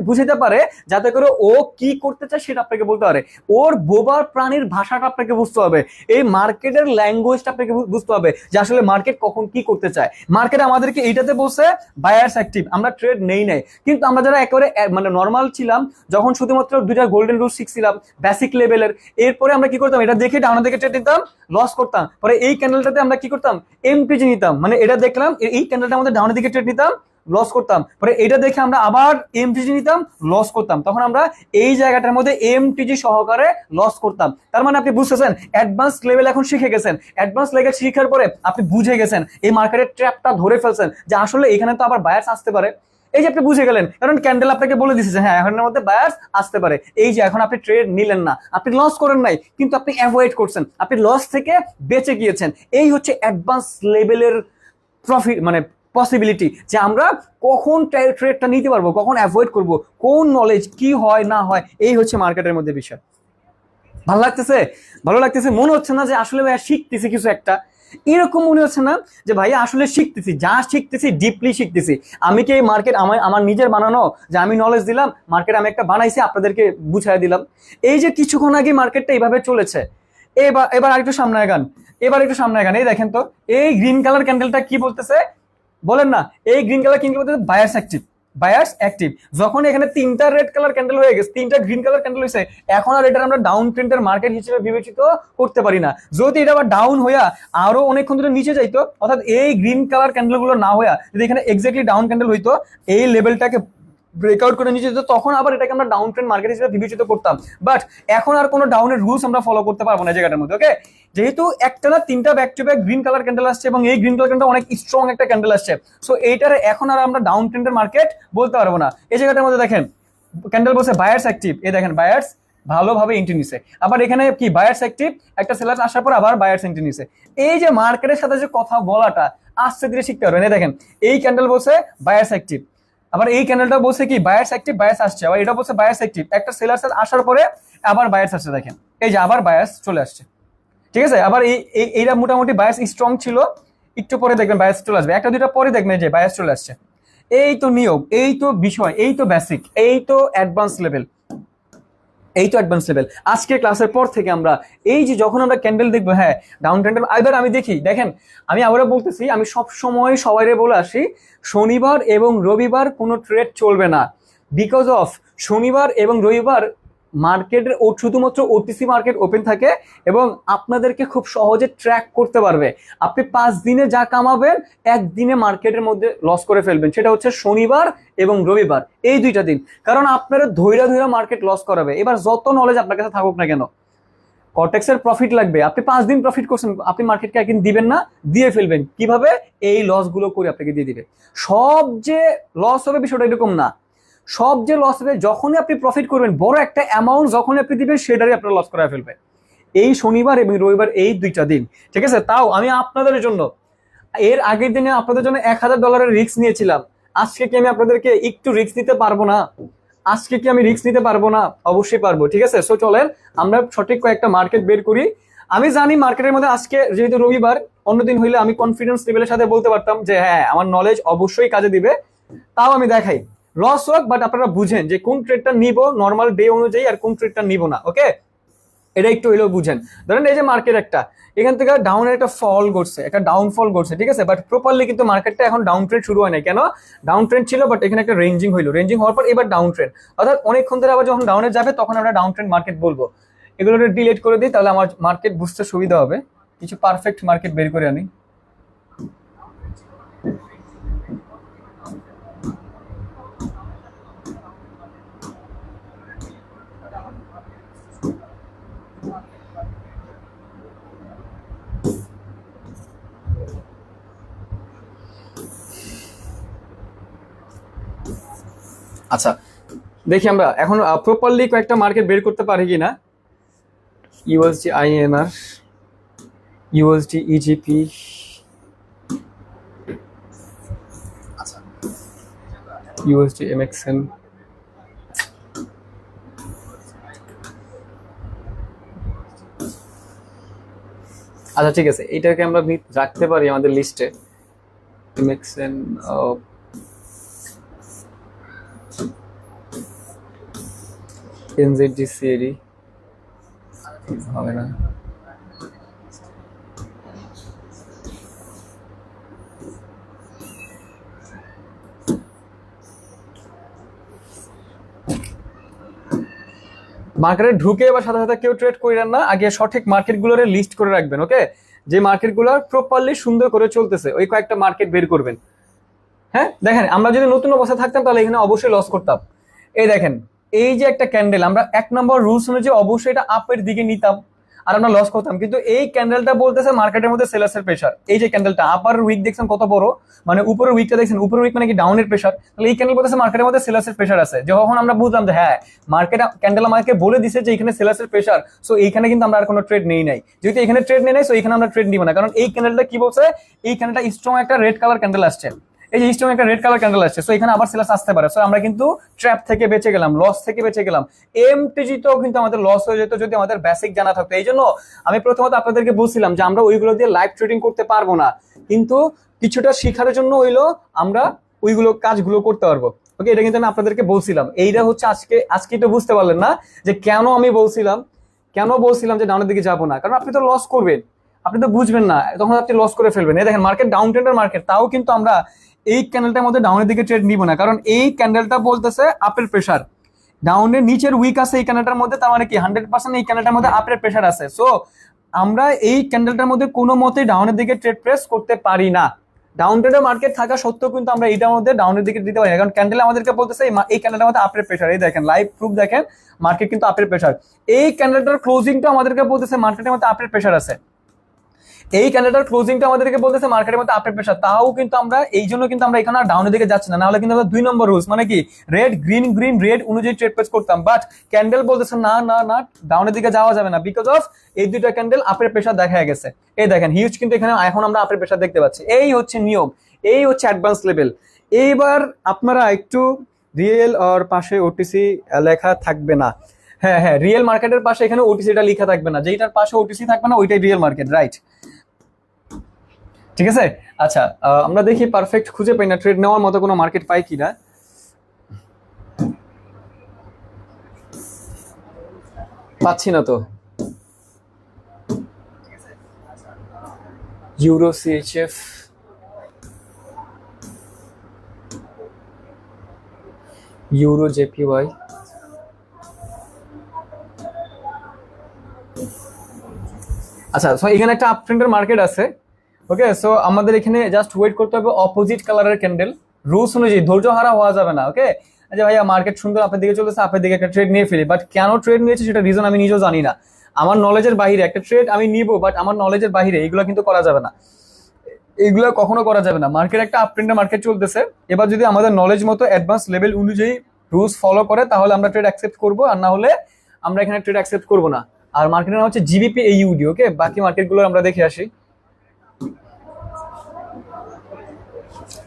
বুঝাতে পারে যাতে করে ও কি করতে চায় সেটা আপনাকে বলতে পারে। ওর বোবা প্রাণীর ভাষাটা আপনাকে বুঝতে হবে, এই মার্কেটের ল্যাঙ্গুয়েজটা আপনাকে বুঝতে হবে যে আসলে মার্কেট কখন কি করতে চায়। মার্কেট আমাদেরকে এইটাতে বলছে বায়ার্স অ্যাক্টিভ, আমরা ট্রেড নেই নাই। কিন্তু আমরা যারা একেবারে মানে নর্মাল ছিলাম, যখন শুধুমাত্র 2টা গোল্ডেন রুল শিখছিলাম বেসিক লেভেলের, এরপরে আমরা কি করতাম, এটা দেখে ডাউনের দিকে ট্রেড নিতাম, লস করতাম। পরে এই ক্যান্ডেলটাতে আমরা কি করতাম, এমটিজি নিতাম, মানে এটা দেখলাম এই ক্যান্ডেলটা আমাদের ডাউনের দিকে ট্রেড নিতাম, লস করতাম। পরে এটা দেখে আমরা আবার এমটিজি নিতাম, লস করতাম। তখন আমরা এই জায়গাটার মধ্যে এমটিজি সহকারে লস করতাম। তার মানে আপনি বুঝতেছেন অ্যাডভান্স লেভেল এখন শিখে গেছেন, অ্যাডভান্স লেভেল শিখার পরে আপনি বুঝে গেছেন, এই মার্কেটের ট্র্যাপটা ধরে ফেলছেন যে আসলে এখানে তো আবার বায়ার্স আসতে পারে। এই যে আপনি বুঝে গেলেন, কারণ ক্যান্ডেল আপনাকে বলে দিচ্ছে যে হ্যাঁ এখনের মধ্যে বায়ার্স আসতে পারে। এই যে এখন আপনি ট্রেড নিলেন না, আপনি লস করেন নাই, কিন্তু আপনি অ্যাভয়েড করছেন, আপনি লস থেকে বেঁচে গিয়েছেন। এই হচ্ছে অ্যাডভান্স লেভেলের প্রফিট মানে পসিবিলিটি, যে আমরা কখন ট্রেডটা নিতে পারবো, কখন অ্যাভয়েড করব, কোন নলেজ কি হয় না হয়, এই হচ্ছে মার্কেটের মধ্যে বিষয়। ভালো লাগতেছে, ভালো লাগতেছে, মনে হচ্ছে না যে আসলে ভাইয়া শিখতেছি কিছু একটা, এরকম মনে হচ্ছে না যে ভাইয়া আসলে শিখতেছি, যা শিখতেছি ডিপলি শিখতেছি। আমি কি এই মার্কেট আমার নিজের বানানো, যে আমি নলেজ দিলাম, মার্কেট আমি একটা বানাইছি আপনাদেরকে বুঝাই দিলাম। এই যে কিছুক্ষণ আগে মার্কেটটা এইভাবে চলেছে, এবার আরেকটু সামনে আগান, এবার একটু সামনে আগান। এই দেখেন তো এই গ্রিন কালার ক্যান্ডেলটা কি বলতেছে বলেন না, এই গ্রিন কালার ক্যান্ডেল বলতেছে বায়ার্স অ্যাক্টিভ, বায়ার্স অ্যাক্টিভ। যখন এখানে 3টা রেড কালার ক্যান্ডেল হয়ে গেছে, 3টা গ্রিন কালার ক্যান্ডেল হয়েছে, এখন আর এটা আমরা ডাউন ট্রেন্ডের মার্কেট হিসেবে বিবেচিত করতে পারি না। যদি এটা আবার ডাউন হইয়া আরো অনেকক্ষণ ধরে নিচে যাইতো, অর্থাৎ এই গ্রিন কালার ক্যান্ডেল গুলো না হইয়া যদি এখানে এক্স্যাক্টলি ডাউন ক্যান্ডেল হইতো, এই লেভেলটাকে ব্রেকআউট করে নিচে যেত, তখন আবার এটাকে আমরা ডাউন ট্রেন্ড মার্কেট হিসেবে বিবেচিত করতাম। বাট এখন আর কোনো ডাউনের রুলস আমরা ফলো করতে পারবো না জায়গাটার মধ্যে। ওকে, যেহেতু একটা না 3টা back to back green colour candle আসছে, এবং এই গ্রিন কালার ক্যান্ডেল অনেক স্ট্রং একটা ক্যান্ডেল আসছে, সো এইটার এখন আর আমরা ডাউন ট্রেন্ডের মার্কেট বলতে পারবো না। এই জায়গাটার মধ্যে দেখেন ক্যান্ডেল বলছে বায়ার্স অ্যাক্টিভ, এই দেখেন বায়ার্স ভালোভাবে এন্ট্রি নিছে, আবার এখানে কি বায়ার্স অ্যাক্টিভ, একটা সেলার আসার পর আবার বায়ার্স এন্ট্রি নিছে। এই যে মার্কেটের সাথে যে কথা বলাটা আস্তে ধীরে শিখতে পারবেন। এই দেখেন এই ক্যান্ডেল বলছে বায়ার্স অ্যাক্টিভ, আবার এই ক্যান্ডেলটা বলছে কি বায়ার্স অ্যাক্টিভ, বায়ার্স আসছে, আবার এটা বলছে বায়ার্স অ্যাক্টিভ, একটা সেলার্স আসার পরে আবার বায়ার্স আসছে। দেখেন এই যে আবার বায়ার্স চলে আসছে, ঠিক আছে। আবার এইটা মোটামুটি বায়ার্স স্ট্রং ছিল, একটু পরে দেখবেন বায়ার্স চলে আসবে, একটা দুইটা পরে দেখবেন যে বায়ার্স চলে আসছে। এই তো নিয়ম, এই তো বিষয়, এই তো বেসিক, এই তো অ্যাডভান্স লেভেল, এই তো অ্যাডভান্স লেভেল। আজকে ক্লাসের পর থেকে আমরা এই যে যখন আমরা ক্যান্ডেল দেখবো, হ্যাঁ ডাউন ক্যান্ডেল, এবার আমি দেখি, দেখেন আমি আবারও বলতেছি, আমি সব সময় সবাইরে বলে আসি শনিবার এবং রবিবার কোনো ট্রেড চলবে না, বিকজ অফ শনিবার এবং রবিবার মার্কেটের শুধুমাত্র ওটিসি মার্কেট ওপেন থাকে এবং আপনাদেরকে খুব সহজে ট্র্যাক করতে পারবে। আপনি 5 দিনে যা কামাবেন একদিনে মার্কেটের মধ্যে লস করে ফেলবেন, সেটা হচ্ছে শনিবার এবং রবিবার, এই 2টা দিন। কারণ আপনারা ধৈর্য ধৈর্য মার্কেট লস করাবে। এবার যত নলেজ আপনার কাছে থাকুক না কেন, কর্টেক্সের প্রফিট লাগবে। আপনি 5 দিন প্রফিট করছেন, আপনি মার্কেটকে একদিন দিবেন না, দিয়ে ফেলবেন। কিভাবে? এই লস গুলো করে আপনাকে দিয়ে দিবে। সব যে লস হবে বিষয়টা এরকম না, সব যে লস হবে যখনই আপনি প্রফিট করবেন, বড় একটা অ্যামাউন্ট যখনই আপনি দিবেন সেটারই আপনার লস করা ফেলবে এই শনিবার এবং রবিবার, এই 2টা দিন। ঠিক আছে? তাও আমি আপনাদের জন্য এর আগের দিনে আপনাদের জন্য $1000 রিস্ক নিয়েছিলাম। আজকে কি আমি আপনাদেরকে একটু রিস্ক নিতে পারবো না? আজকে কি আমি রিস্ক নিতে পারবো না? অবশ্যই পারবো। ঠিক আছে? সো চলেন আমরা সঠিক কয়েকটা মার্কেট বের করি। আমি জানি মার্কেটের মধ্যে আজকে যেহেতু রবিবার, অন্যদিন হইলে আমি কনফিডেন্স লেভেলের সাথে বলতে পারতাম যে হ্যাঁ আমার নলেজ অবশ্যই কাজে দিবে। তাও আমি দেখাই লস হোক, বাট আপনারা বুঝেন যে কোন ট্রেডটা নিব নর্মাল ডে অনুযায়ী আর কোন ট্রেডটা নিব না। ওকে, এটা একটু হইলেও বুঝেন। ধরেন এই যে মার্কেট একটা এখান থেকে ডাউনের একটা ফল করছে, একটা ডাউনফল করছে, ঠিক আছে, বাট প্রপারলি কিন্তু মার্কেটটা এখন ডাউন ট্রেন্ড শুরু হয় না। কেন? ডাউন ট্রেন্ড ছিল, বাট এখানে একটা রেঞ্জিং হইলো, রেঞ্জিং হওয়ার পর এবার ডাউন ট্রেন্ড, অর্থাৎ অনেকক্ষণ ধরে আবার যখন ডাউনে যাবে তখন আমরা ডাউন ট্রেন্ড মার্কেট বলবো। এগুলো ডিলিট করে দিই, তাহলে আমার মার্কেট বুঝতে সুবিধা হবে। কিছু পারফেক্ট মার্কেট বের করে আনি। আচ্ছা, দেখি আমরা এখন প্রপারলি কয়েকটা মার্কেট বের করতে পারি কিনা। ইউএসডি আইএনআর, ইউএসডি ইজিপি, আচ্ছা ইউএসডি এমএক্সএন, আচ্ছা ঠিক আছে, এটাকে আমরা রাখতে পারি আমাদের লিস্টে। এমএক্সএন, এনজেডি সিএডি হবে না। মার্কেটে ঢুকে এবার সাথে সাথে কেউ ট্রেড করেন না, আগে সঠিক মার্কেটগুলোর লিস্ট করে রাখবেন। ওকে, যে মার্কেটগুলো প্রপারলি সুন্দর করে চলতেছে ওই কয়েকটা মার্কেট বের করবেন। হ্যাঁ দেখেন, আমরা যদি নতুন অবস্থায় থাকতাম তাহলে এখানে অবশ্যই লস করতাম। এই দেখেন, এই যে একটা ক্যান্ডেল, আমরা 1 নম্বর রুলস অনুযায়ী অবশ্যই এটা আপের দিকে নিতাম আর আমরা লস করতাম, কিন্তু এই ক্যান্ডেলটা বলতেছে মার্কেটের মধ্যে সেলার্সের প্রেসার। এই যে ক্যান্ডেলটা আপার উইক দেখছেন কত বড়, মানে উপরের উইকটা দেখছেন, উপরের উইক মানে কি ডাউনের প্রেসার, তাহলে এই ক্যান্ডেল বলতেছে মার্কেটের মধ্যে সেলার্সের প্রেসার আছে। যখন আমরা বুঝলাম যে হ্যাঁ মার্কেট ক্যান্ডেল আমাকে বলে দিছে যে এখানে সেলার্সের প্রেসার, সো এইখানে কিন্তু আমরা আর কোনো ট্রেড নেই নাই। যেহেতু এখানে ট্রেড নেই নাই, সো এখানে আমরা ট্রেড নিব না, কারণ এই ক্যান্ডেলটা কি বলছে, এই ক্যান্ডেলটা স্ট্রং একটা রেড কালার ক্যান্ডেল আসছে, এই যে স্ট্রং একটা রেড কালার ক্যান্ডেল আসছে, সো এখানে আবার সেলার্স আসতে পারে। সো আমরা কিন্তু ট্র্যাপ থেকে বেঁচে গেলাম, লস থেকে বেঁচে গেলাম। এমটিজিতেও কিন্তু আমাদের লস হয়ে যেত যদি আমাদের বেসিক জানা থাকতো। এই জন্য আমি প্রথমত আপনাদেরকে বলছিলাম যে আমরা ওইগুলো দিয়ে লাইভ ট্রেডিং করতে পারবো না, কিন্তু কিছুটা শিখার জন্য হইলো আমরা ওইগুলো কাজগুলো করতে পারবো। ওকে, এটা কিন্তু আমি আপনাদেরকে বলছিলাম। এইটা হচ্ছে আজকে তো বুঝতে পারলেন না যে কেন আমি বলছিলাম যে ডাউনের দিকে যাবো না, কারণ আপনি তো লস করবেন, আপনি তো বুঝবেন না, তখন আপনি লস করে ফেলবেন। এই দেখেন মার্কেট ডাউন ট্রেন্ডের মার্কেট, তাও কিন্তু আমরা এই ক্যান্ডেলটার মধ্যে ডাউনের দিকে ট্রেড নিব না, কারণ এই ক্যান্ডেলটা বলতেছে আপের প্রেসার, ডাউনের নিচের উইক আছে এই ক্যান্ডেলটার মধ্যে, তার মানে কি 100% এই ক্যান্ডেলটার মধ্যে আপের প্রেসার আছে। সো আমরা এই ক্যান্ডেলটার মধ্যে কোনো মতেই ডাউনের দিকে ট্রেড প্রেস করতে পারি না। ডাউন ট্রেডের মার্কেট থাকা সত্ত্বেও কিন্তু আমরা এইটার মধ্যে ডাউনের দিকে দিতে পারি না, কারণ ক্যান্ডেল আমাদেরকে বলতেছে এই ক্যান্ডেলটার মধ্যে আপের প্রেসার। এই দেখেন লাইভ প্রুফ দেখেন, মার্কেট কিন্তু আপের প্রেসার। এই ক্যান্ডেলটার ক্লোজিংটা আমাদেরকে বলতেছে মার্কেটের মধ্যে আপের প্রেসার আছে, এই ক্যান্ডেলটার ক্লোজিংটা আমাদেরকে বলতেছে মার্কেটের মধ্যে আপের প্রেসার। তাও কিন্তু আমরা এই জন্য কিন্তু আমরা এখানে ডাউনের দিকে যাচ্ছি না, নাহলে কিন্তু আমরা 2 নম্বর রুলস মানে কি রেড গ্রিন গ্রিন রেড অনুযায়ী ট্রেড প্রেস করতাম। বাট ক্যান্ডেল বলতেছে না না না, ডাউনের দিকে যাওয়া যাবে না, বিকজ অফ এই 2টা ক্যান্ডেল আপের প্রেসার দেখা গেছে। এই দেখেন হিউজ, কিন্তু এখানে এখন আমরা আপের প্রেসার দেখতে পাচ্ছি। এই হচ্ছে নিয়ম, এই হচ্ছে অ্যাডভান্স লেভেল। এইবার আপনারা একটু রিয়েল আর পাশে ওটিসি লেখা থাকবে না। হ্যাঁ হ্যাঁ, রিয়েল মার্কেটের পাশে এখানে ওটিসিটা লেখা থাকবে না, যেটার পাশে ওটিসি থাকবে না ওইটাই রিয়েল মার্কেট, রাইট? ঠিক আছে। আচ্ছা, আমরা দেখি পারফেক্ট খুঁজে পাই না, ট্রেড নেওয়ার মতো কোনো মার্কেট পাই কিনা। পাচ্ছি না তো। ইউরো সিএইচএফ, ইউরো জেপিওয়াই, আচ্ছা, সো এখানে একটা আপ ট্রেন্ডের মার্কেট আছে। ওকে, সো আমাদের এখানে জাস্ট ওয়েট করতে হবে অপোজিট কালারের ক্যান্ডেল, রুলস অনুযায়ী ধৈর্য হারা হওয়া যাবে না। ওকে, যে ভাইয়া মার্কেট সুন্দর আপনার দিকে চলেছে, আপনার দিকে একটা ট্রেড নিয়ে ফেলি, বাট কেন ট্রেড নিয়েছে সেটা রিজন আমি নিজেও জানি না, আমার নলেজের বাইরে একটা ট্রেড আমি নিব, বাট আমার নলেজের বাইরে এগুলো কিন্তু করা যাবে না, এগুলো কখনো করা যাবে না। মার্কেট একটা আপ ট্রেন্ডের মার্কেট চলতেছে, এবার যদি আমাদের নলেজ মতো অ্যাডভান্স লেভেল অনুযায়ী রুলস ফলো করে তাহলে আমরা ট্রেড অ্যাকসেপ্ট করবো, আর না হলে আমরা এখানে ট্রেড অ্যাকসেপ্ট করবো না। আর মার্কেটের নাম হচ্ছে জিবিপি এইউডি। ওকে, বাকি মার্কেটগুলো আমরা দেখে আসি।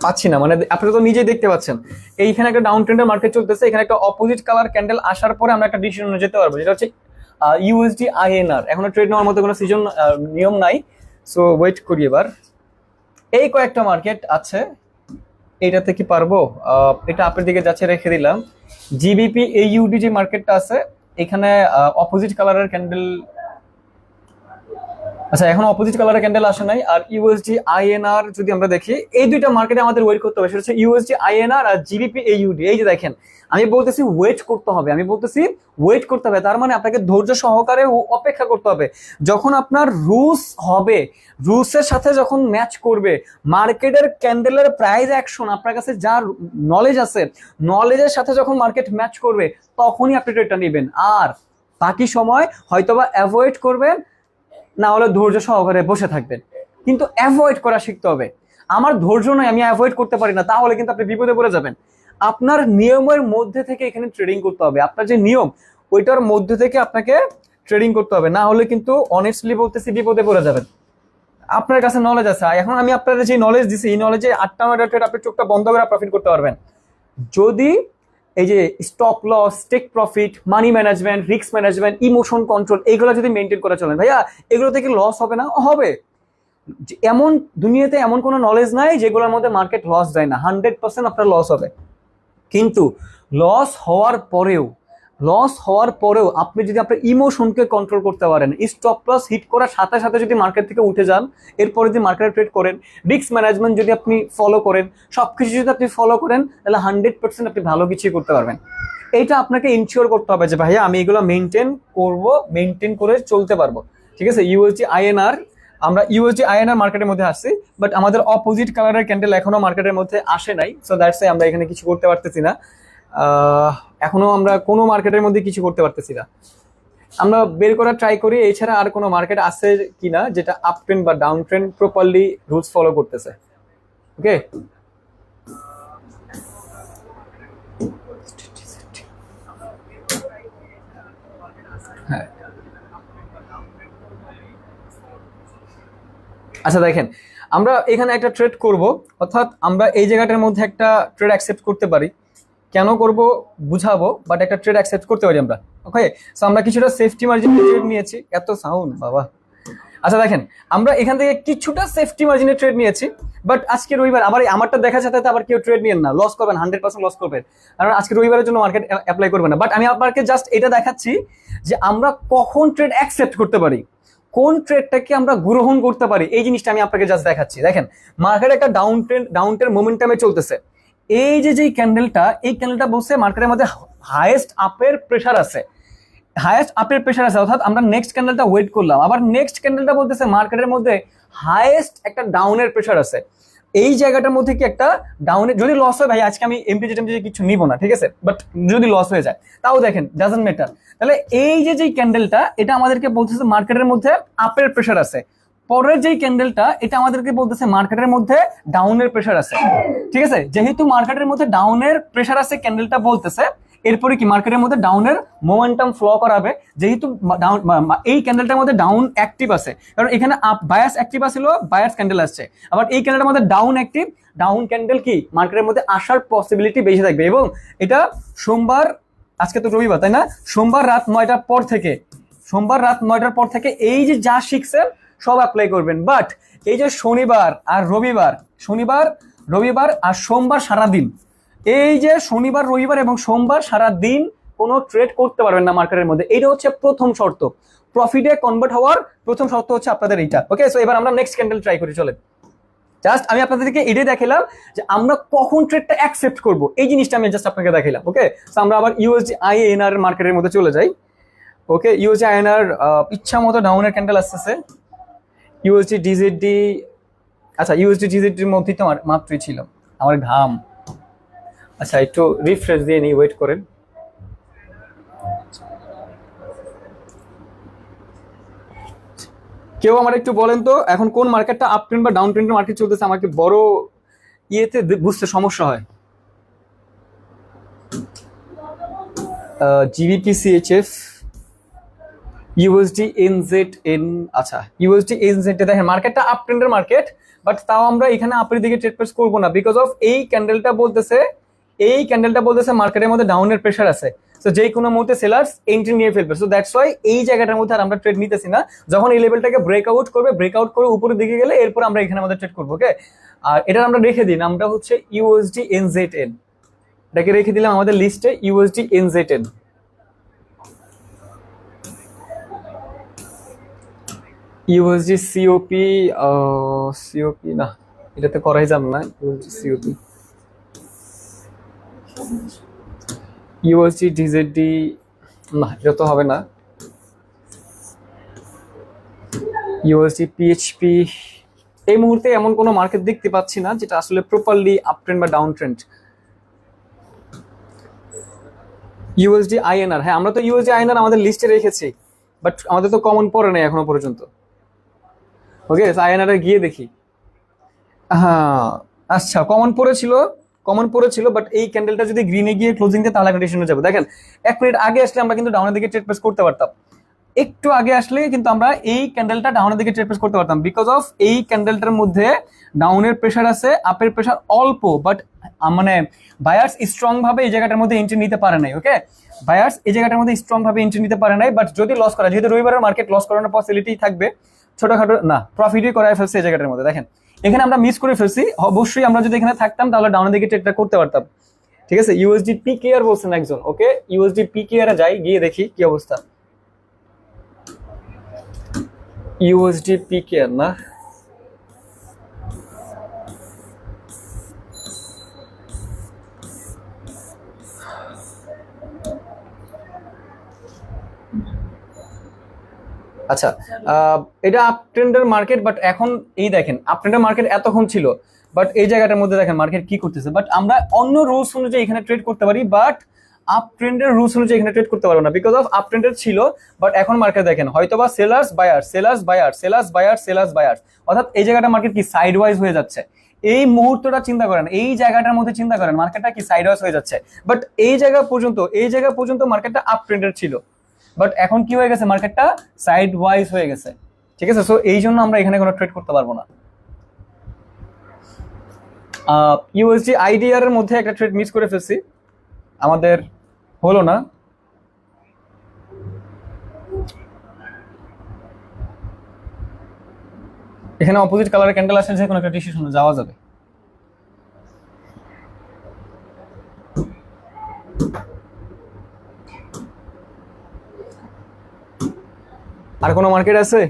পাচ্ছি না, মানে আপনারা তো নিজেই দেখতে পাচ্ছেন এইখানে একটা ডাউন ট্রেন্ডের মার্কেট চলতেছে, এখানে একটা অপোজিট কালার ক্যান্ডেল আসার পরে আমরা একটা ডিসিশনে যেতে পারবো, যেটা হচ্ছে ইউএসডি আইএনআর। এখনো ট্রেড নেওয়ার মতো কোনো সিজন নিয়ম নাই, সো ওয়েট করি। এবার এই কয়েকটা মার্কেট আছে, এইটাতে কি পারবো? এটা আপনার দিকে যাচ্ছে, রেখে দিলাম। জিবিপি এইউডি যে মার্কেটটা আছে এখানে অপোজিট কালারের ক্যান্ডেল, আচ্ছা এখন অপোজিট কালারের ক্যান্ডেল আসে নাই। আর ইউএসডি আইএনআর যদি আমরা দেখি, এই দুইটা মার্কেটে আমাদের ওয়েট করতে হবে, সেটা হচ্ছে ইউএসডি আইএনআর আর জিবিপি এইউডি। এই যে দেখেন, আমি বলতেছি ওয়েট করতে হবে, আমি বলতেছি ওয়েট করতে হবে, তার মানে আপনাকে ধৈর্য সহকারে অপেক্ষা করতে হবে। যখন আপনার রুলস হবে, রুলসের সাথে যখন ম্যাচ করবে মার্কেটের ক্যান্ডেলের প্রাইস অ্যাকশন, আপনার কাছে যা নলেজ আছে নলেজের সাথে যখন মার্কেট ম্যাচ করবে তখনই আপনি ট্রেডটা নেবেন। আর বাকি সময় হয়তোবা অ্যাভয়েড করবেন, না হলে ধৈর্য সহকারে বসে থাকবেন, কিন্তু অ্যাভয়েড করা শিখতে হবে। আমার ধৈর্য নয়, আমি অ্যাভয়েড করতে পারি না, তাহলে কিন্তু আপনি বিপদে পড়ে যাবেন। আপনার নিয়মের মধ্যে থেকে এখানে ট্রেডিং করতে হবে, আপনার যে নিয়ম ওইটার মধ্যে থেকে আপনাকে ট্রেডিং করতে হবে, না হলে কিন্তু অনেস্টলি বলতেছি বিপদে পড়ে যাবেন। আপনার কাছে নলেজ আছে, এখন আমি আপনাদের যে নলেজ দিছি এই নলেজে 8টা 9টা ট্রেড আপনি চোখটা বন্ধ করে প্রফিট করতে পারবেন, যদি এই যে stop loss, take profit, money management, risk management, emotion control, এইগুলো যদি মেনটেন করে চলেন। ভাইয়া এগুলো থেকে লস হবে না? হবে। এমন দুনিয়াতে এমন কোনো নলেজ নাই যেগুলোর মধ্যে মার্কেট লস যায় না, 100% আপনার লস হবে। কিন্তু লস হওয়ার পরেও, আপনি যদি আপনার ইমোশনকে কন্ট্রোল করতে পারেন, স্টপ লস হিট করার সাথে সাথে যদি মার্কেট থেকে উঠে যান, এরপরে যদি মার্কেটে ট্রেড করেন, রিস্ক ম্যানেজমেন্ট যদি আপনি ফলো করেন, সবকিছু যদি আপনি ফলো করেন, তাহলে 100% আপনি ভালো কিছুই করতে পারবেন। এইটা আপনাকে ইনশিওর করতে হবে যে ভাইয়া আমি এগুলো মেনটেন করব, মেনটেন করে চলতে পারবো। ঠিক আছে, ইউএসডি আইএনআর, আমরা ইউএসডি আইএনআর মার্কেটের মধ্যে আসছি, বাট আমাদের অপোজিট কালারের ক্যান্ডেল এখনো মার্কেটের মধ্যে আসে নাই, সো দ্যাটস ওয়াই আমরা এখানে কিছু করতে পারতেছি না। এখনো আমরা কোনো মার্কেটের মধ্যে কিছু করতে পারতেছি না, আমরা বের করার ট্রাই করি এছাড়া আর কোনো মার্কেট আছে কিনা যেটা আপ ট্রেন্ড বা down trend properly rules follow করতেছে। ওকে, হ্যাঁ আচ্ছা দেখেন, আমরা এখানে একটা ট্রেড করব, অর্থাৎ আমরা এই জায়গাটার মধ্যে একটা ট্রেড অ্যাকসেপ্ট করতে পারি। কেন করব বুঝাবো, বাট একটা ট্রেড অ্যাকসেপ্ট করতে পারি আমরা। ওকে, সো আমরা কিছুটা সেফটি মার্জিন ট্রেড নিয়েছি। এত সাউন্ড বাবা। আচ্ছা দেখেন, আমরা এখান থেকে কিছুটা সেফটি মার্জিনের ট্রেড নিয়েছি, বাট আজকে রবিবার, আবার আমারটা দেখা যাতে আবার কেউ ট্রেড নিয়েন না, লস করবেন, 100% লস করবেন, কারণ আজকে রবিবারের জন্য মার্কেট অ্যাপ্লাই করবে না। বাট আমি আপনাকে জাস্ট এটা দেখাচ্ছি যে আমরা কখন ট্রেড অ্যাকসেপ্ট করতে পারি, কোন ট্রেডটাকে আমরা গ্রহণ করতে পারি, এই জিনিসটা আমি আপনাকে জাস্ট দেখাচ্ছি। দেখেন, মার্কেট একটা ডাউন ট্রেন্ড মোমেন্টামে চলতেছে। এই যে ক্যান্ডেলটা, এই ক্যান্ডেলটা বলছে মার্কেটের মধ্যে হাইয়েস্ট আপের প্রেসার আছে, অর্থাৎ আমরা নেক্সট ক্যান্ডেলটা ওয়েট করলাম, আবার নেক্সট ক্যান্ডেলটা বলতেছে মার্কেটের মধ্যে হাইয়েস্ট একটা ডাউনের প্রেসার আছে। এই জায়গাটার মধ্যে কি একটা ডাউনের, যদি লস হয় ভাই আজকে আমি এমপিজি কিছু নিব না, ঠিক আছে, বাট যদি লস হয়ে যায় তাও দেখেন ডাজন্ট ম্যাটার। তাহলে এই যে ক্যান্ডেলটা, এটা আমাদেরকে বলতেছে মার্কেটের মধ্যে আপের প্রেসার আছে। পরের যেই ক্যান্ডেলটা, এটা আমাদেরকে বলতেছে মার্কেটের মধ্যে ডাউনের প্রেসার আছে। ঠিক আছে, যেহেতু মার্কেটের মধ্যে ডাউনের প্রেসার আছে ক্যান্ডেলটা বলতেছে, এরপরে কি মার্কেটের মধ্যে ডাউনের মোমেন্টাম ফ্লো করাবে, যেহেতু এই ক্যান্ডেলটার মধ্যে ডাউন অ্যাক্টিভ আছে, কারণ এখানে বায়াস অ্যাক্টিভ আছিল, বায়াস ক্যান্ডেল আসছে, আবার এই ক্যান্ডেলটার মধ্যে ডাউন অ্যাক্টিভ, ডাউন ক্যান্ডেল কি মার্কেটের মধ্যে আসার পসিবিলিটি বেশি থাকবে। এবং এটা সোমবার, আজকে তো রবিবার তাই না, সোমবার রাত 9টার পর থেকে এই যে যা শিখছেন সব অ্যাপ্লাই করবেন। বাট এই যে শনিবার রবিবার আর সোমবার সারাদিন, এই যে শনিবার রবিবার এবং সোমবার সারা দিন কোনো ট্রেড করতে পারবেন না মার্কেটের মধ্যে, এটা হচ্ছে প্রথম শর্ত। প্রফিটে কনভার্ট হওয়ার প্রথম শর্ত হচ্ছে আপনাদের এইটা। ওকে, সো এবার আমরা নেক্সট ক্যান্ডেল ট্রাই করি, চলেন। জাস্ট আমি আপনাদেরকে এটাই দেখালাম যে আমরা কখন ট্রেডটা অ্যাকসেপ্ট করব, এই জিনিসটা আমি জাস্ট আপনাকে দেখালাম। ওকে, সো আমরা আবার ইউএসডি আইএনআর মার্কেটের মধ্যে চলে যাই। ওকে, ইউএসডি আইএনআর ইচ্ছা মতো ডাউনের ক্যান্ডেল আসতেছে। ইউএসডি ডিজেডি, আচ্ছা ইউএসডি ডিজেডির মধ্যেই তো মাত্রই ছিল, আমার ঘাম। আচ্ছা একটু রিফ্রেশ দিয়ে নিই, ওয়েট করেন। কেউ আমার একটু বলেন তো এখন কোন মার্কেটটা আপ ট্রেন্ড বা ডাউন ট্রেন্ডের মার্কেট চলতেছে, আমাকে বড় ইয়েতে বুঝতে সমস্যা হয়। জিবিপি সিএইচএফ, ইউএসডি এনজেড, আচ্ছা ইউএসডি এনজেড দেখেন মার্কেটটা আপ ট্রেন্ডের মার্কেট, বাট তাও আমরা এখানে আপের দিকে ট্রেড প্লেস করবো না, বিকজ অফ এই ক্যান্ডেলটা বলতেছে মার্কেটের মধ্যে ডাউনের প্রেশার আছে। তো যে কোনো মুহূর্তে সেলার্স এন্ট্রি নিয়ে ফেলবে, সো দ্যাটস ওয়াই এই জায়গাটার মধ্যে আর আমরা ট্রেড নিতেছি না। যখন এই লেভেলটাকে ব্রেকআউট করে উপরের দিকে গেলে এরপর আমরা এখানে আমাদের ট্রেড করবো। ওকে, আর এটা আমরা রেখে দিই, নামটা হচ্ছে ইউএসডি এনজেড, এটাকে রেখে দিলাম আমাদের লিস্টে USD NZ. USD COP, COP না, এটাতে করাই যাবে না। ইউএসডি সিওপি, ইউএসডি ডিজেডি, না এটা তো হবে না। ইউএসডি পিএইচপি, এই মুহূর্তে এমন কোনো মার্কেট দেখতে পাচ্ছি না যেটা আসলে প্রপারলি আপ ট্রেন্ড বা ডাউন ট্রেন্ড। ইউএসডি আইএনআর, হ্যাঁ আমরা তো ইউএসডি আইএনআর আমাদের লিস্টে রেখেছি, বাট আমাদের তো কমন পড়ে নাই এখনো পর্যন্ত। ওকে, আইএনআর এ গিয়ে দেখি। হ্যাঁ আচ্ছা, কমন পড়েছিল, বাট এই ক্যান্ডেলটা যদি গ্রিনে গিয়ে ক্লোজিং দেয় তাহলে কন্ডিশনে যাবে। দেখেন 1 মিনিট আগে আসলে আমরা কিন্তু ডাউনের দিকে ট্রেড প্লেস করতে পারতাম, একটু আগে আসলে কিন্তু আমরা এই ক্যান্ডেলটা ডাউনের দিকে ট্রেড প্লেস করতে পারতাম, বিকজ অফ এই ক্যান্ডেলটার মধ্যে ডাউনের প্রেশার আছে, আপের প্রেশার অল্প, বাট মানে বায়ার্স স্ট্রং ভাবে এই জায়গাটার মধ্যে এন্ট্রি নিতে পারে নাই। ওকে, বায়ার্স এই জায়গাটার মধ্যে স্ট্রং ভাবে এন্ট্রি নিতে পারে নাই, বাট যদি লস করা, যেহেতু রবিবারের মার্কেট লস করানোর পসিবিলিটি থাকবে, ছোটখাটো না প্রফিটই করায় ফেলছে এই জায়গাটার মধ্যে। দেখেন এখানে আমরা মিস করে ফেলছি, অবশ্যই আমরা যদি এখানে থাকতাম তাহলে ডাউনের দিকে ট্রেডটা করতে পারতাম। ঠিক আছে, ইউএসডি পিকেআর বলছেন একজন। ওকে, ইউএসডি পিকেআর এ যাই, গিয়ে দেখি কি অবস্থা। ইউএসডি পিকেআর না, আচ্ছা এটা আপ ট্রেন্ডের মার্কেট, বাট এখন এই দেখেন আপ ট্রেন্ডের মার্কেট এতক্ষণ ছিল, বাট এই জায়গাটার মধ্যে দেখেন মার্কেট কি করতেছে। বাট আমরা অন্য রুলস অনুযায়ী এখানে ট্রেড করতে পারি, বাট আপ ট্রেন্ডের রুলস অনুযায়ী এখানে ট্রেড করতে পারবো না, বিকজ অফ আপ ট্রেন্ডের ছিল, বাট এখন মার্কেট দেখেন হয়তোবা সেলার্স বায়ার, অর্থাৎ এই জায়গাটা মার্কেট কি সাইড ওয়াইজ হয়ে যাচ্ছে। এই মুহূর্তটা চিন্তা করেন, এই জায়গাটার মধ্যে চিন্তা করেন মার্কেটটা কি সাইড ওয়াইজ হয়ে যাচ্ছে, বাট এই জায়গা পর্যন্ত মার্কেটটা আপ ট্রেন্ডের ছিল, বাট এখন কি হয়ে গেছে মার্কেটটা সাইড ওয়াইজ হয়ে গেছে। ঠিক আছে, সো এই জন্য আমরা এখানে কোনো ট্রেড করতে পারবো না। ইউএসডি আইডিআর এর মধ্যে একটা ট্রেড মিস করে ফেলছি, আমাদের হলো না। এখানে অপোজিট কালারের ক্যান্ডেল আসে, যে কোনো একটা ডিসিশনে যাওয়া যাবে। আর কোনো মার্কেট আছে?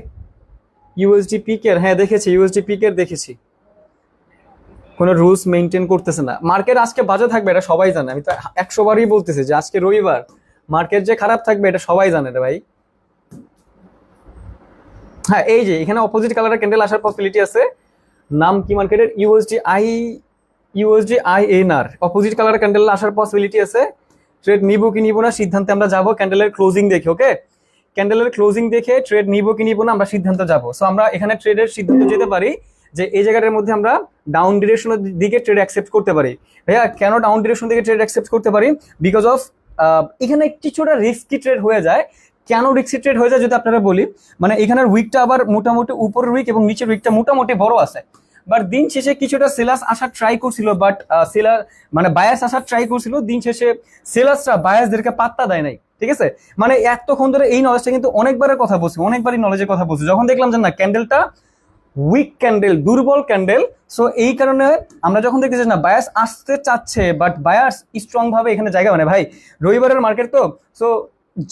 ইউএসডি পিকের, হ্যাঁ দেখেছি, ইউএসডি পিকের দেখেছি, কোনো রুলস মেনটেন করতেছে না। মার্কেট আজকে বাজে থাকবে এটা সবাই জানে, আমি তো 100 বারই বলতেছি যে আজকে রবিবার মার্কেট যে খারাপ থাকবে এটা সবাই জানে রে ভাই। হ্যাঁ এই যে এখানে অপোজিট কালারের ক্যান্ডেল আসার পসিবিলিটি আছে, নাম কি মার্কেটের? ইউএসডি আইএনআর, অপোজিট কালারের ক্যান্ডেল আসার পসিবিলিটি আছে। ট্রেড নিবো কি নিবো না সিদ্ধান্তে আমরা যাবো ক্যান্ডেলের ক্লোজিং দেখে। ওকে, ক্যান্ডেলের ক্লোজিং দেখে ট্রেড নিবো কি নিবো না আমরা সিদ্ধান্ত যাবো। সো আমরা এখানে ট্রেডের সিদ্ধান্ত যেতে পারি যে এই জায়গাটার মধ্যে আমরা ডাউন ডিরেকশনের দিকে ট্রেড অ্যাকসেপ্ট করতে পারি। ভাইয়া কেন ডাউন ডিরেকশন দিকে ট্রেড অ্যাকসেপ্ট করতে পারি? বিকজ অফ এখানে কিছুটা রিস্কি ট্রেড হয়ে যায়। কেন রিস্কি ট্রেড হয়ে যায় যদি আপনারা বলি, মানে এখানের উইকটা আবার মোটামুটি উপরের উইক এবং নিচের উইকটা মোটামুটি বড় আছে, বাট দিন শেষে কিছুটা সেলার্স আসার ট্রাই করছিল, বাট সেলার মানে বায়াস আসার ট্রাই করছিল, দিন শেষে সেলার্সরা বায়াসদেরকে পাত্তা দেয় নাই। ঠিক আছে, মানে এতক্ষণ ধরে এই নলেজটা কিন্তু অনেকবারই নলেজের কথা বলছি, যখন দেখলাম যে না ক্যান্ডেলটা উইক ক্যান্ডেল, দুর্বল ক্যান্ডেল, সো এই কারণে আমরা যখন দেখতেছি না বায়াস আসতে চাচ্ছে, বাট বায়াস স্ট্রং ভাবে এখানে জায়গা, মানে ভাই রবিবারের মার্কেট তো, সো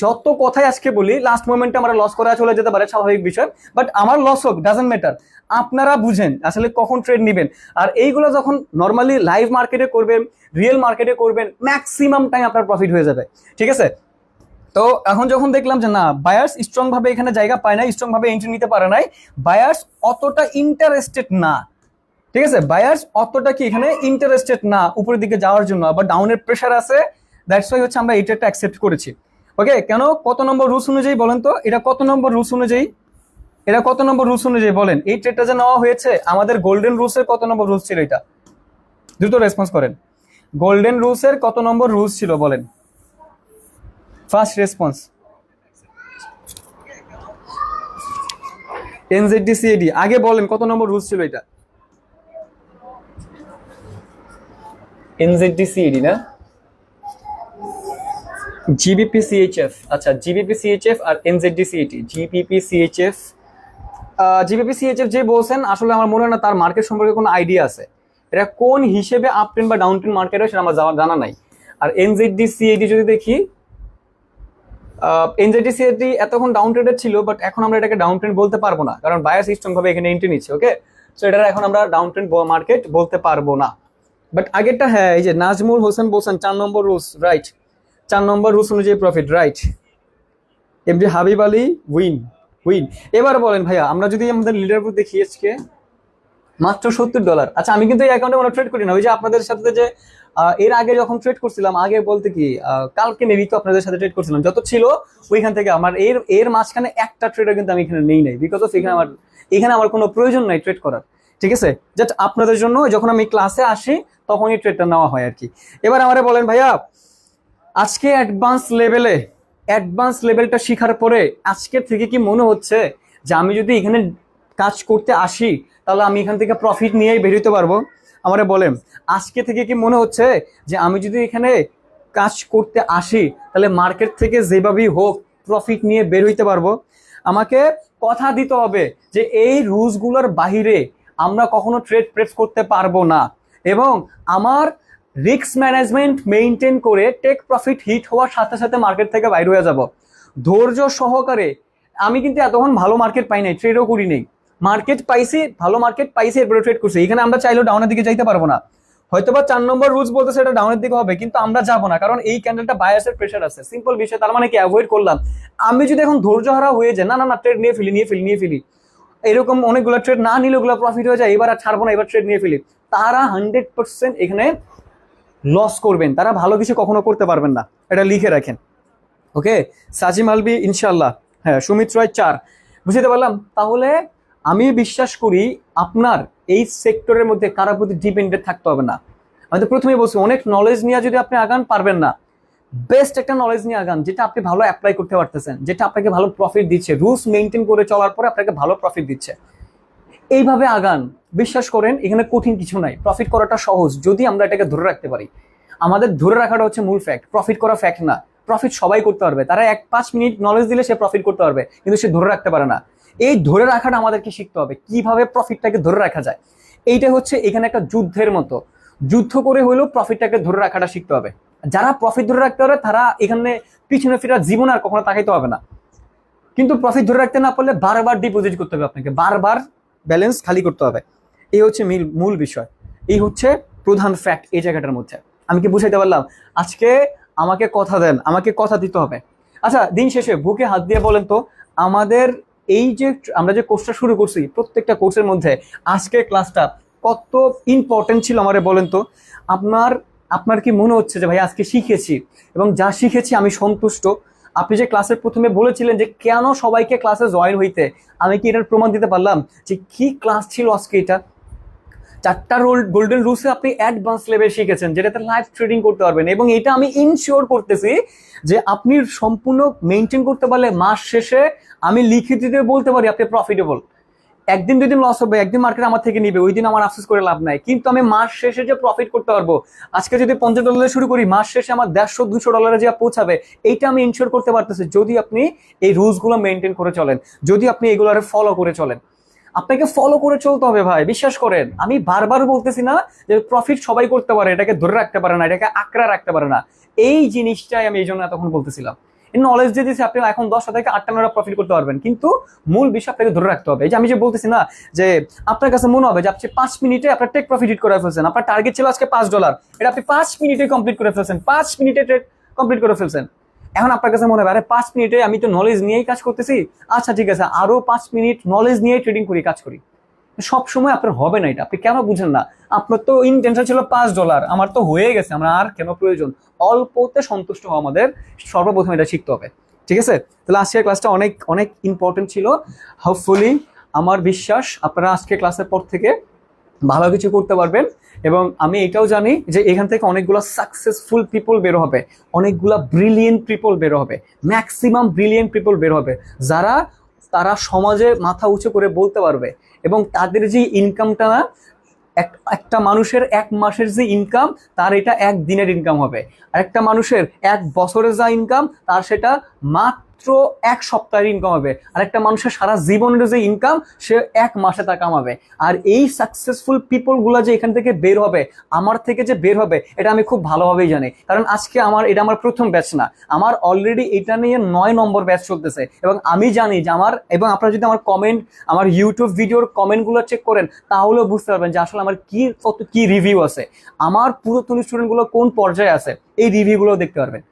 যত কথাই আজকে বলি লাস্ট মোমেন্টে আমরা লস করা চলে যেতে পারে, স্বাভাবিক বিষয়, বাট আমার লস হোক ডাজেন্ট ম্যাটার, আপনারা বুঝেন আসলে কখন ট্রেড নেবেন। আর এইগুলো যখন নর্মালি লাইভ মার্কেটে করবেন, রিয়েল মার্কেটে করবেন, ম্যাক্সিমাম টাইম আপনার প্রফিট হয়ে যাবে। ঠিক আছে, তো এখন যখন দেখলাম যে না, বায়ার্স স্ট্রং ভাবে এখানে জায়গা পায় না, স্ট্রং ভাবে এন্ট্রি নিতে পারে নাই, বায়ার্স অতটা ইন্টারেস্টেড না, ঠিক আছে, বায়ার্স অতটা কি এখানে ইন্টারেস্টেড না উপরের দিকে যাওয়ার জন্য, আবার ডাউনের প্রেশার আছে, দ্যাটস ওয়াই হচ্ছে আমরা এই ট্রেডটা অ্যাকসেপ্ট করেছি। ওকে, কেন, কত নম্বর রুলস অনুযায়ী বলেন তো, এটা কত নম্বর রুলস অনুযায়ী, এটা কত নম্বর রুলস অনুযায়ী বলেন, এই ট্রেডটা যে নেওয়া হয়েছে আমাদের গোল্ডেন রুলস এর কত নম্বর রুলস ছিল, এটা দ্রুত রেসপন্স করেন, গোল্ডেন রুলস এর কত নম্বর রুলস ছিল বলেন, ফার্স্ট রেসপন্স। এনজেডি আগে বলেন কত নম্বর রুলস ছিল এটা, এনজেডি না, জিবিপি-সিএইচএফ, আচ্ছা জিবিপি-সিএইচএফ আর এনজেডি-সিএটি, জিবিপি-সিএইচএফ, জিবিপি-সিএইচএফ যে বলছেন আসলে আমার মনে হয় না তার মার্কেট সম্পর্কে কোনো আইডিয়া আছে, এটা কোন হিসেবে আপ ট্রেন্ড বা ডাউন ট্রেন্ড মার্কেট হয় সেটা আমার জানা নাই। আর এনজেডি-সিএটি যদি দেখি, এনজেডি-সিএটি এতক্ষণ ডাউন ট্রেন্ডেড ছিল, বাট এখন আমরা এটাকে ডাউন ট্রেন্ড বলতে পারবো না, কারণ বায়ার সিস্টেম ভাবে এখানে এন্ট্রি নিচ্ছে। ওকে, সো এটা এখন আমরা ডাউন ট্রেন্ড মার্কেট বলতে পারবো না। বাট আগেরটা হ্যাঁ, এই যে নাজমুল হোসেন বলছেন 4 নম্বর রুলস, রাইট, 4 নম্বর রুলস অনুযায়ী profit, right. MD Habib Ali win. এবার বলেন ভাইয়া, আমরা যদি আমাদের লিডারবোর্ড দেখি আজকে মাত্র $70। আচ্ছা, আমি কিন্তু এই অ্যাকাউন্টে কোনো ট্রেড করি না, ওই যে আপনাদের সাথে যে এর আগে যখন ট্রেড করছিলাম, আগে বলতে কি কালকে মেবি তো আপনাদের সাথে ট্রেড করছিলাম, যত ছিল ওইখান থেকে আমার এর মাঝখানে একটা ট্রেডও কিন্তু আমি এখানে নেই নাই, বিকজ অফ এখানে আমার কোনো প্রয়োজন নাই ট্রেড করার, ঠিক আছে, জাস্ট আপনাদের জন্য যখন আমি ক্লাসে আসি তখনই ট্রেডটা নেওয়া হয় আর কি। এবার আমারে বলেন ভাইয়া, আজকে অ্যাডভান্স লেভেলটা শিখার পরে আজকে থেকে কি মনে হচ্ছে যে আমি যদি এখানে কাজ করতে আসি তাহলে আমি এখান থেকে প্রফিট নিয়েই বেরোতে পারবো? আমারে বলেন, আজকে থেকে কি মনে হচ্ছে যে আমি যদি এখানে কাজ করতে আসি তাহলে মার্কেট থেকে যেভাবেই হোক প্রফিট নিয়ে বের হইতে পারবো? আমাকে কথা দিতে হবে যে এই রুলসগুলোর বাহিরে আমরা কখনো ট্রেড করতে পারবো না, এবং আমার রিস্ক ম্যানেজমেন্ট মেইনটেইন করে টেক প্রফিট হিট হওয়ার সাথে সাথে মার্কেট থেকে বাইরে হয়ে যাব ধৈর্য সহকারে। আমি কিন্তু এতক্ষণ ভালো মার্কেট পাই নাই, ট্রেডও করি নেই, মার্কেট পাইছি, ভালো মার্কেট পাইছি, এরপরে ট্রেড করছি। এখানে আমরা চাইলেও ডাউনের দিকে যাইতে পারবো না, হয়তোবা 4 নম্বর রুলস বলতেছে এটা ডাউনের দিকে হবে, কিন্তু আমরা যাবো না, কারণ এই ক্যান্ডেলটা বায়াসের প্রেশার আছে, সিম্পল বিষয়। তার মানে কি অ্যাভয়েড করলাম। আমি যদি এখন ধৈর্য হারা হয়ে যায়, না না না ট্রেড নিয়ে ফেলি, এরকম অনেকগুলো ট্রেড না নিলে ওগুলো প্রফিট হয়ে যায়, এবার আর ছাড়বো না, এবার ট্রেড নিয়ে ফেলি, তারা 100% এখানে লস করবেন, তারা ভালো কিছু কখনো করতে পারবেন না, এটা লিখে রাখেন। ওকে, সাজিম আলবি ইনশাল্লাহ, হ্যাঁ, সুমিত রয় 4, বুঝতে পারলাম। তাহলে আমি বিশ্বাস করি আপনার এই সেক্টরের মধ্যে কারোর প্রতি ডিপেন্ডেন্ট থাকতে হবে না। আমি তো প্রথমেই বলছি, অনেক নলেজ নিয়ে যদি আপনি আগান পারবেন না, বেস্ট একটা নলেজ নিয়ে আগান যেটা আপনি ভালো অ্যাপ্লাই করতে পারতেছেন, যেটা আপনাকে ভালো প্রফিট দিচ্ছে, রুলস মেনটেন করে চলার পরে আপনাকে ভালো প্রফিট দিচ্ছে, এইভাবে আগান। বিশ্বাস করেন এখানে কঠিন কিছু নাই, প্রফিট করাটা সহজ যদি আমরা এটাকে ধরে রাখতে পারি। আমাদের ধরে রাখাটা হচ্ছে মূল ফ্যাক্ট, প্রফিট করা ফ্যাক্ট না। প্রফিট সবাই করতে পারবে, তারা 1-5 মিনিট নলেজ দিলে সে প্রফিট করতে পারবে, কিন্তু সে ধরে রাখতে পারে না। এই ধরে রাখাটা আমাদেরকে শিখতে হবে, কিভাবে প্রফিটটাকে ধরে রাখা যায়। এইটা হচ্ছে এখানে একটা যুদ্ধের মতো, যুদ্ধ করে হলেও প্রফিটটাকে ধরে রাখাটা শিখতে হবে। যারা প্রফিট ধরে রাখতে পারে তারা এখানে পিছনে ফিরা জীবন আর কখনো তাকাইতে হবে না। কিন্তু প্রফিট ধরে রাখতে না পারলে বারবার ডিপোজিট করতে হবে, আপনাকে বারবার ব্যালেন্স খালি করতে হবে। এই হচ্ছে মূল বিষয়, এই হচ্ছে প্রধান ফ্যাক্ট এই জায়গাটার মধ্যে। আমি কি বুঝাইতে পারলাম? আজকে আমাকে কথা দেন, আমাকে কথা দিতে হবে। আচ্ছা, দিন শেষে বুকে হাত দিয়ে বলেন তো, আমাদের এই যে আমরা যে কোর্সটা শুরু করছি, প্রত্যেকটা কোর্সের মধ্যে আজকের ক্লাসটা কত ইম্পর্টেন্ট ছিল আমারে বলেন তো। আপনার কি মনে হচ্ছে যে ভাই আজকে শিখেছি এবং যা শিখেছি আমি সন্তুষ্ট? আপনি যে ক্লাসের প্রথমে বলেছিলেন যে কেন সবাইকে ক্লাসে জয়েন হইতে, আমি কি এটার প্রমাণ দিতে পারলাম যে কি ক্লাস ছিল আজকে। এটা 4টা গোল্ডেন রুলসে আপনি অ্যাডভান্স লেভেল শিখেছেন, যেটাতে লাইভ ট্রেডিং করতে পারবেন, এবং এটা আমি ইনশিওর করতেছি যে আপনি সম্পূর্ণ মেনটেন করতে পারলে মাস শেষে আমি লিখিত দিয়ে বলতে পারি আপনি প্রফিটেবল। একদিন 2 দিন লস হবে, একদিন মার্কেট আমার থেকে নিবে, ওই দিন আমার আফসোস করে লাভ নাই, কিন্তু আমি মাস শেষে যে প্রফিট করতে পারবো, আজকে যদি $50 শুরু করি, মাস শেষে আমার $150-200 যে পৌঁছাবে, এইটা আমি ইনশিওর করতে পারতেছি যদি আপনি এই রুলসগুলো মেনটেন করে চলেন, যদি আপনি এগুলো ফলো করে চলেন। আপনাকে ফলো করে চলতে হবে ভাই, বিশ্বাস করেন। আমি বারবার বলতেছি না যে প্রফিট সবাই করতে পারে, এটাকে ধরে রাখতে পারে না, এটাকে আঁকড়া রাখতে পারে না, এই জিনিসটাই আমি এই জন্য এতক্ষণ বলতেছিলাম। নলেজ দিয়ে দিচ্ছি, আপনি এখন 10টা থেকে 8টা প্রফিট করতে পারবেন, কিন্তু মূল বিষয় আপনাকে ধরে রাখতে হবে। এই যে আমি যে বলতেছি না, যে আপনার কাছে মনে হবে যে আপনি 5 মিনিটে আপনার টেক প্রফিট হিট করে ফেলছেন, আপনার টার্গেট ছিল আজকে $5, এটা আপনি 5 মিনিটে কমপ্লিট করে ফেলছেন, 5 মিনিটে ট্রেড কমপ্লিট করে ফেলছেন। এখন আপনার কাছে মনে হবে আরে 5 মিনিটে আমি তো নলেজ নিয়েই কাজ করতেছি, আচ্ছা ঠিক আছে আরো 5 মিনিট নলেজ নিয়ে ট্রেডিং করি, কাজ করি। সব সময় আপনার হবে না এটা, আপনি কেন বুঝেন না? আপনার তো ইনটেনশন ছিল $5, আমার তো হয়ে গেছে, আমার আর কেন প্রয়োজন? অল্পতে সন্তুষ্ট হওয়া আমাদের সর্বপ্রথম এটা শিখতে হবে, ঠিক আছে? তাহলে আজকের ক্লাসটা অনেক অনেক ইম্পর্টেন্ট ছিল। হোপফুলি আমার বিশ্বাস আপনারা আজকে ক্লাসের পর থেকে ভালো কিছু করতে পারবেন। এবং আমি এটাও জানি যে এখান থেকে অনেকগুলো সাকসেসফুল পিপল বের হবে, অনেকগুলো ব্রিলিয়েন্ট পিপল বের হবে, ম্যাক্সিমাম ব্রিলিয়েন্ট পিপল বের হবে, যারা তারা সমাজে মাথা উঁচু করে বলতে পারবে এবং তাদের যে ইনকামটা না, একটা মানুষের 1 মাসের যে ইনকাম তার এটা 1 দিনের ইনকাম হবে, আর একটা মানুষের 1 বছরের যা ইনকাম তার সেটা মাত্র 1 সপ্তাহের ইনকাম হবে, আর একটা মানুষের সারা জীবনের যে ইনকাম সে 1 মাসে তা কামাবে। আর এই সাকসেসফুল পিপল গুলা যে এখান থেকে বের হবে, আমার থেকে যে বের হবে, এটা আমি খুব ভালোভাবেই জানি, কারণ আজকে এটা আমার প্রথম ব্যাচ না, আমার অলরেডি এটা নিয়ে 9 নম্বর ব্যাচ চলতেছে। এবং আমি জানি যে এবং আপনারা যদি আমার কমেন্ট, আমার ইউটিউব ভিডিওর কমেন্টগুলো চেক করেন তাহলেও বুঝতে পারবেন যে আসলে আমার কি রিভিউ আছে, আমার পুরাতন স্টুডেন্টগুলো কোন পর্যায়ে আছে, এই রিভিউগুলো দেখতে পারবেন।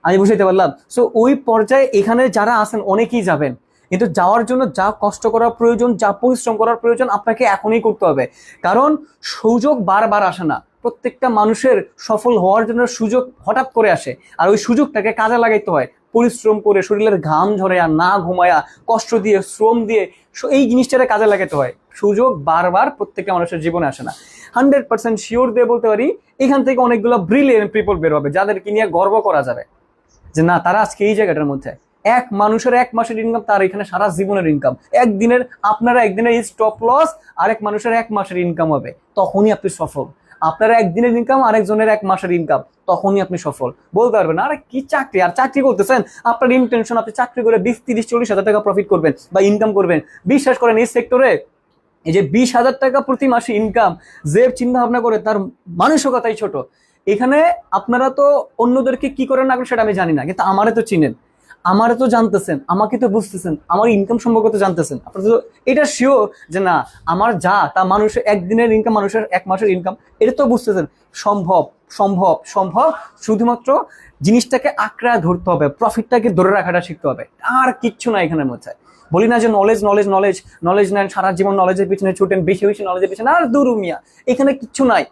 আমি বুঝাইতে পারলাম? সো ওই পর্যায়ে এখানে যারা আছেন অনেকেই যাবেন, কিন্তু যাওয়ার জন্য যা কষ্ট করার প্রয়োজন, যা পরিশ্রম করার প্রয়োজন আপনাকে এখনই করতে হবে, কারণ সুযোগ বারবার আসে না। প্রত্যেকটা মানুষের সফল হওয়ার জন্য সুযোগ হঠাৎ করে আসে, আর ওই সুযোগটাকে কাজে লাগাইতে হয় পরিশ্রম করে, শরীরের ঘাম ঝরায়া, না ঘুমায়া, কষ্ট দিয়ে, শ্রম দিয়ে, এই জিনিসটাকে কাজে লাগাতে হয়। সুযোগ বারবার প্রত্যেকটা মানুষের জীবনে আসে না। 100% শিওর দিয়ে বলতে পারি এখান থেকে অনেকগুলো ব্রিলিয়েন্ট পিপল বের হবে, যাদেরকে নিয়ে গর্ব করা যাবে যে না, তারা আজকে এই জায়গাটার মধ্যে। 1 মানুষের 1 মাসের ইনকাম, তার এখানে সারা জীবনের ইনকাম। একদিনের আপনারা একদিনের স্টপ লস, আরেক মানুষের 1 মাসের ইনকাম হবে, তখনই আপনি সফল। আপনার একদিনের ইনকাম আরেকজনের 1 মাসের ইনকাম, তখনই আপনি সফল। বলতে পারবেন আরে কি চাকরি, আর চাকরি করতেছেন, আপনার ইন্টেনশন আপনি চাকরি করে 20-30-40 হাজার টাকা প্রফিট করবেন বা ইনকাম করবেন। বিশ্বাস করেন এই সেক্টরে এই যে 20,000 টাকা প্রতি মাসে ইনকাম যে চিন্তা ভাবনা করে, তার মানসিকতাই ছোট। এখানে আপনারা তো অন্যদেরকে কি করেন না করেন সেটা আমি জানি না, কিন্তু আমারে তো চিনেন, আমারে তো জানতেছেন, আমাকে তো বুঝতেছেন, আমার ইনকাম সম্পর্কে তো জানতেছেন। আপনারা তো এটা শিওর যে না, আমার যা তা মানুষের একদিনের ইনকাম, মানুষের 1 মাসের ইনকাম, এটা তো বুঝতেছেন। সম্ভব সম্ভব সম্ভব, শুধুমাত্র জিনিসটাকে আঁকড়া ধরতে হবে, প্রফিটটাকে ধরে রাখাটা শিখতে হবে, আর কিচ্ছু না এখানের মধ্যে। বলি না যে নলেজ নলেজ নলেজ নলেজ নেন, সারা জীবন নলেজের পিছনে ছুটেন, বেশি বেশি নলেজের পিছনে, আর দূর মিয়া, এখানে কিচ্ছু নাই।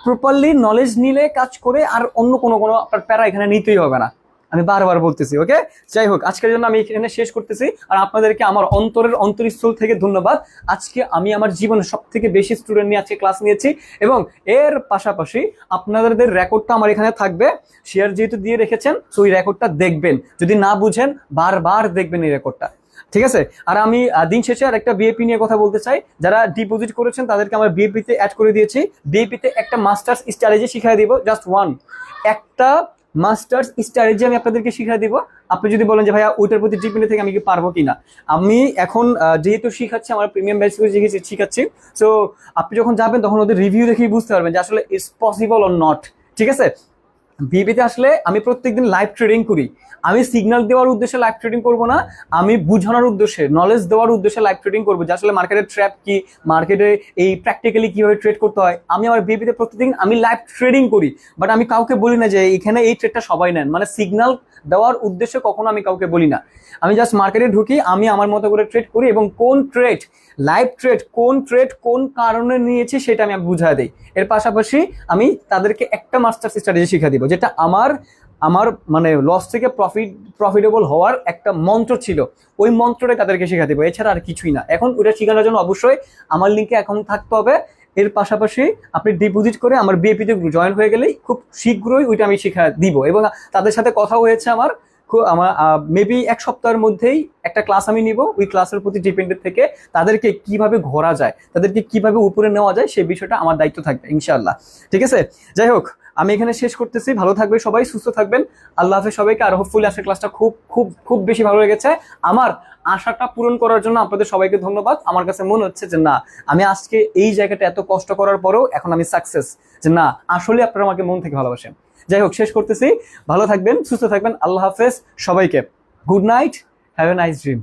প্রপারলি নলেজ নিলে, কাজ করে, আর অন্য কোনো আপনার প্যারা এখানে নিতেই হবে না, আমি বারবার বলতেছি। ওকে, যাই হোক, আজকের জন্য আমি এখানে শেষ করতেছি। আর আপনাদেরকে আমার অন্তরস্থল থেকে ধন্যবাদ। আজকে আমি আমার জীবনে সব থেকে বেশি স্টুডেন্ট নিয়ে আজকে ক্লাস নিয়েছি, এবং এর পাশাপাশি আপনাদের রেকর্ডটা আমার এখানে থাকবে, শেয়ার যেহেতু দিয়ে রেখেছেন, তো ওই রেকর্ডটা দেখবেন, যদি না বুঝেন বারবার দেখবেন এই রেকর্ডটা, ঠিক আছে? আর আমি দিন শেষে আর একটা বিএপি নিয়ে কথা বলতে চাই। যারা ডিপোজিট করেছেন তাদেরকে আমার বিএপিতে অ্যাড করে দিয়েছি। বিএপিতে একটা মাস্টার্স স্ট্র্যাটেজি শিখিয়ে দিব, জাস্ট একটা মাস্টার্স স্ট্র্যাটেজি আমি আপনাদেরকে শিখিয়ে দিব। আপনি যদি বলেন যে ভাইয়া ওইটার প্রতি ডিপেন্ড থেকে আমি কি পারবো কিনা, আমি এখন যেহেতু শিখাচ্ছি, আমার প্রিমিয়াম ব্যাচ শিখাচ্ছি, সো আপনি যখন যাবেন তখন ওদের রিভিউ দেখেই বুঝতে পারবেন যে আসলে ইটস পসিবল অর নট, ঠিক আছে? বিবিতে আসলে আমি প্রত্যেকদিন লাইভ ট্রেডিং করি। আমি সিগন্যাল দেওয়ার উদ্দেশ্যে লাইভ ট্রেডিং করব না, আমি বুঝানোর উদ্দেশ্যে, নলেজ দেওয়ার উদ্দেশ্যে লাইভ ট্রেডিং করবো, যে আসলে মার্কেটের ট্র্যাপ কি, মার্কেটে এই প্র্যাকটিক্যালি কিভাবে ট্রেড করতে হয়। আমি আমার বিবিতে প্রত্যেকদিন আমি লাইভ ট্রেডিং করি, বাট আমি কাউকে বলি না যে এখানে এই ট্রেডটা সবাই নেন, মানে সিগন্যাল দেওয়ার উদ্দেশ্যে কখনো আমি কাউকে বলি না। আমি জাস্ট মার্কেটে ঢুকি, আমি আমার মতো করে ট্রেড করি, এবং কোন ট্রেড, লাইভ ট্রেড কোন কারণে নিয়েছি সেটা আমি বুঝাই দিই। এর পাশাপাশি আমি তাদেরকে একটা মাস্টার স্ট্র্যাটেজি শিখিয়ে দিব, যেটা আমার মানে লস থেকে প্রফিটেবল হওয়ার একটা মন্ত্র ছিল, ওই মন্ত্রটা তাদেরকে শেখা দিব, এছাড়া আর কিছুই না। এখন ওটা শেখানোর জন্য অবশ্যই আমার লিঙ্কে অ্যাকাউন্ট থাকতে হবে। এর পাশাপাশি আপনি ডিপোজিট করে আমার বিএপিতে জয়েন হয়ে গেলেই খুব শীঘ্রই ওইটা আমি শিখা দিব, এবং তাদের সাথে কথা হয়েছে আমার মেবি 1 সপ্তাহের মধ্যেই একটা ক্লাস আমি নিব। ওই ক্লাসের প্রতি ডিপেন্ডেন্ট থেকে তাদেরকে কিভাবে ঘোরা যায়, তাদেরকে কিভাবে উপরে নেওয়া যায়, সেই বিষয়টা আমার দায়িত্ব থাকবে ইনশাআল্লাহ, ঠিক আছে? যাই হোক, আমি এখানে শেষ করতেছি। ভালো থাকবে সবাই, সুস্থ থাকবেন, আল্লাহ হাফেজ সবাইকে। আর হোপফুলি আজকের ক্লাসটা খুব খুব খুব বেশি ভালো লেগেছে। আমার আশাটা পূরণ করার জন্য আপনাদের সবাইকে ধন্যবাদ। আমার কাছে মনে হচ্ছে যে না, আমি আজকে এই জায়গাটা এত কষ্ট করার পরেও এখন আমি সাকসেস, যে না আসলে আপনারা আমাকে মন থেকে ভালোবাসেন। যাই হোক, শেষ করতেছি। ভালো থাকবেন, সুস্থ থাকবেন, আল্লাহ হাফেজ সবাইকে। Good night, have a nice dream.